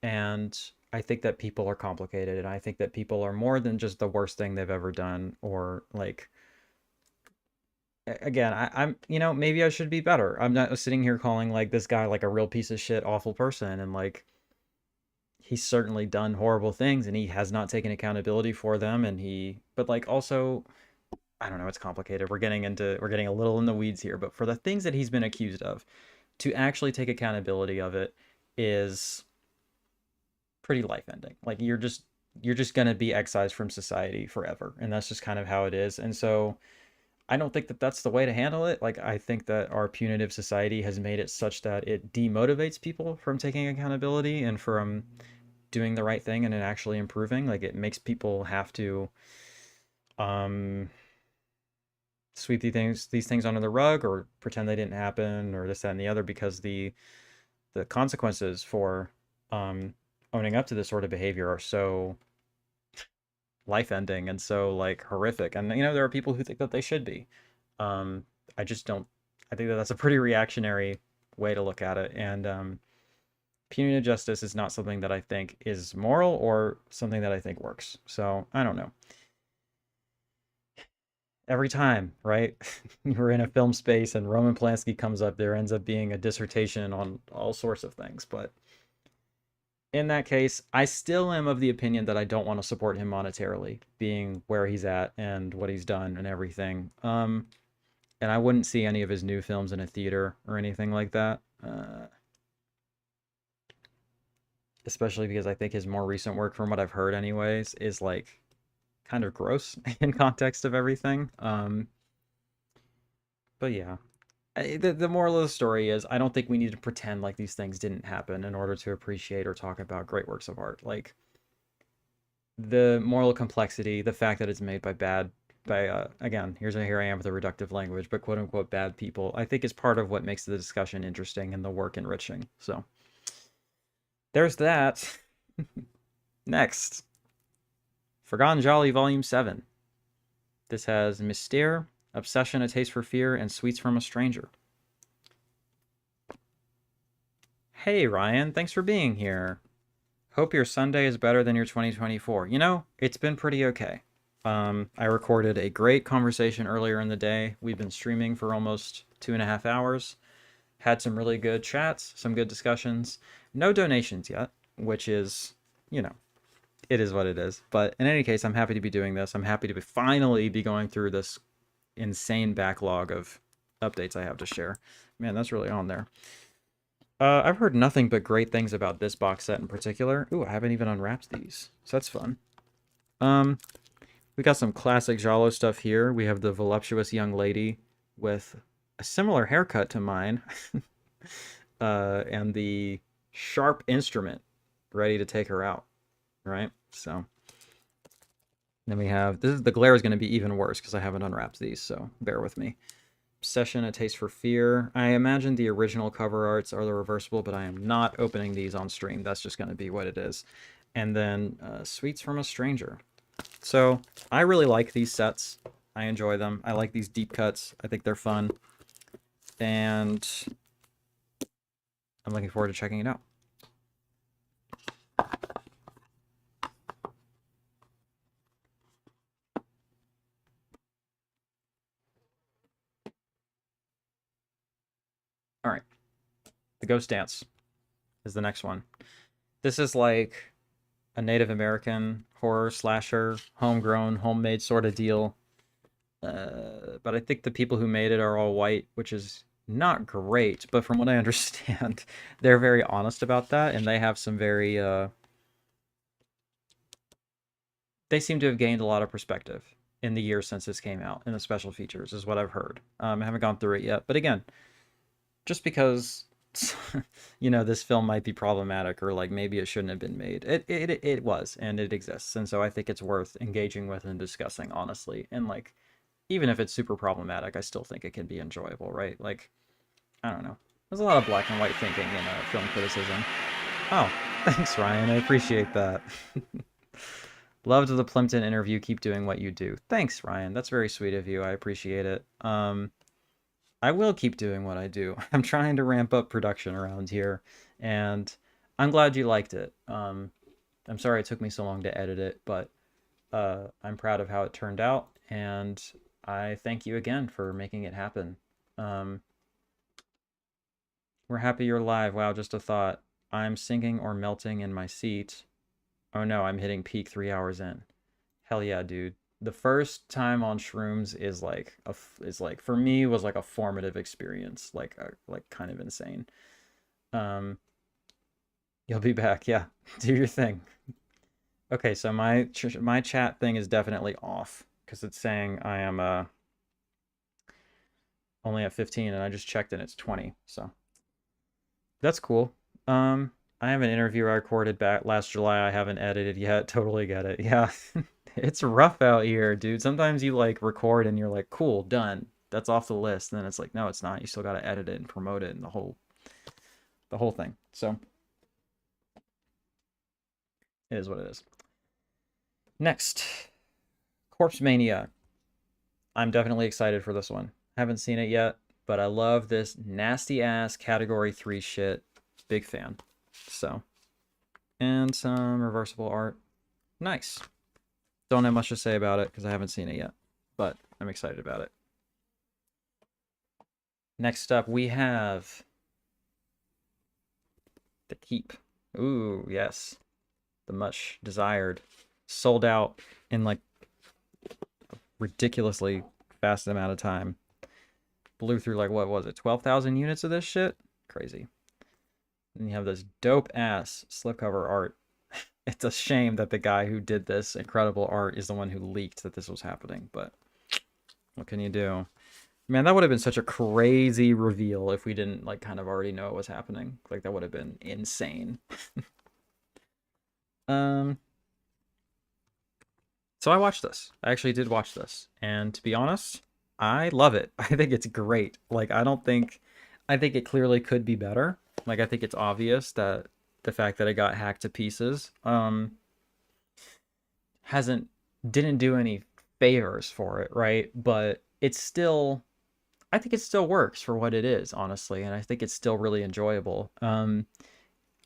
And I think that people are complicated, and I think that people are more than just the worst thing they've ever done, or like, again, I'm, you know, maybe I should be better. I'm not sitting here calling like this guy like a real piece of shit, awful person, and like he's certainly done horrible things and he has not taken accountability for them, and but like also, I don't know, it's complicated. We're getting a little in the weeds here, but for the things that he's been accused of, to actually take accountability of it is pretty life ending. Like, you're just going to be excised from society forever, and that's just kind of how it is. And so I don't think that that's the way to handle it. Like, I think that our punitive society has made it such that it demotivates people from taking accountability and from doing the right thing and it actually improving. Like, it makes people have to um sweep these things under the rug or pretend they didn't happen or this, that, and the other, because the consequences for owning up to this sort of behavior are so life ending and so like horrific. And you know, there are people who think that they should be. um I just don't. I think that that's a pretty reactionary way to look at it. And punitive justice is not something that I think is moral or something that I think works. So I don't know. Every time, right? You're in a film space and Roman Polanski comes up, there ends up being a dissertation on all sorts of things. But in that case, I still am of the opinion that I don't want to support him monetarily, being where he's at and what he's done and everything. And I wouldn't see any of his new films in a theater or anything like that. Especially because I think his more recent work, from what I've heard anyways, is like kind of gross in context of everything. But yeah, the moral of the story is I don't think we need to pretend like these things didn't happen in order to appreciate or talk about great works of art. Like, the moral complexity, the fact that it's made by again, here I am with a reductive language, but quote unquote bad people, I think is part of what makes the discussion interesting and the work enriching. So there's that. Next. Forgotten Jolly Volume 7. This has Mystère, Obsession, A Taste for Fear, and Sweets from a Stranger. Hey, Ryan, thanks for being here. Hope your Sunday is better than your 2024. You know, it's been pretty okay. I recorded a great conversation earlier in the day. We've been streaming for almost 2.5 hours. Had some really good chats, some good discussions. No donations yet, which is, you know, it is what it is. But in any case, I'm happy to be doing this. I'm happy to finally be going through this insane backlog of updates I have to share. Man, that's really on there. I've heard nothing but great things about this box set in particular. Ooh, I haven't even unwrapped these, so that's fun. We got some classic Giallo stuff here. We have the voluptuous young lady with a similar haircut to mine, and the sharp instrument ready to take her out, right? So then we have, the glare is going to be even worse because I haven't unwrapped these, so bear with me. Obsession, A Taste for Fear. I imagine the original cover arts are the reversible, but I am not opening these on stream. That's just going to be what it is. And then Sweets from a Stranger. So I really like these sets. I enjoy them. I like these deep cuts. I think they're fun. And I'm looking forward to checking it out. All right. The Ghost Dance is the next one. This is like a Native American horror slasher, homegrown, homemade sort of deal. But I think the people who made it are all white, which is not great. But from what I understand, they're very honest about that, and they have some very... they seem to have gained a lot of perspective in the years since this came out, in the special features, is what I've heard. I haven't gone through it yet. But again, just because... you know, this film might be problematic, or like maybe it shouldn't have been made. It was, and it exists, and so I think it's worth engaging with and discussing honestly. And like, even if it's super problematic, I still think it can be enjoyable, right? Like, I don't know. There's a lot of black and white thinking in film criticism. Oh, thanks, Ryan. I appreciate that. Loved the Plimpton interview. Keep doing what you do. Thanks, Ryan. That's very sweet of you. I appreciate it. I will keep doing what I do. I'm trying to ramp up production around here, and I'm glad you liked it. I'm sorry it took me so long to edit it, but I'm proud of how it turned out, and I thank you again for making it happen. We're happy you're live. Wow, just a thought. I'm sinking or melting in my seat. Oh no, I'm hitting peak 3 hours in. Hell yeah, dude. The first time on shrooms is like for me was like a formative experience, like kind of insane. You'll be back, yeah. Do your thing. Okay, so my chat thing is definitely off because it's saying I am only at 15, and I just checked and it's 20. So that's cool. I have an interview I recorded back last July. I haven't edited yet. Totally get it. Yeah. It's rough out here, dude. Sometimes you like record and you're like, cool, done. That's off the list. And then it's like, no, it's not. You still got to edit it and promote it and the whole thing. So it is what it is. Next, Corpse Mania. I'm definitely excited for this one. Haven't seen it yet, but I love this nasty ass category 3 shit. Big fan. So, and some reversible art. Nice. Don't have much to say about it because I haven't seen it yet, but I'm excited about it. Next up, we have The Keep. Ooh, yes. The much desired. Sold out in like a ridiculously fast amount of time. Blew through like, what was it, 12,000 units of this shit? Crazy. And you have this dope-ass slipcover art. It's a shame that the guy who did this incredible art is the one who leaked that this was happening, but what can you do? Man, that would have been such a crazy reveal if we didn't like kind of already know it was happening. Like that would have been insane. So I watched this. I actually did watch this, and to be honest, I love it. I think it's great. Like I think it clearly could be better. Like I think it's obvious that the fact that it got hacked to pieces hasn't didn't do any favors for it, right? But it's still, I think it still works for what it is, honestly, and I think it's still really enjoyable.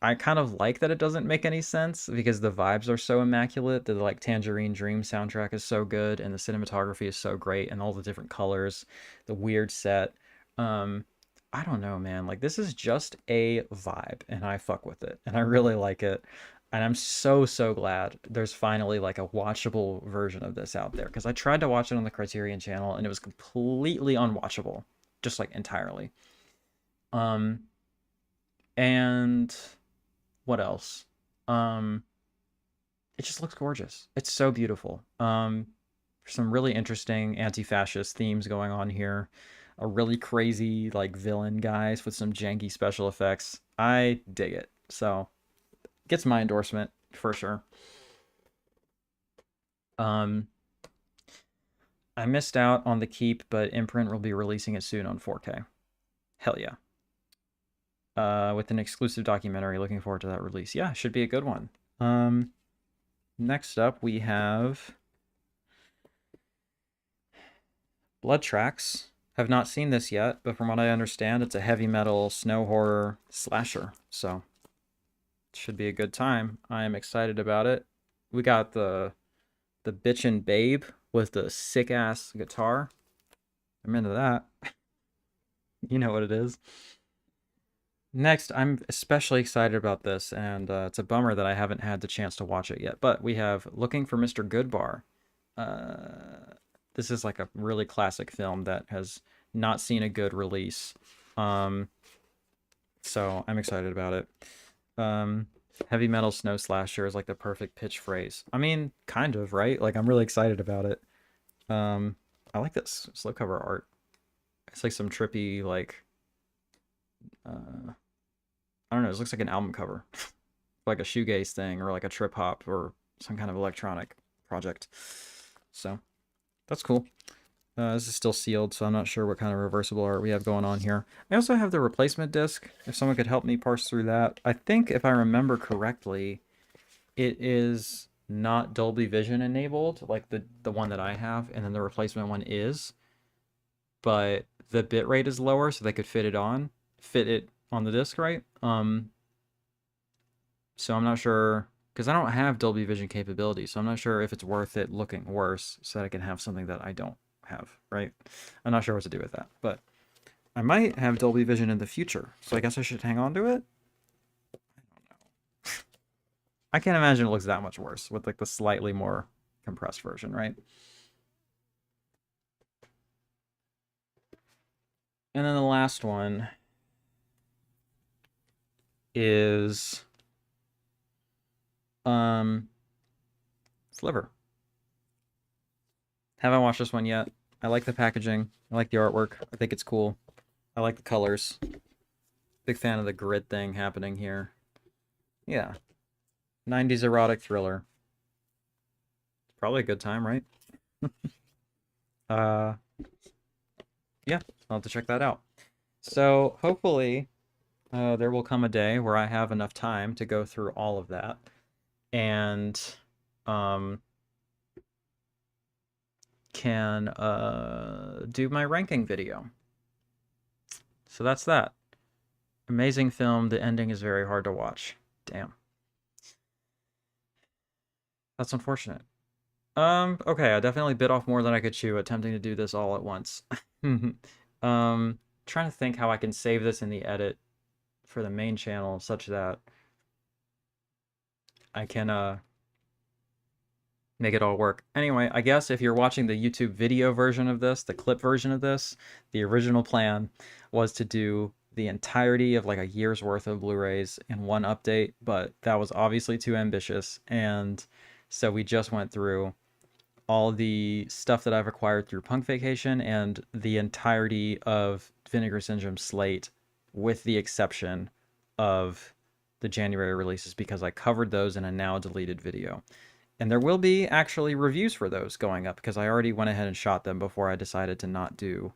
I kind of like that it doesn't make any sense because the vibes are so immaculate. The like Tangerine Dream soundtrack is so good, and the cinematography is so great, and all the different colors, the weird set. Um, I don't know, man. Like this is just a vibe, and I fuck with it, and I really like it. And I'm so glad there's finally like a watchable version of this out there because I tried to watch it on the Criterion channel and it was completely unwatchable, just like entirely. Um, and what else? Um, it just looks gorgeous. It's so beautiful. Some really interesting anti-fascist themes going on here. A really crazy like villain guys with some janky special effects. I dig it. So gets my endorsement for sure. Um, I missed out on The Keep, but Imprint will be releasing it soon on 4K. Hell yeah. With an exclusive documentary. Looking forward to that release. Yeah, should be a good one. Next up, we have Blood Tracks. Have not seen this yet, but from what I understand, it's a heavy metal snow horror slasher. So it should be a good time. I am excited about it. We got the bitchin' babe with the sick ass guitar. I'm into that. You know what it is. Next, I'm especially excited about this, and it's a bummer that I haven't had the chance to watch it yet. But we have Looking for Mr. Goodbar. This is like a really classic film that has not seen a good release. So I'm excited about it. Heavy metal snow slasher is like the perfect pitch phrase. I mean, kind of, right? Like I'm really excited about it. I like this slipcover art. It's like some trippy, like, I don't know. It looks like an album cover, like a shoegaze thing, or like a trip hop, or some kind of electronic project. So that's cool. This is still sealed, so I'm not sure what kind of reversible art we have going on here. I also have the replacement disc, if someone could help me parse through that. I think, if I remember correctly, it is not Dolby Vision enabled, like the one that I have, and then the replacement one is, but the bitrate is lower, so they could fit it on the disc, right? So I'm not sure, because I don't have Dolby Vision capability, so I'm not sure if it's worth it looking worse so that I can have something that I don't have, right? I'm not sure what to do with that, but I might have Dolby Vision in the future, so I guess I should hang on to it? I don't know. I can't imagine it looks that much worse with like the slightly more compressed version, right? And then the last one is Sliver. Haven't watched this one yet. I like the packaging. I like the artwork. I think it's cool. I like the colors. Big fan of the grid thing happening here. Yeah. 90s erotic thriller. Probably a good time, right? uh yeah, I'll have to check that out. So hopefully there will come a day where I have enough time to go through all of that and um can do my ranking video. So that's that. Amazing film. The ending is very hard to watch. Damn. That's unfortunate. Okay, I definitely bit off more than I could chew attempting to do this all at once. Trying to think how I can save this in the edit for the main channel such that I can make it all work. Anyway, I guess if you're watching the YouTube video version of this, the clip version of this, the original plan was to do the entirety of like a year's worth of Blu-rays in one update, but that was obviously too ambitious, and so we just went through all the stuff that I've acquired through Punk Vacation and the entirety of Vinegar Syndrome slate, with the exception of the January releases, because I covered those in a now deleted video. And there will be actually reviews for those going up because I already went ahead and shot them before I decided to not do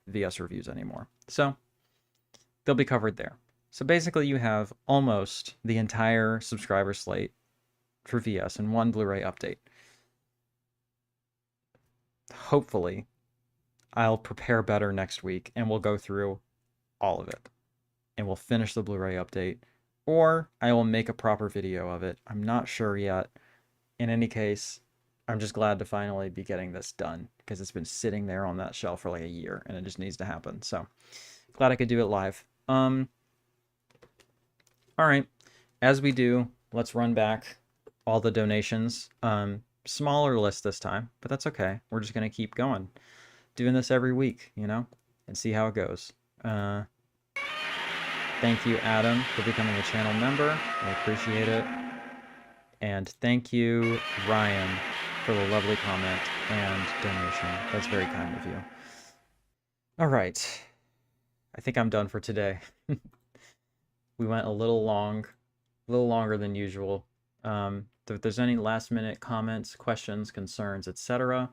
VS reviews anymore. So they'll be covered there. So basically you have almost the entire subscriber slate for VS in one Blu-ray update. hopefully, I'll prepare better next week and we'll go through all of it. And we'll finish the Blu-ray update. Or I will make a proper video of it. I'm not sure yet. In any case, I'm just glad to finally be getting this done because it's been sitting there on that shelf for like a year and it just needs to happen. So glad I could do it live. All right. As we do, let's run back all the donations. Smaller list this time, but that's okay. We're just gonna keep going, doing this every week, you know, and see how it goes. Thank you, Adam, for becoming a channel member. I appreciate it. And thank you, Ryan, for the lovely comment and donation. That's very kind of you. All right. I think I'm done for today. We went a little longer than usual. If there's any last minute comments, questions, concerns, etc.,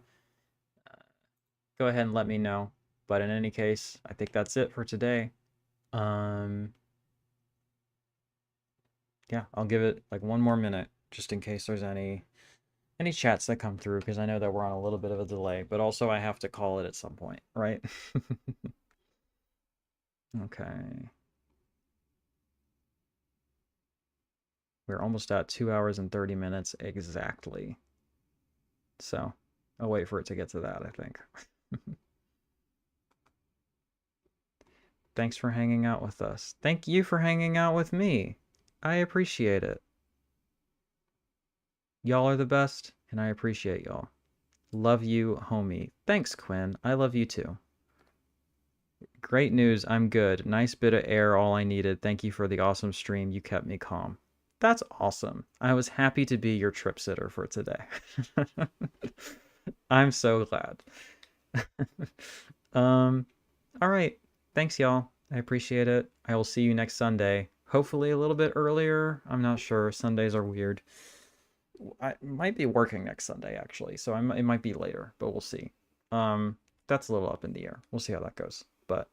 go ahead and let me know. But in any case, I think that's it for today. Yeah, I'll give it like one more minute just in case there's any chats that come through, because I know that we're on a little bit of a delay, but also I have to call it at some point, right? Okay. We're almost at 2 hours and 30 minutes exactly. So I'll wait for it to get to that, I think. Thanks for hanging out with us. Thank you for hanging out with me. I appreciate it. Y'all are the best, and I appreciate y'all. Love you, homie. Thanks, Quinn. I love you too. Great news. I'm good. Nice bit of air, all I needed. Thank you for the awesome stream. You kept me calm. That's awesome. I was happy to be your trip sitter for today. I'm so glad. All right. Thanks, y'all. I appreciate it. I will see you next Sunday. Hopefully a little bit earlier. I'm not sure. Sundays are weird. I might be working next Sunday, actually, so it might be later, but we'll see. That's a little up in the air. We'll see how that goes. But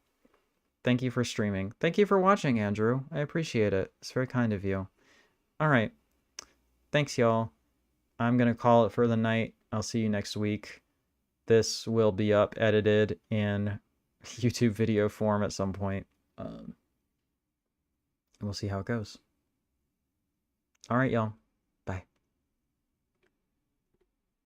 thank you for streaming. Thank you for watching, Andrew. I appreciate it. It's very kind of you. All right. Thanks, y'all. I'm going to call it for the night. I'll see you next week. This will be up edited in YouTube video form at some point. And we'll see how it goes. All right, y'all.